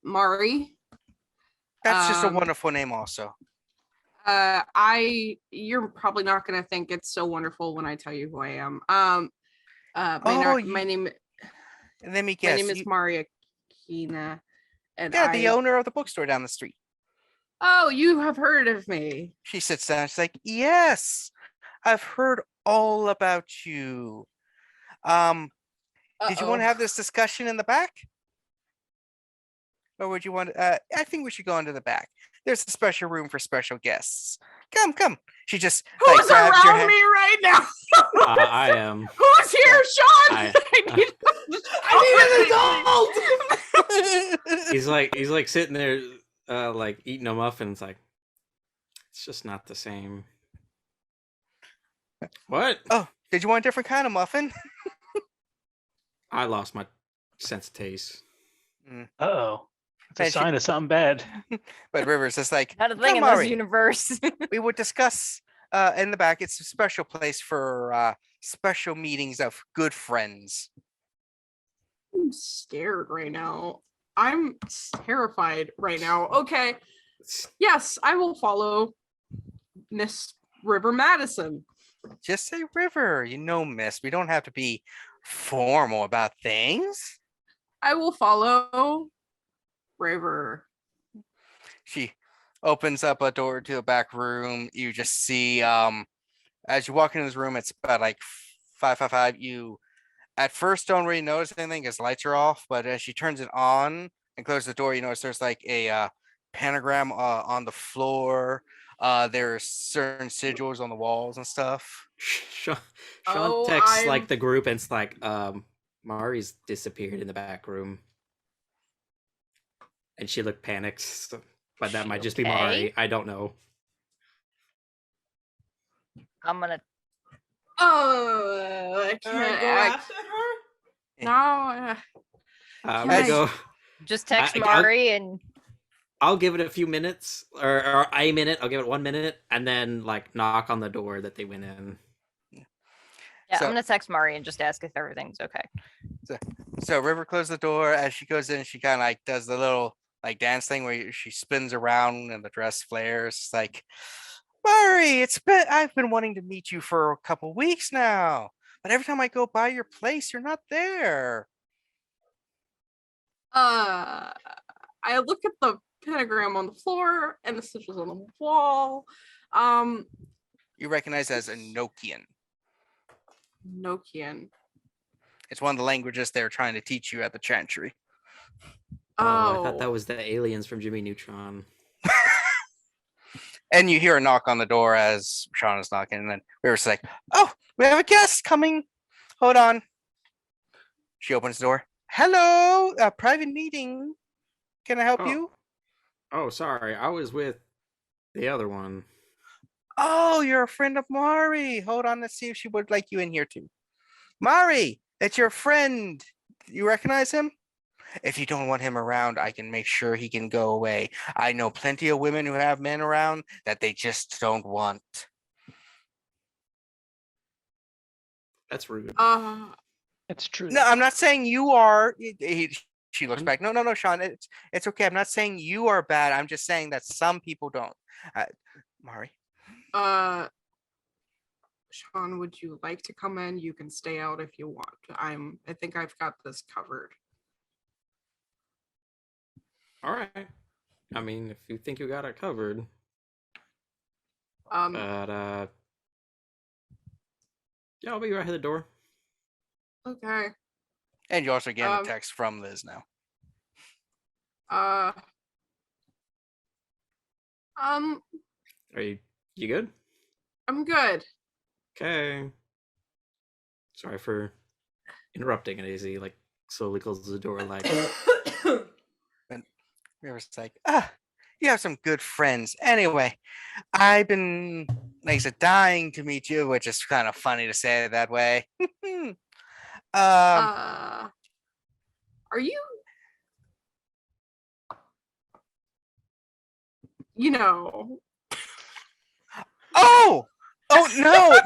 Mari. That's just a Um, wonderful name, also. You're probably not gonna think it's so wonderful when I tell you who I am. Oh, my name And let me my guess. name is you- Maria Kina, and yeah, the owner of the bookstore down the street. Oh, you have heard of me. She sits down. She's like, "Yes, I've heard all about you. Did you want to have this discussion in the back, or would you want? I think we should go into the back. There's a special room for special guests. Come, come." She just like, Who's grabs your around hand. me right now? I am. Who's here, Sean? I- I need an adult. He's like sitting there, like eating a muffin. It's like, it's just not the same. What? Oh, did you want a different kind of muffin? I lost my sense of taste. Uh-oh. It's a And she- sign of something bad. But Rivers is like, not a thing "Come, in this Mari, universe. we would discuss in the back. It's a special place for special meetings of good friends." I'm scared right now. I'm terrified right now. Okay. Yes, I will follow Miss River Madison. Just say River. Miss. We don't have to be formal about things. I will follow River. She opens up a door to the back room. You just see, as you walk into this room, it's about like 555. You at first don't really notice anything because lights are off, but as she turns it on and closes the door, you notice there's like a pentagram on the floor. There's certain sigils on the walls and stuff. Sean Oh, texts like I'm- the group and it's like, Mari's disappeared in the back room. And she looked panicked. But that She might just be okay? Mari. I don't know. I'm gonna. I Can I can't. go after her? No. I'm Can gonna I- go. Just text I'll- Mari and I'll give it a few minutes or a minute. I'll give it 1 minute and then like knock on the door that they went in. yeah, So- I'm gonna text Mari and just ask if everything's okay. So River closed the door. As she goes in, she kind of like does the little like dance thing where she spins around and the dress flares. It's like, Mari, I've been wanting to meet you for a couple weeks now, but every time I go by your place, you're not there. I look at the pentagram on the floor and the sigils on the wall. You recognize it as Enochian. Nokian. It's one of the languages they're trying to teach you at the Chantry. Oh, I thought that was the aliens from Jimmy Neutron. And you hear a knock on the door as Sean is knocking, and then River's like, "Oh, we have a guest coming. Hold on." She opens the door. "Hello, a private meeting. Can I help Oh. you?" Oh, sorry. I was with the other one. "Oh, you're a friend of Mari. Hold on, let's see if she would like you in here too." "Mari, that's your friend. You recognize him? If you don't want him around, I can make sure he can go away. I know plenty of women who have men around that they just don't want." That's rude. It's true. No, I'm not saying you are. She looks I'm- back. No, Sean. It's okay. I'm not saying you are bad. I'm just saying that some people don't. Mari. Sean, would you like to come in? You can stay out if you want. I think I've got this covered. All right. I mean, if you think you got it covered. But yeah, I'll be right at the door. Okay. And you also get a Um, text from Liz now. Are you good? I'm good. Okay. Sorry for interrupting it, Easy. Like slowly closes the door. Like, River's like, you have some good friends. Anyway, I've been, like I said, dying to meet you, which is kind of funny to say it that way. Are you? You know. Oh,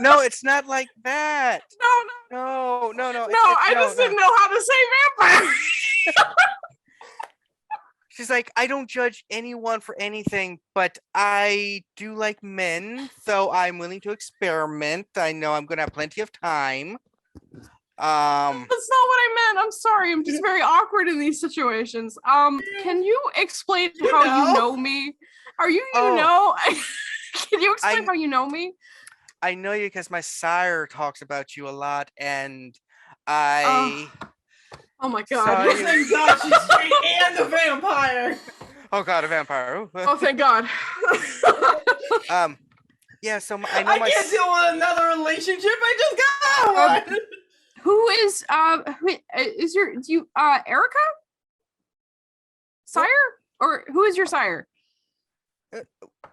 no, it's not like that. No. No. I just didn't know how to say vampire. She's like, I don't judge anyone for anything, but I do like men, so I'm willing to experiment. I know I'm gonna have plenty of time. That's not what I meant. I'm sorry. I'm just very awkward in these situations. Can you explain how you know me? Are you Oh. know? Can you explain I- how you know me? I know you because my sire talks about you a lot, and I. Oh my Sorry. god. Thank God she's straight and a vampire. Oh God, a vampire. Ooh. Oh thank God. Yeah. So I know I my. can't deal with another relationship. I just got one. Who is Erica? Sire? Or who is your sire?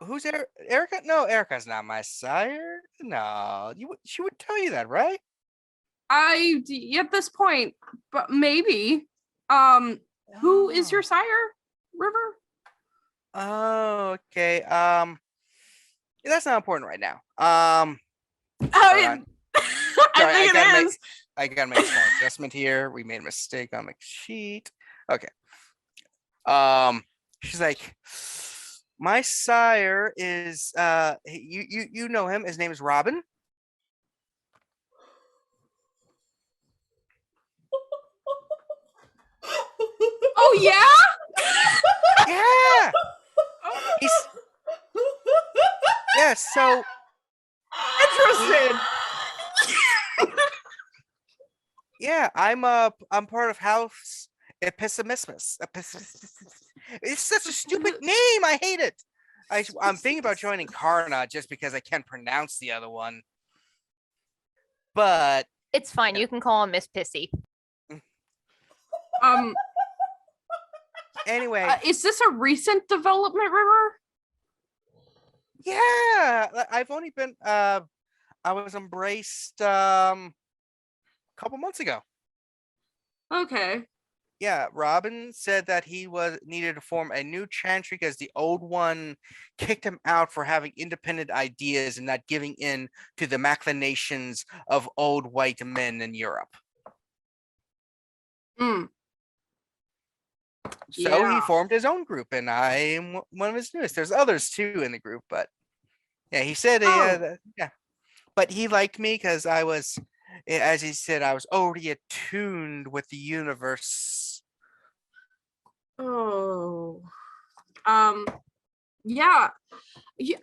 Who's Erica? No, Erica's not my sire. No, she would tell you that, right? At this point, but maybe. Who is your sire? River? Oh, okay. That's not important right now. Oh, Hold on. Sorry, I think it is. I gotta make a small adjustment here. We made a mistake on the sheet. Okay. She's like, My sire is you know him. His name is Robin. Oh yeah. Yeah. Oh, He's yeah. So interesting. yeah, I'm part of House Episimismus. It's such a stupid name. I hate it. I'm thinking about joining Karna just because I can't pronounce the other one. But It's fine. You can call him Miss Pissy. anyway, Is this a recent development, River? yeah, I've only been I was embraced couple months ago. Okay. Yeah, Robin said that he needed to form a new chantry because the old one kicked him out for having independent ideas and not giving in to the machinations of old white men in Europe. Hmm. So he Yeah. formed his own group, and I am one of his newest. There's others too in the group, but yeah, he said, yeah, but he liked me because I was, as he said, I was already attuned with the universe. Oh. Yeah.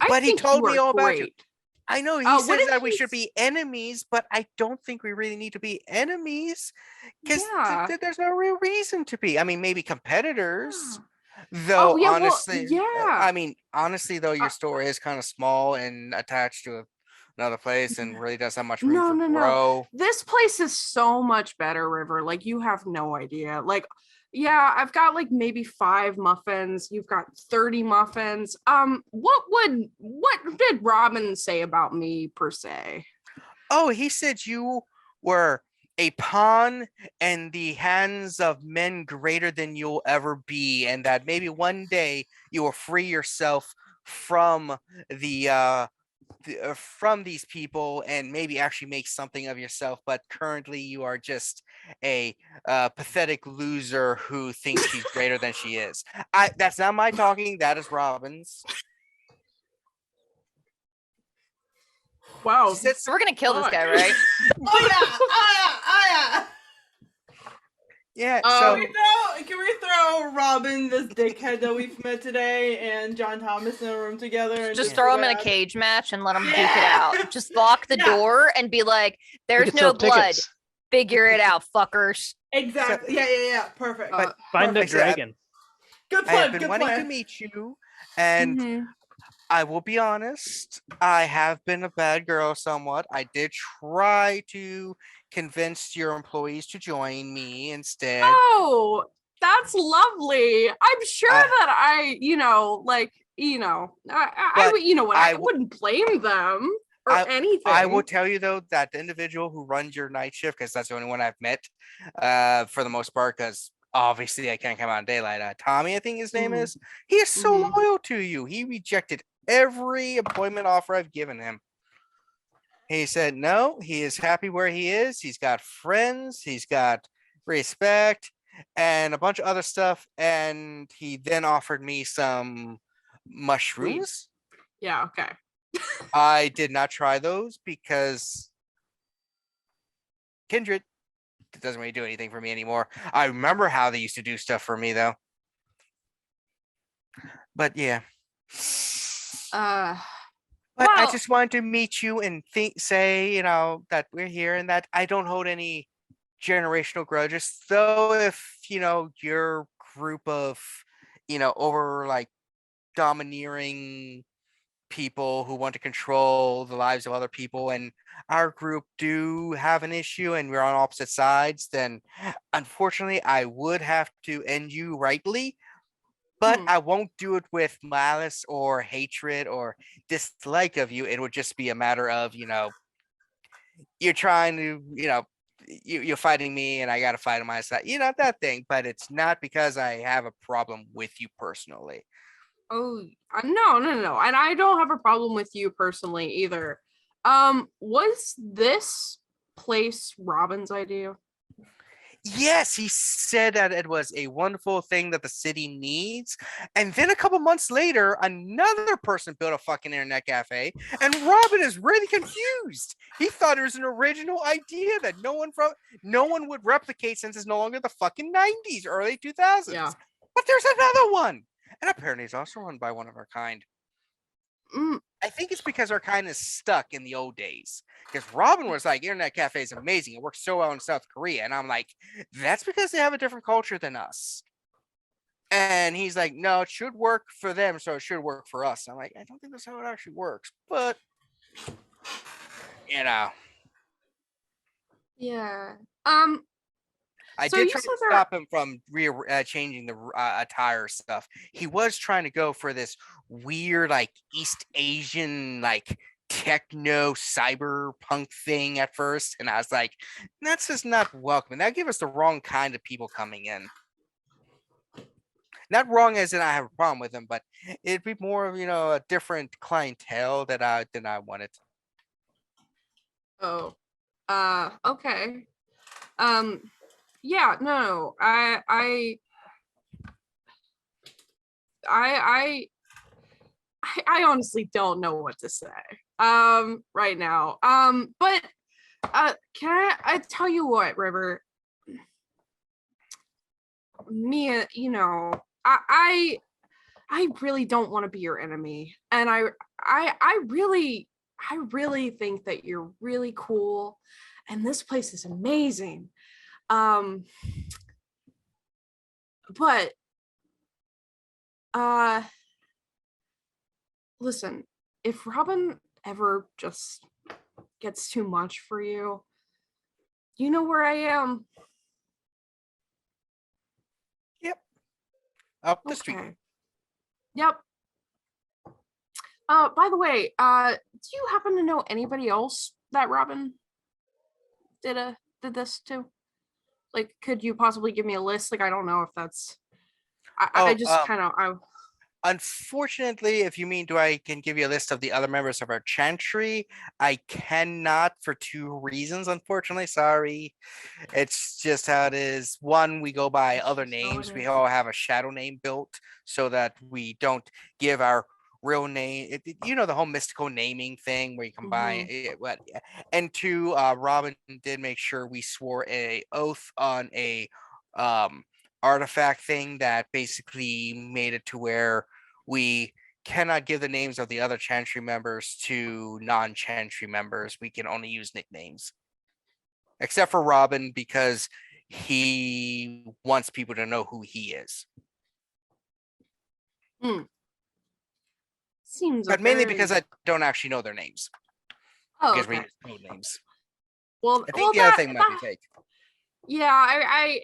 I But he think told you me are all about you. great. I know he What says did that we he should be enemies, but I don't think we really need to be enemies because Yeah. there's no real reason to be. I mean, maybe competitors, Oh though. yeah. Well, Honestly, yeah. I mean, honestly, though, your Uh, store is kind of small and attached to another place, and really doesn't have much room No, for no, no. grow. This place is so much better, River. Like you have no idea. Like, yeah, I've got like maybe 5 muffins. You've got 30 muffins. What did Robin say about me per se? Oh, he said you were a pawn in the hands of men greater than you'll ever be, and that maybe one day you will free yourself from from these people and maybe actually make something of yourself. But currently, you are just a pathetic loser who thinks she's greater than she is. That's not my talking. That is Robin's. Wow. She said, So we're gonna kill this Fuck. guy, right? Oh yeah! Oh yeah! yeah. Um, So Can we throw Robin, this dickhead that we've met today, and John Thomas in a room together? And Just feel throw him in a bad? cage match and let him duke it Yeah. out. Just lock the Yeah. door and be like, We "There's could no sell blood. tickets. Figure it out, fuckers." Exactly. Yeah. Perfect. But Find a Perfect. dragon. Good I have plan. been Good wanting to plan. meet you, and mhm. I will be honest, I have been a bad girl somewhat. I did try to convince your employees to join me instead. Oh, that's lovely. I'm sure I- that I But would, I I w- wouldn't blame them or anything. I will tell you though that the individual who runs your night shift, because that's the only one I've met, for the most part, because obviously I can't come out in daylight. Tommy, I think his name Mhm. is. He is so Mhm. loyal to you. He rejected every employment offer I've given him. He said no, he is happy where he is. He's got friends, he's got respect, and a bunch of other stuff. And he then offered me some mushrooms. Yeah, okay. I did not try those because kindred doesn't really do anything for me anymore. I remember how they used to do stuff for me though. But yeah. Uh But I well, just wanted to meet you and say, that we're here and that I don't hold any generational grudges. Though if, your group of, over like domineering people who want to control the lives of other people and our group do have an issue and we're on opposite sides, then unfortunately I would have to end you rightly. But Hmm. I won't do it with malice or hatred or dislike of you. It would just be a matter of, you're trying to, you're fighting me and I got to fight on my side. That thing. But it's not because I have a problem with you personally. Oh, no. And I don't have a problem with you personally either. Was this place Robin's idea? Yes, he said that it was a wonderful thing that the city needs. And then a couple months later, another person built a fucking internet cafe, and Robin is really confused. He thought it was an original idea that no one would replicate since it's no longer the fucking 90s, early 2000s. Yeah. But there's another one. And apparently it's also run by one of our kind. Mm, I think it's because our kind is stuck in the old days. Because Robin was like, internet cafe is amazing. It works so well in South Korea. And I'm like, that's because they have a different culture than us. And he's like, no, it should work for them, so it should work for us. I'm like, I don't think that's how it actually works. But, you know, yeah. I So did you try said to there- stop him from changing the attire stuff. He was trying to go for this weird, like, East Asian, like, techno cyberpunk thing at first. And I was like, that's just not welcome. That give us the wrong kind of people coming in. Not wrong as in I have a problem with them, but it'd be more of, a different clientele that I wanted. Oh. Okay. Yeah, no. I honestly don't know what to say. Right now. But can I tell you what, River? Me, I really don't want to be your enemy, and I really think that you're really cool, and this place is amazing. But listen, if Robin ever just gets too much for you, you know where I am. Up the street. Okay. Yep. By the way, do you happen to know anybody else that Robin did this to? Like, could you possibly give me a list? Like, I don't know if that's. I just kind of. Unfortunately, if you mean I can give you a list of the other members of our chantry, I cannot for two reasons, unfortunately. Sorry. It's just how it is. One, we go by other names. We all have a shadow name built so that we don't give our real name. The whole mystical naming thing where you combine it. And two, Robin did make sure we swore a oath on a artifact thing that basically made it to where we cannot give the names of the other chantry members to non-chantry members. We can only use nicknames. Except for Robin, because he wants people to know who he is. Seems But mainly because I don't actually know their names. Oh, Because we okay. use code names. Well, I think the other thing might be fake. Yeah, I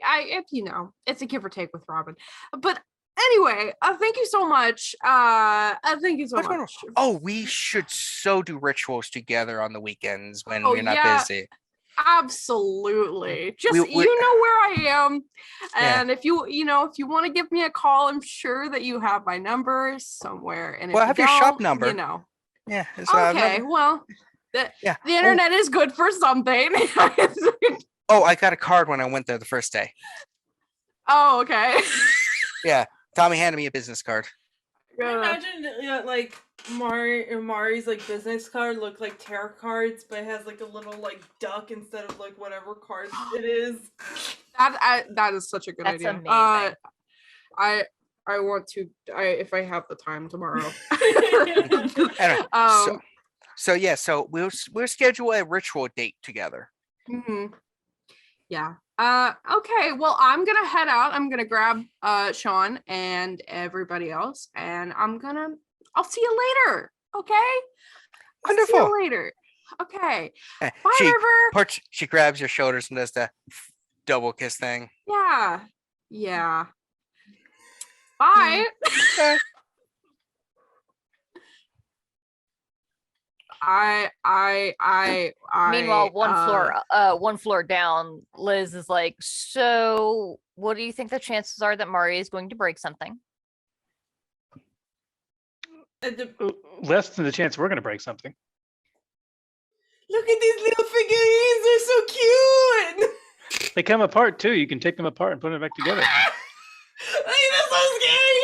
it's a give or take with Robin. But anyway, thank you so much. Thank you so much. Oh, we should so do rituals together on the weekends when Oh, we're not yeah. busy. Absolutely. Just We- you know where I am. Yeah. And if you want to give me a call, I'm sure that you have my number somewhere. And if Well, I you have your shop don't, number. Yeah. So I Okay. remember- Well, the Yeah. internet is good for something. Oh, I got a card when I went there the first day. Oh, okay. Yeah. Tommy handed me a business card. Imagine like Mari's like business card look like tarot cards, but it has like a little like duck instead of like whatever card it is. That is such a good That's idea. amazing. I want to if I have the time tomorrow. Anyway, so we'll schedule a ritual date together. Yeah. Okay, well, I'm gonna head out. I'm gonna grab Sean and everybody else, and I'll see you later. Okay? Wonderful. See you later. Okay. Bye, She River. she grabs your shoulders and does the double kiss thing. Yeah. Bye. Okay. Meanwhile, one floor down, Liz is like, so what do you think the chances are that Mari is going to break something? Less than the chance we're going to break something. Look at these little figurines, they're so cute. They come apart too. You can take them apart and put them back together. Like, that's so scary.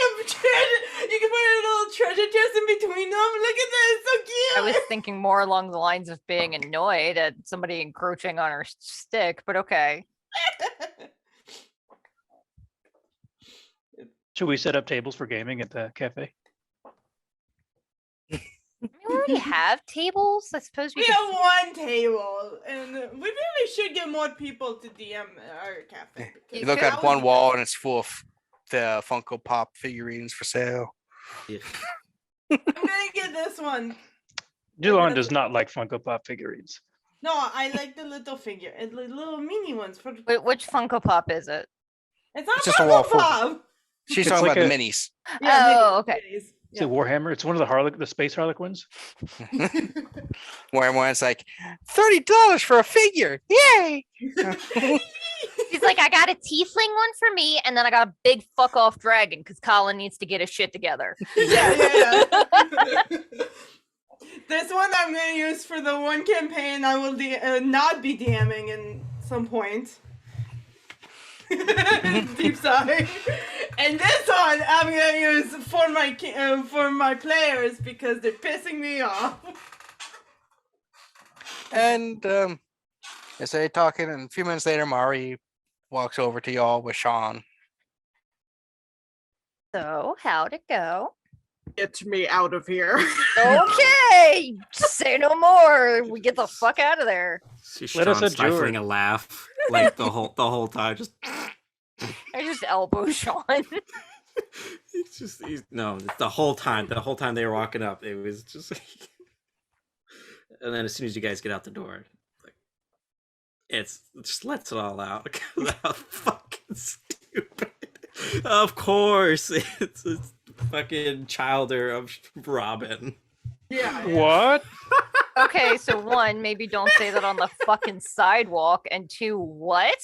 You can put a little treasure chest in between them. Look at that. It's so cute. I was thinking more along the lines of being annoyed at somebody encroaching on her stick, but okay. Should we set up tables for gaming at the cafe? We already have tables. I suppose we We could. have one table, and we really should get more people to DM our cafe. You because look that at would one be wall good. and it's full of the Funko Pop figurines for sale. Yeah. I'm gonna get this one. Julon does not like Funko Pop figurines. No, I like the little figure, and the little mini ones. For Wait, which Funko Pop is it? it's not It's just a wall Funko full. Pop. She's It's talking like about a- the minis. Oh, okay. minis. Is it Warhammer? It's one of the Space Harlequins. It's like $30 for a figure. Yay! He's like, I got a tiefling one for me, and then I got a big fuck off dragon because Colin needs to get his shit together. Yeah. This one I'm gonna use for the one campaign I will not be DMing in some point. Deep sigh. And this one I'm gonna use for my players because they're pissing me off. And as they talking, and a few minutes later, Mari walks over to y'all with Sean. So, how'd it go? Get me out of here. Okay, say no more. We get the fuck out of there. She's Let us stifling adjourn. a laugh like the whole time. Just I just elbow Sean. no, the whole time. The whole time they were walking up, it was just. And then as soon as you guys get out the door, like, it just lets it all out. How fucking stupid. Of course, it's fucking Childer of Robin. Yeah. What? Okay, so one, maybe don't say that on the fucking sidewalk, and two, what?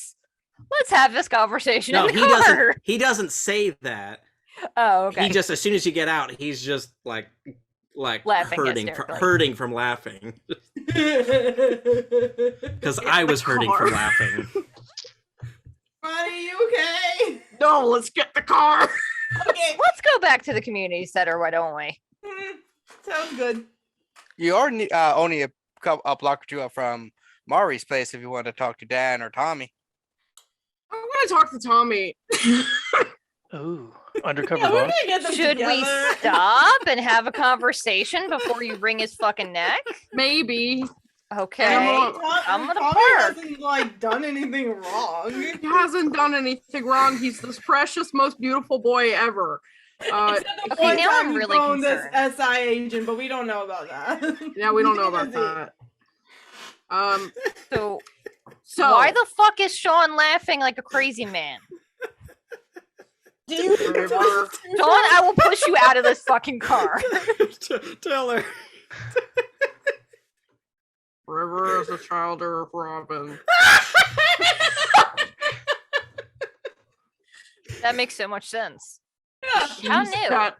Let's have this conversation No, in the he car. doesn't. He doesn't say that. Oh, okay. He just, as soon as you get out, he's just like Laughing hurting, hysterically. hurting from laughing. Because I was hurting car. from laughing. Buddy, you okay? No, let's get the car. Okay. Let's go back to the community center, why don't we? Sounds good. You are only a block or two up from Mari's place if you want to talk to Dan or Tommy. I'm gonna talk to Tommy. Ooh, undercover Yeah, we're boss. gonna get them Should we together. stop and have a conversation before you wring his fucking neck? Maybe. Okay. Animal- I'm gonna Tommy park. hasn't done anything wrong. He hasn't done anything wrong. He's this precious, most beautiful boy ever. Except the okay, one now time I'm he really phoned this concerned. SI agent, but we don't know about that. Yeah, we don't know about that. So, So why the fuck is Sean laughing like a crazy man? Do you River. Sean, I will push you out of this fucking car. Tell her. River is a child of Robin. That makes so much sense. Yeah. How He's new? got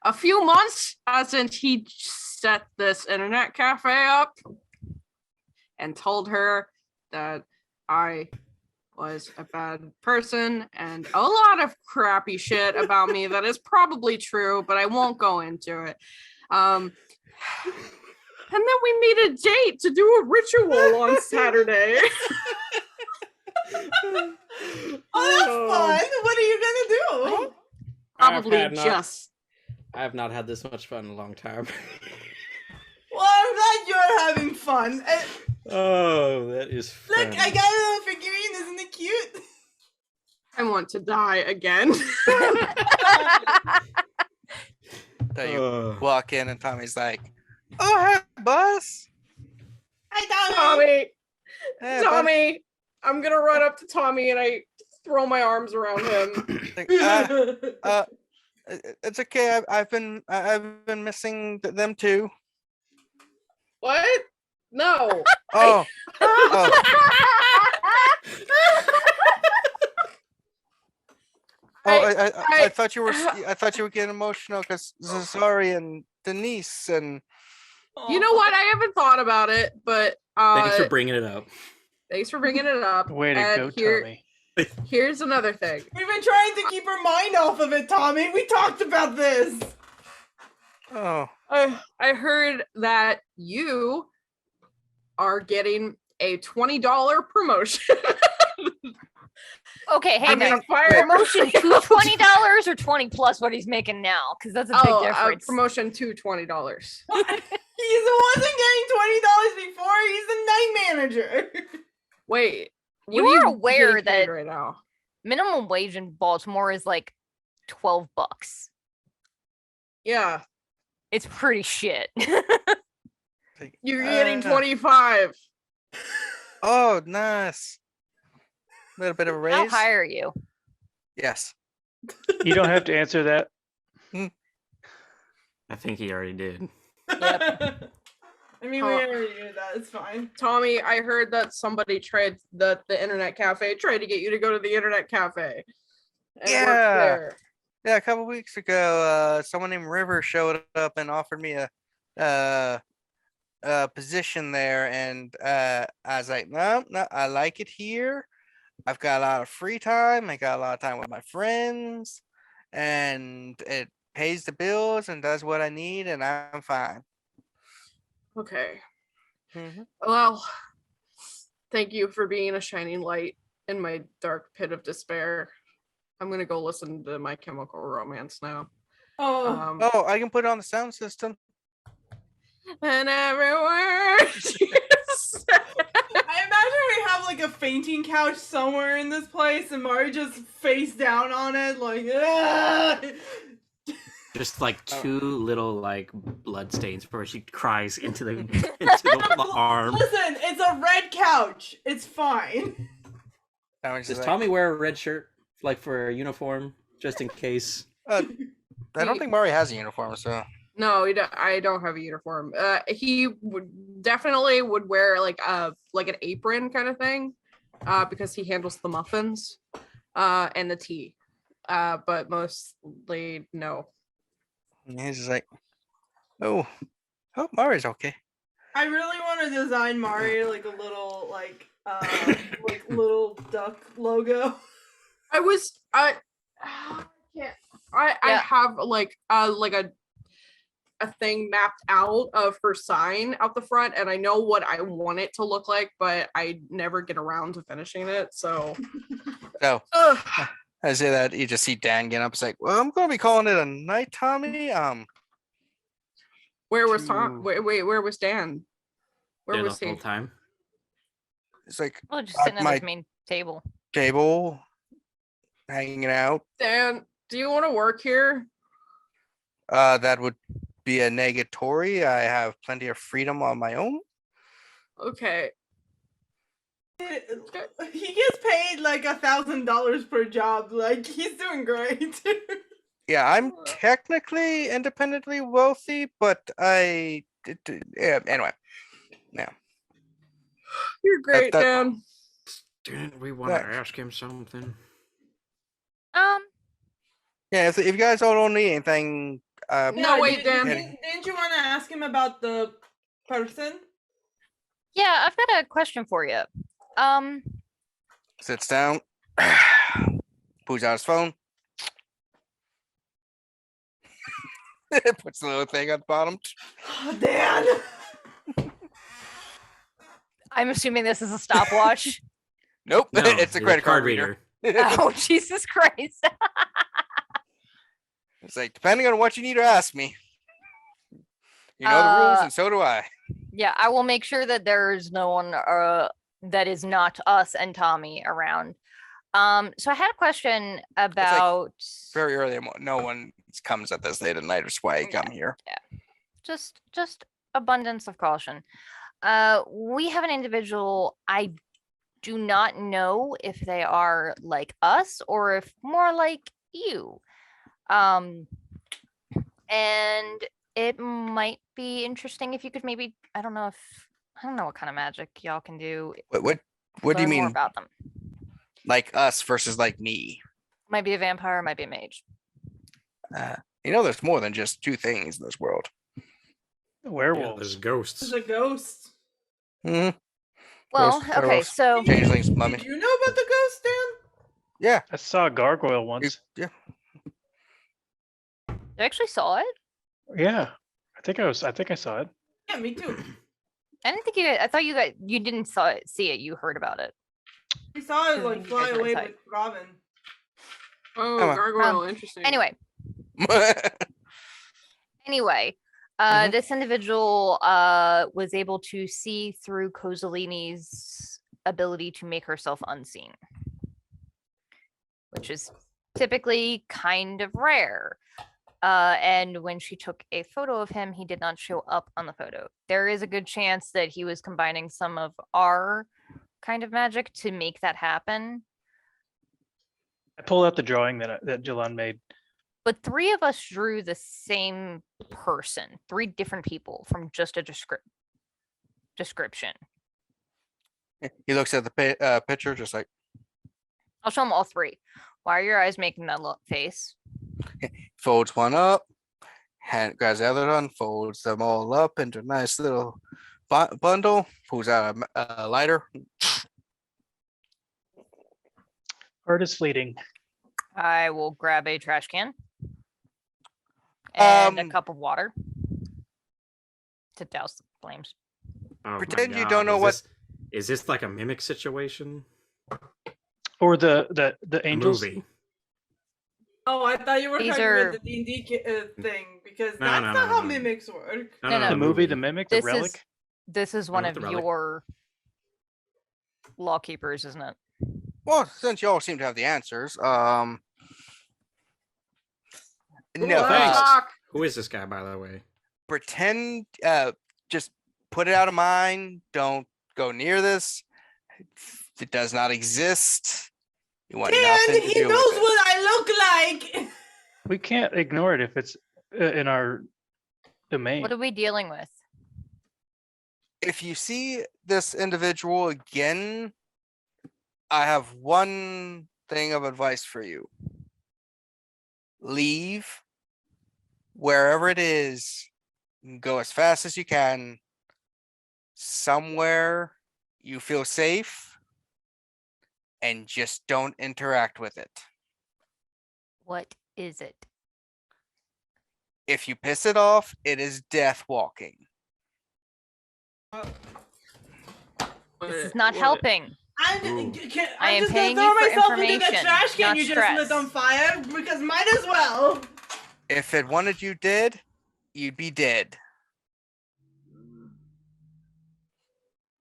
a few months since he set this internet cafe up and told her that I was a bad person and a lot of crappy shit about me that is probably true, but I won't go into it. And then we made a date to do a ritual on Saturday. Oh, that's fun. What are you gonna do? Probably I've had just I have not had this much fun in a long time. Well, I'm glad you're having fun. Oh, that is fun. Look, I got a little figurine. Isn't it cute? I want to die again. That you walk in and Tommy's like, "Oh, hey, boss. Hi, Tommy. Tommy, Hey, Tommy, I'm gonna run up to Tommy and I throw my arms around him. Like, it's okay. I've been missing them too. What? No. Oh, oh. I thought you were. I thought you were getting emotional because Zazari and Denise and. You know what? I haven't thought about it, but Thanks for bringing it up. Thanks for bringing it up. Way to And go, Tommy. Here's another thing. We've been trying to keep our mind off of it, Tommy. We talked about this. Oh, I heard that you are getting a $20 promotion. Okay, hey I man. mean, fire Promotion to $20 or 20 plus what he's making now? Because that's a big difference. Promotion to $20. He wasn't getting $20 before. He's the night manager. Wait, You what are you aware getting paid that- right now? Minimum wage in Baltimore is like $12. Yeah, It's pretty shit. you're getting Uh. 25. oh, nice. A little bit of a raise. I'll hire you. Yes. You don't have to answer that. I think he already did. Yep. I mean, we already knew that. It's fine. Tommy, I heard that somebody tried the internet cafe tried to get you to go to the internet cafe. And work Yeah. there. Yeah, a couple weeks ago, someone named River showed up and offered me a position there, and I was like, no, I like it here. I've got a lot of free time. I got a lot of time with my friends, and it pays the bills and does what I need, and I'm fine. Okay. Mhm. Well, thank you for being a shining light in my dark pit of despair. I'm gonna go listen to My Chemical Romance now. Oh, Oh, I can put it on the sound system. And every word you say. I imagine we have like a fainting couch somewhere in this place, and Mari just face down on it, like. "Ah!" Just like two little like blood stains where she cries into the into the arm. Listen, it's a red couch. It's fine. I was Does just like, Tommy wear a red shirt, like for a uniform, just in case? I don't think Mari has a uniform, so. No, I don't have a uniform. He would definitely would wear like an apron kind of thing, because he handles the muffins, and the tea, but mostly no. And he's just like, oh, Mari's okay. I really want to design Mari like a little like little duck logo. I can't. I Yeah. have like a thing mapped out of her sign out the front, and I know what I want it to look like, but I never get around to finishing it. So, So Ugh. I say that you just see Dan get up. It's like, well, I'm gonna be calling it a night, Tommy. Where was Tom? Ooh. Wait, where was Dan? Where There was the he? whole time. It's like Oh, just At sitting at my- his main table. table, hanging out. Dan, do you want to work here? That would be a negatory. I have plenty of freedom on my own. Okay. He gets paid like $1,000 per job. Like he's doing great. Yeah, I'm technically independently wealthy, but yeah, anyway. You're great, that- Dan. Didn't we want to Yeah. ask him something? Yeah, if you guys all don't need anything, No, wait, Dan. Didn't you want to ask him about the person? Yeah, I've got a question for you. sits down, pulls out his phone, puts the little thing at the bottom. Oh, Dan. I'm assuming this is a stopwatch. Nope, No, it's a credit card reader. Oh, Jesus Christ. It's like, depending on what you need to ask me. You know the rules, and so do I. Yeah, I will make sure that there's no one that is not us and Tommy around. So I had a question about Very early, no one comes at this late at night, which is why I come here. just abundance of caution. We have an individual. I do not know if they are like us or if more like you. And it might be interesting if you could maybe, I don't know what kind of magic y'all can do. What do you learn more mean, about them? like us versus like me? Might be a vampire, might be a mage. You know, there's more than just two things in this world. The Yeah, werewolves. there's ghosts. It's a ghost. Mhm. Well, Ghost, okay, werewolves, so changelings, mummy. Did you know about the ghost, Dan? Yeah, I saw a gargoyle you- once. yeah. you actually saw it. Yeah, I think I saw it. Yeah, me too. I didn't think you. I thought you didn't see it. You heard about it. We saw it You like guys fly were away inside. with Robin. Oh, Come on. gargoyle, interesting. Anyway, Mhm. this individual was able to see through Kozalini's ability to make herself unseen, which is typically kind of rare. And when she took a photo of him, he did not show up on the photo. There is a good chance that he was combining some of our kind of magic to make that happen. I pulled out the drawing that Jalan made. But 3 of us drew the same person, 3 different people from just a description. He looks at the picture, just like I'll show him all 3. Why are your eyes making that face? folds one up, hand grabs the other one, folds them all up into a nice little bundle, pulls out a lighter. Art is fleeting. I will grab a trash can and a Um, cup of water to douse the flames. Oh my Pretend you God, don't know is this like a mimic situation? Or the The angels. movie. Oh, I thought you were These talking are- about the D&D thing because No, that's no, not no, how no. mimics work. No, The movie, the mimic, the This relic. is one not of the relic. your lawkeepers, isn't it? Well, since you all seem to have the answers, no, Let's thanks. talk. Who is this guy, by the way? pretend, just put it out of mind. Don't go near this. It does not exist. You want Dan, nothing to he do knows with it. what I look like. We can't ignore it if it's in our domain. What are we dealing with? If you see this individual again, I have one thing of advice for you. Leave wherever it is, go as fast as you can, somewhere you feel safe, and just don't interact with it. What is it? If you piss it off, it is death walking. This is not What- helping. I'm Ooh. I am just paying gonna you throw for myself into the information, trash can not you just stress. lit on fire because might as well. If it wanted you dead, you'd be dead.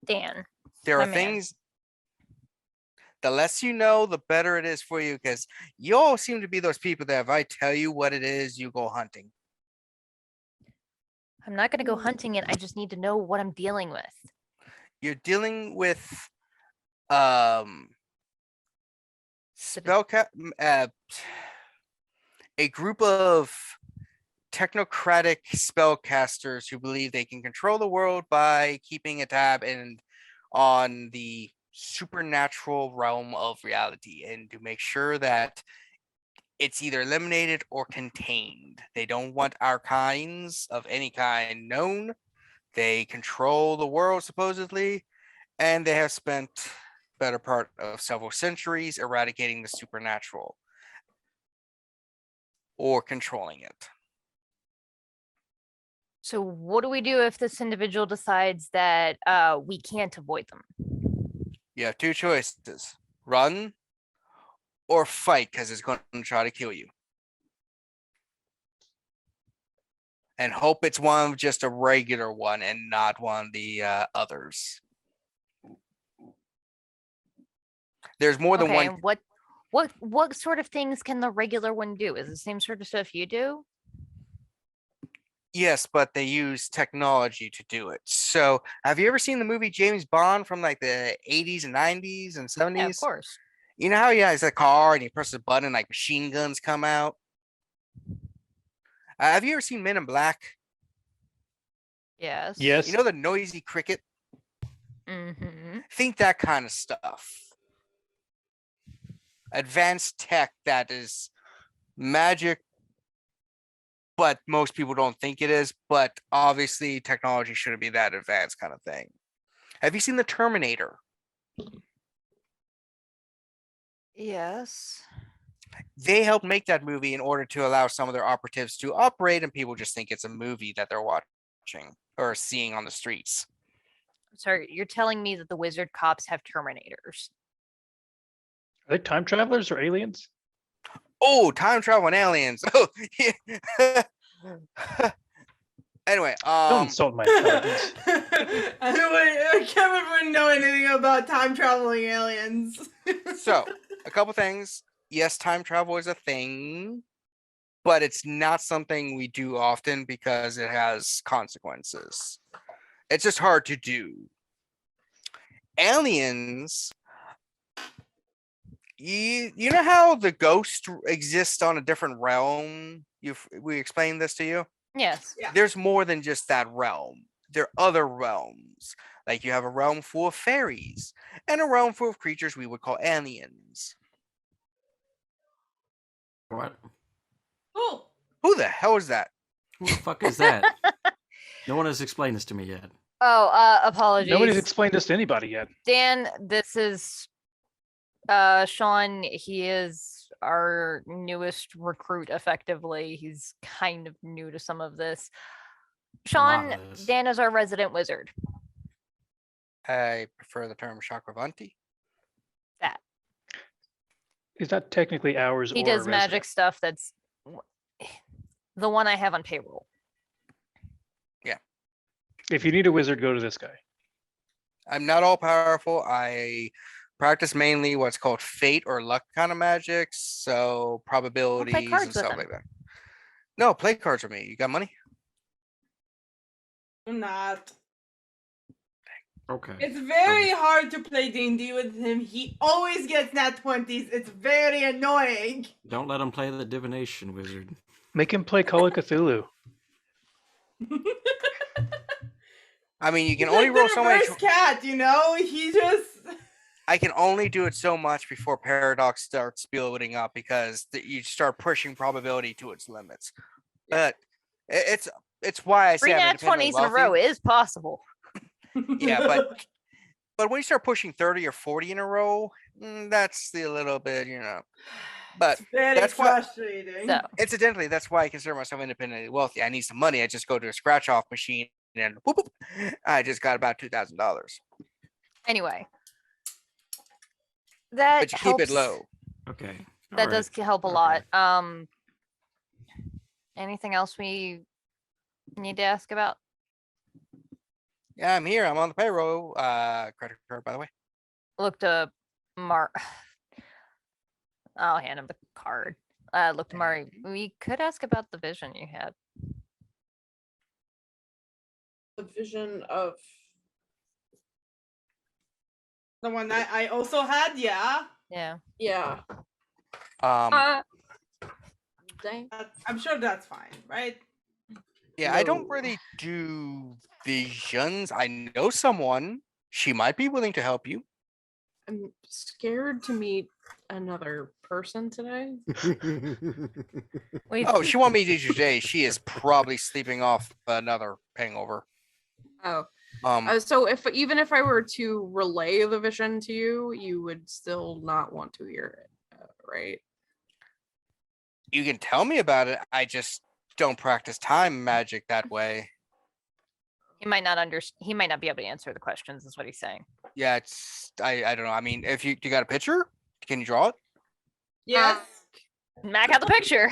Dan. There My are man. things, the less you know, the better it is for you, because you all seem to be those people that if I tell you what it is, you go hunting. I'm not going to go hunting it. I just need to know what I'm dealing with. You're dealing with a group of technocratic spellcasters who believe they can control the world by keeping a tab on the supernatural realm of reality, and to make sure that it's either eliminated or contained. They don't want our kinds of any kind known. They control the world supposedly, and they have spent better part of several centuries eradicating the supernatural or controlling it. So what do we do if this individual decides that we can't avoid them? You have 2 choices: run or fight, because it's going to try to kill you. And hope it's one of just a regular one and not one of the others. There's more than Okay, one. and what sort of things can the regular one do? Is it the same sort of stuff you do? Yes, but they use technology to do it. So have you ever seen the movie James Bond from like the 80s and 90s and 70s? Yeah, of course. You know how he has a car and he presses a button, like machine guns come out? Have you ever seen Men in Black? Yes. Yes. You know the noisy cricket? Mm-hmm. Think that kind of stuff. Advanced tech that is magic, but most people don't think it is. But obviously, technology shouldn't be that advanced, kind of thing. Have you seen the Terminator? Yes. They helped make that movie in order to allow some of their operatives to operate, and people just think it's a movie that they're watching or seeing on the streets. Sorry, you're telling me that the wizard cops have Terminators. Are they time travelers or aliens? Oh, time travel and aliens. Oh, yeah. Anyway, Don't insult my intelligence. Kevin wouldn't know anything about time traveling aliens. so a couple things. Yes, time travel is a thing, but it's not something we do often because it has consequences. It's just hard to do. Aliens, you know how the ghost exists on a different realm? We explained this to you? Yes. Yeah. There's more than just that realm. There are other realms. Like you have a realm full of fairies and a realm full of creatures we would call aliens. What? Oh, Who the hell is that? Who the fuck is that? No one has explained this to me yet. Oh, apologies. Nobody's explained this to anybody yet. Dan, this is Sean. He is our newest recruit, effectively. He's kind of new to some of this. A lot Sean, of this. Dan is our resident wizard. I prefer the term Chakravanti. That. Is that technically ours He or does a magic resident? stuff that's the one I have on payroll. If you need a wizard, go to this guy. I'm not all powerful. I practice mainly what's called fate or luck kind of magic. So probabilities and cards with stuff him. like that. No, play cards with me. You got money? I'm not. Okay. It's very hard to play D&D with him. He always gets nat 20s. It's very annoying. Don't let him play the divination wizard. Make him play Call of Cthulhu. I mean, you can He's only like roll the so much. reverse cat, you know? He just... I can only do it so much before paradox starts building up because you start pushing probability to its limits. But it's why I say Three I'm nat independently 20s in a row wealthy. is possible. Yeah, but when you start pushing 30 or 40 in a row, that's a little bit, But It's very that's why, frustrating. So incidentally, that's why I consider myself independently wealthy. I need some money. I just go to a scratch off machine and whoop, whoop, I just got about $2,000. anyway, that But you helps. keep it low. Okay. That does help a lot. Okay. Anything else we need to ask about? Yeah, I'm here. I'm on the payroll. Credit card, by the way. Look to I'll hand him the card. Look to Mari. We could ask about the vision you had. The vision of The one that I also had, yeah. Yeah. dang. I'm sure that's fine, right? Yeah, I don't No. really do visions. I know someone. She might be willing to help you. I'm scared to meet another person today. We've Oh, she won't meet you today. She is probably sleeping off another hangover. Oh, Um, so even if I were to relay the vision to you, you would still not want to hear it, right? you can tell me about it. I just don't practice time magic that way. he might not he might not be able to answer the questions, is what he's saying. Yeah, I don't know. I mean, if you got a picture, can you draw it? Yes. Mac out the picture.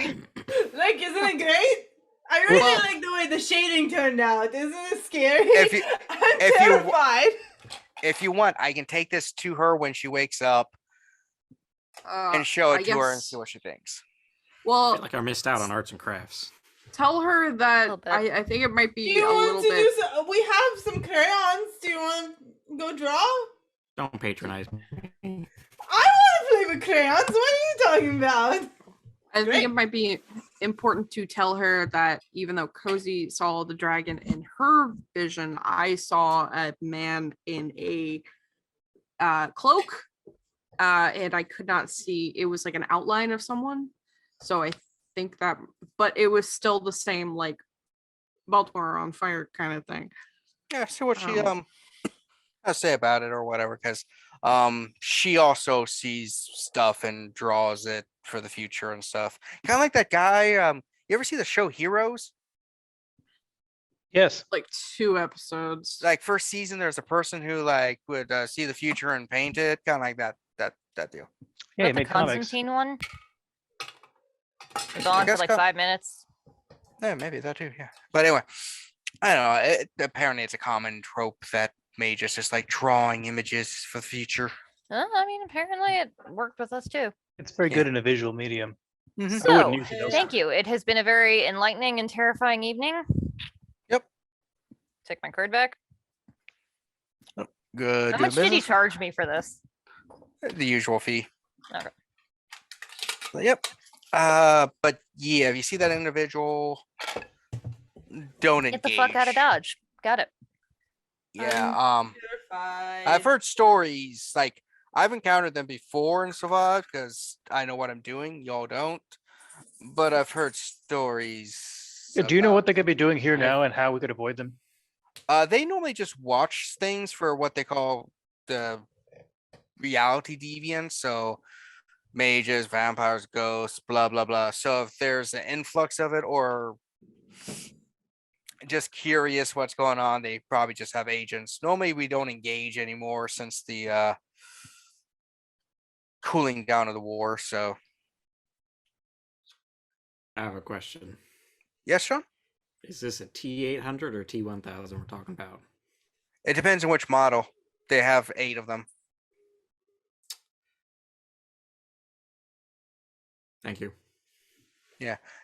Like, isn't it great? I really Well- like the way the shading turned out. Isn't it scary? If you- I'm if you- terrified. If you want, I can take this to her when she wakes up and show I it to her and guess- see what she thinks. I Well, feel like I missed out on arts and crafts. tell her Little that bit. I think it might Do be you a want little to bit. do so? We have some crayons. Do you want to go draw? Don't patronize me. I want to play with crayons. What are you talking about? I Great. think it might be important to tell her that even though Cozy saw the dragon in her vision, I saw a man in a cloak, and I could not see. It was like an outline of someone. So I think that, but it was still the same, like Baltimore on fire kind of thing. Yeah, see what she Oh. say about it or whatever, because she also sees stuff and draws it for the future and stuff. Kind of like that guy. You ever see the show Heroes? Yes. Like 2 episodes. Like first season, there's a person who like would see the future and paint it, kind of like that deal. Yeah, he But the made comics. Constantine one? It's on for guess like co- 5 minutes. Yeah, maybe that too. Yeah, but anyway, I don't know. Apparently, it's a common trope that mages just like drawing images for the future. I mean, apparently it worked with us too. It's very Yeah. good in a visual medium. Mhm. I So, wouldn't use it Yeah. else. thank you. It has been a very enlightening and terrifying evening. Yep. Take my card back. Good. How good much did he business. charge me for this? The usual fee. Okay. But, yep. But yeah, if you see that individual, don't engage. Get the fuck out of Dodge. Got it. Yeah. Terrified. I've heard stories like I've encountered them before in Survive because I know what I'm doing. Y'all don't. But I've heard stories. Do you know about- what they could be doing here now and how we could avoid them? They normally just watch things for what they call the reality deviants. So mages, vampires, ghosts, blah blah blah. So if there's an influx of it or just curious what's going on, they probably just have agents. Normally we don't engage anymore since the cooling down of the war. So I have a question. yes, Sean. Is this a T800 or T1000 we're talking about? It depends on which model. They have 8 of them. Thank you.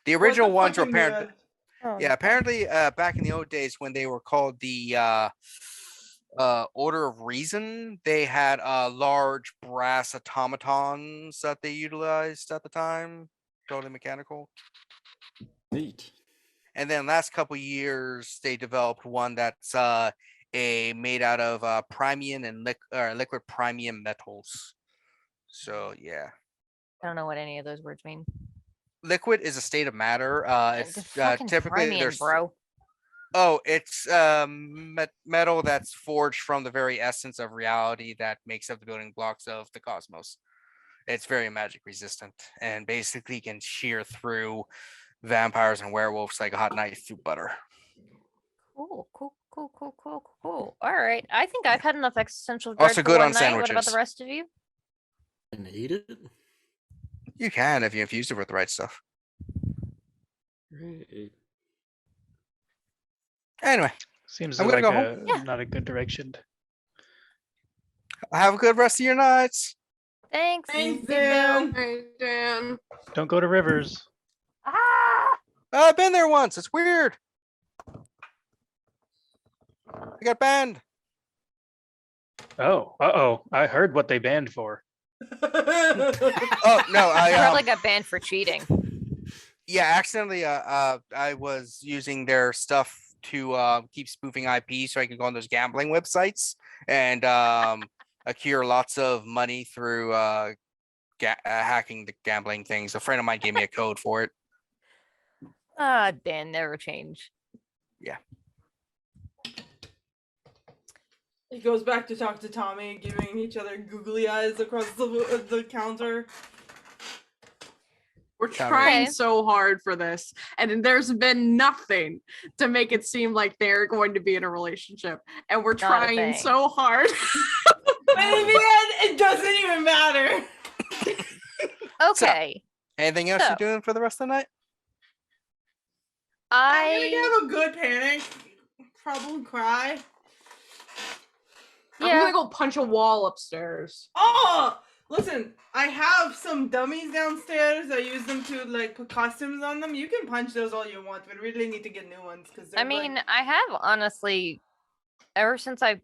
The original What the ones were fucking apparently Oh, yeah, apparently back in the old days when they were called the Order of Reason, they had large brass automatons that they utilized at the time, totally mechanical. Neat. And then last couple years they developed one that's a made out of Primian and liquid Primium metals. So yeah. I don't know what any of those words mean. Liquid is a state of matter. Just It's fucking typically Primian, there's bro. Oh, it's metal that's forged from the very essence of reality that makes up the building blocks of the cosmos. It's very magic resistant and basically can shear through vampires and werewolves like a hot knife through butter. Cool. All right. I think I've had enough existential dread Also for good one on night. What about sandwiches. the rest of you? And eat it? You can if you infuse it with the right stuff. Great. Anyway, Seems I'm like gonna go home. Yeah. not a good direction. have a good rest of your nights. Thanks. Thanks, you too. Dan. Hey, Dan. Don't go to rivers. Ah! I've been there once. It's weird. I got banned. Oh, uh-oh. I heard what they banned for. Oh no, I I probably got banned for cheating. yeah, accidentally I was using their stuff to keep spoofing IP so I could go on those gambling websites and accrue lots of money through hacking the gambling things. A friend of mine gave me a code for it. Ah, Dan never change. He goes back to talk to Tommy, giving each other googly eyes across the counter. We're Sorry. trying Okay. so hard for this, and there's been nothing to make it seem like they're going to be in a relationship, and we're Not a trying thing. so hard. But in the end, it doesn't even matter. Okay. Anything else So- you're doing for the rest of the night? I'm gonna I have a good panic. Probably cry. I'm yeah. gonna go punch a wall upstairs. Oh, listen, I have some dummies downstairs. I use them to like put costumes on them. You can punch those all you want, but really need to get new ones because I mean, I have honestly, ever since I've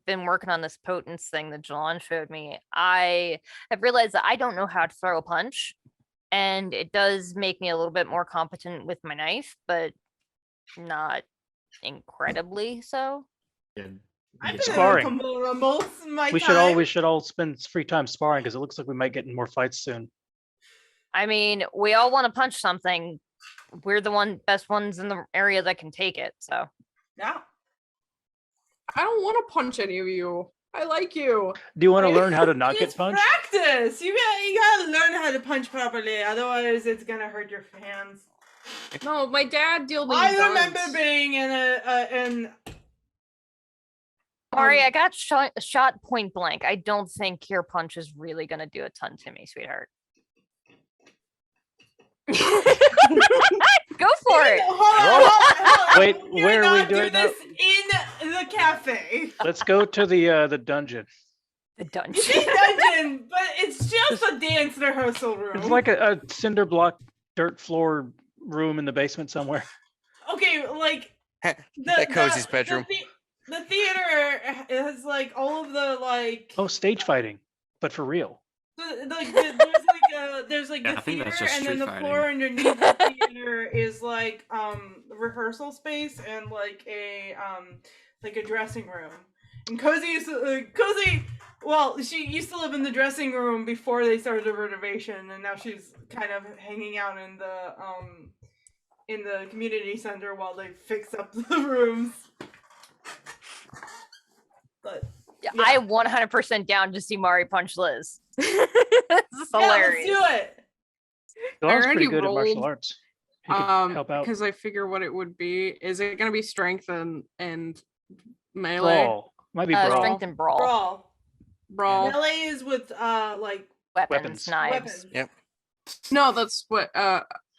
been working on this potence thing that Jalon showed me, I have realized that I don't know how to throw a punch. And it does make me a little bit more competent with my knife, but not incredibly so. Yeah. I've Get been Sparring. in a most of my We time. should all spend free time sparring because it looks like we might get in more fights soon. I mean, we all want to punch something. We're the best ones in the area that can take it. So Yeah. I don't want to punch any of you. I like you. Do you want to learn how to not It's get punched? practice. You gotta learn how to punch properly. Otherwise, it's gonna hurt your hands. No, my dad wielding I guns. remember being in Mari, I got shot point blank. I don't think your punch is really gonna do a ton to me, sweetheart. Go for it. Hold on. Wait, We where are we cannot do doing that? this in the cafe. Let's go to the dungeon. The You dungeon. say dungeon, but it's just a dance rehearsal room. It's like a cinder block dirt floor room in the basement somewhere. Okay, like That Cozy's bedroom. The theater has like all of the like. Oh, stage fighting, but for real. There's like Yeah, the I think theater, that's just and then street the fighting. floor underneath the theater is like rehearsal space and like a dressing room. And Cozy, well, she used to live in the dressing room before they started the renovation, and now she's kind of hanging out in the community center while they fix up the rooms. But Yeah, I am 100% down to see Mari punch Liz. This is yeah, hilarious. let's do it. Dawn's already pretty good at martial rolled, arts. He could help out. Because I figure what it would be. Is it gonna be strength and melee? Brawl. Might be brawl. Strength and brawl. Brawl. Melee is with like Weapons, knives. weapons. Yep. No, that's what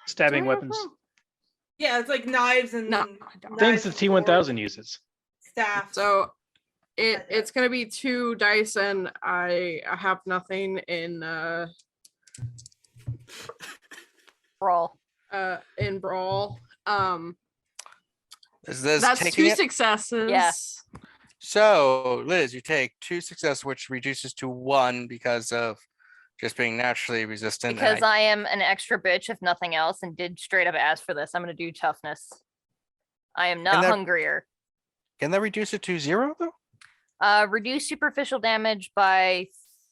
Stabbing do I have weapons. brawl? Yeah, it's like knives and No, I don't. Things knives the and T1000 uses. staff. So it's gonna be 2 dice, and I have nothing in Brawl. brawl. Is Liz That's taking 2 it? successes. Yeah. So, Liz, you take 2 success, which reduces to 1 because of just being naturally resistant. and Because I am an extra bitch, if nothing else, and did straight up ask for this. I'm gonna do toughness. I am not that- hungrier. Can that reduce it to 0 though? Reduce superficial damage by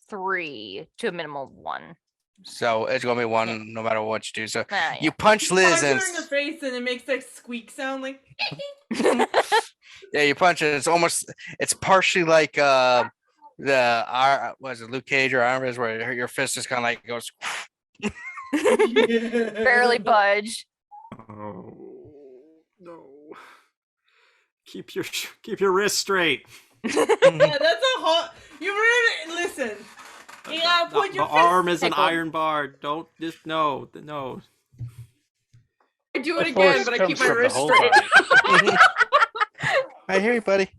3 to a minimum of 1. So it's gonna be 1 no matter what you do. So Yeah. you punch Liz Punch her and in the face and it makes that squeak sound like. yeah, you punch it. It's partially like was it Luke Cage or Iron Fist where your fist just kind of like goes. Barely budge. Oh no! Keep your wrist straight. Yeah, that's a hot. You really listen. You gotta put The your arm fist- is an tickled. iron bar. Don't just no. I do The it again, force but I comes keep my from the wrist whole straight. body. I hear you, buddy.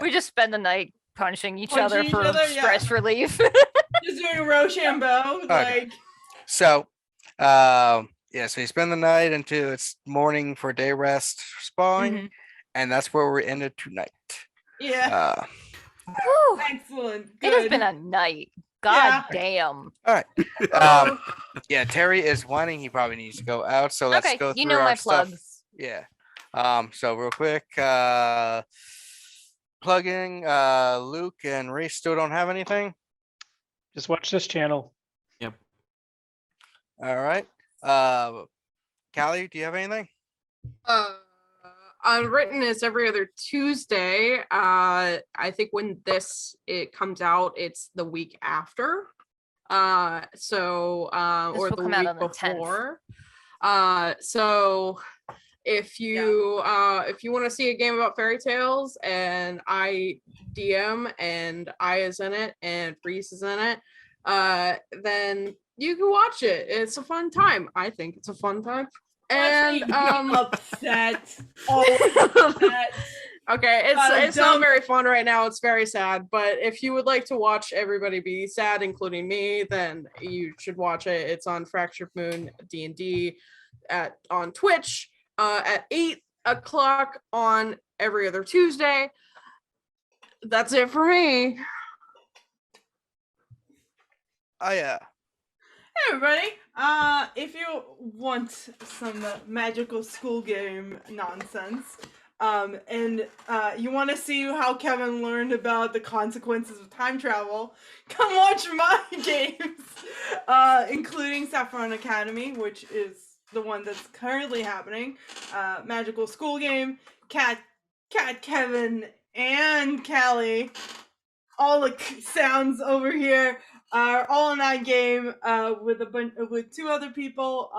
We just spend the night punching each Punching other each for other, yeah. stress relief. Just doing Rochambeau, like So, yeah. So you spend the night until it's morning for day rest, spawing, Mhm. and that's where we're ended tonight. yeah, Whew. excellent. It has Good. been a night. God Yeah. damn. Yeah. Terry is whining. He probably needs to go out. So let's Okay, go through you know our my stuff. plugs. Yeah. So real quick, plugging. Luke and Reese still don't have anything. Just watch this channel. Yep. All right. Callie, do you have anything? Unwritten is every other Tuesday. I think when it comes out, it's the week after. This Or will the come out week on the 10th. before. So if you want to see a game about fairy tales and I DM and I is in it and Reese is in it, then you can watch it. It's a fun time. I think it's a fun time. And upset. Always upset. okay, Gotta it's not dump. very fun right now. It's very sad. But if you would like to watch everybody be sad, including me, then you should watch it. It's on Fractured Moon D&D on Twitch at 8:00 on every other Tuesday. That's it for me. Oh yeah. Hey everybody! If you want some magical school game nonsense, and you want to see how Kevin learned about the consequences of time travel, come watch my games, including Saffron Academy, which is the one that's currently happening. Magical school game, Cat, Kevin, and Callie all the sounds over here are all in that game with 2 other people.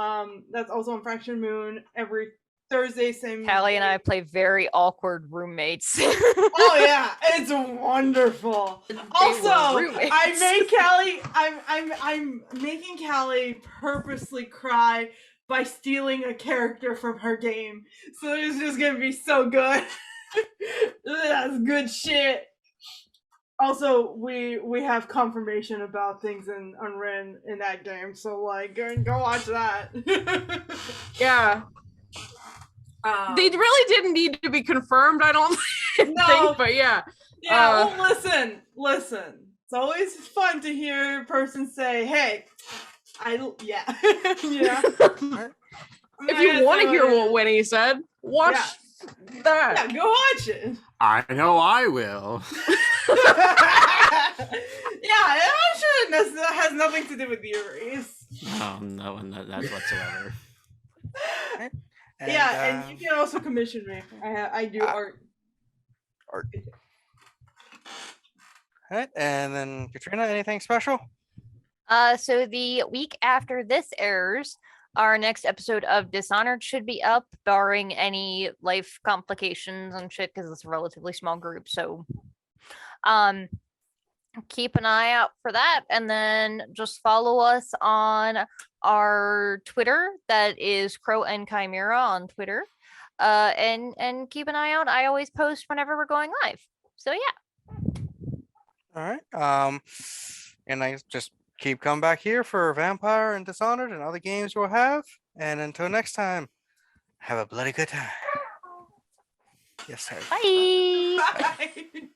That's also on Fraction Moon every Thursday, same. Callie and I play very awkward roommates. Oh yeah, it's wonderful. Also, I made Callie. I'm making Callie purposely cry by stealing a character from her game. So it's just gonna be so good. That's good shit. Also, we have confirmation about things in Unwritten in that game, so like go watch that. Yeah. They really didn't need to be confirmed, I don't think, but yeah. Yeah, well, listen. It's always fun to hear a person say, "Hey, yeah." If you want to hear what Winnie said, watch that. Yeah, go watch it. I know I will. Yeah, I'm sure that has nothing to do with the erase. No, that's whatsoever. And, and you can also commission me. I do art. All right, and then Katrina, anything special? So the week after this airs, our next episode of Dishonored should be up, barring any life complications and shit, because it's a relatively small group. So, keep an eye out for that, and then just follow us on our Twitter. That is Crow and Chimera on Twitter. And keep an eye out. I always post whenever we're going live. So yeah. All right. And I just keep coming back here for Vampire and Dishonored and other games we'll have. And until next time, have a bloody good time. Yes, sir. Bye. Bye.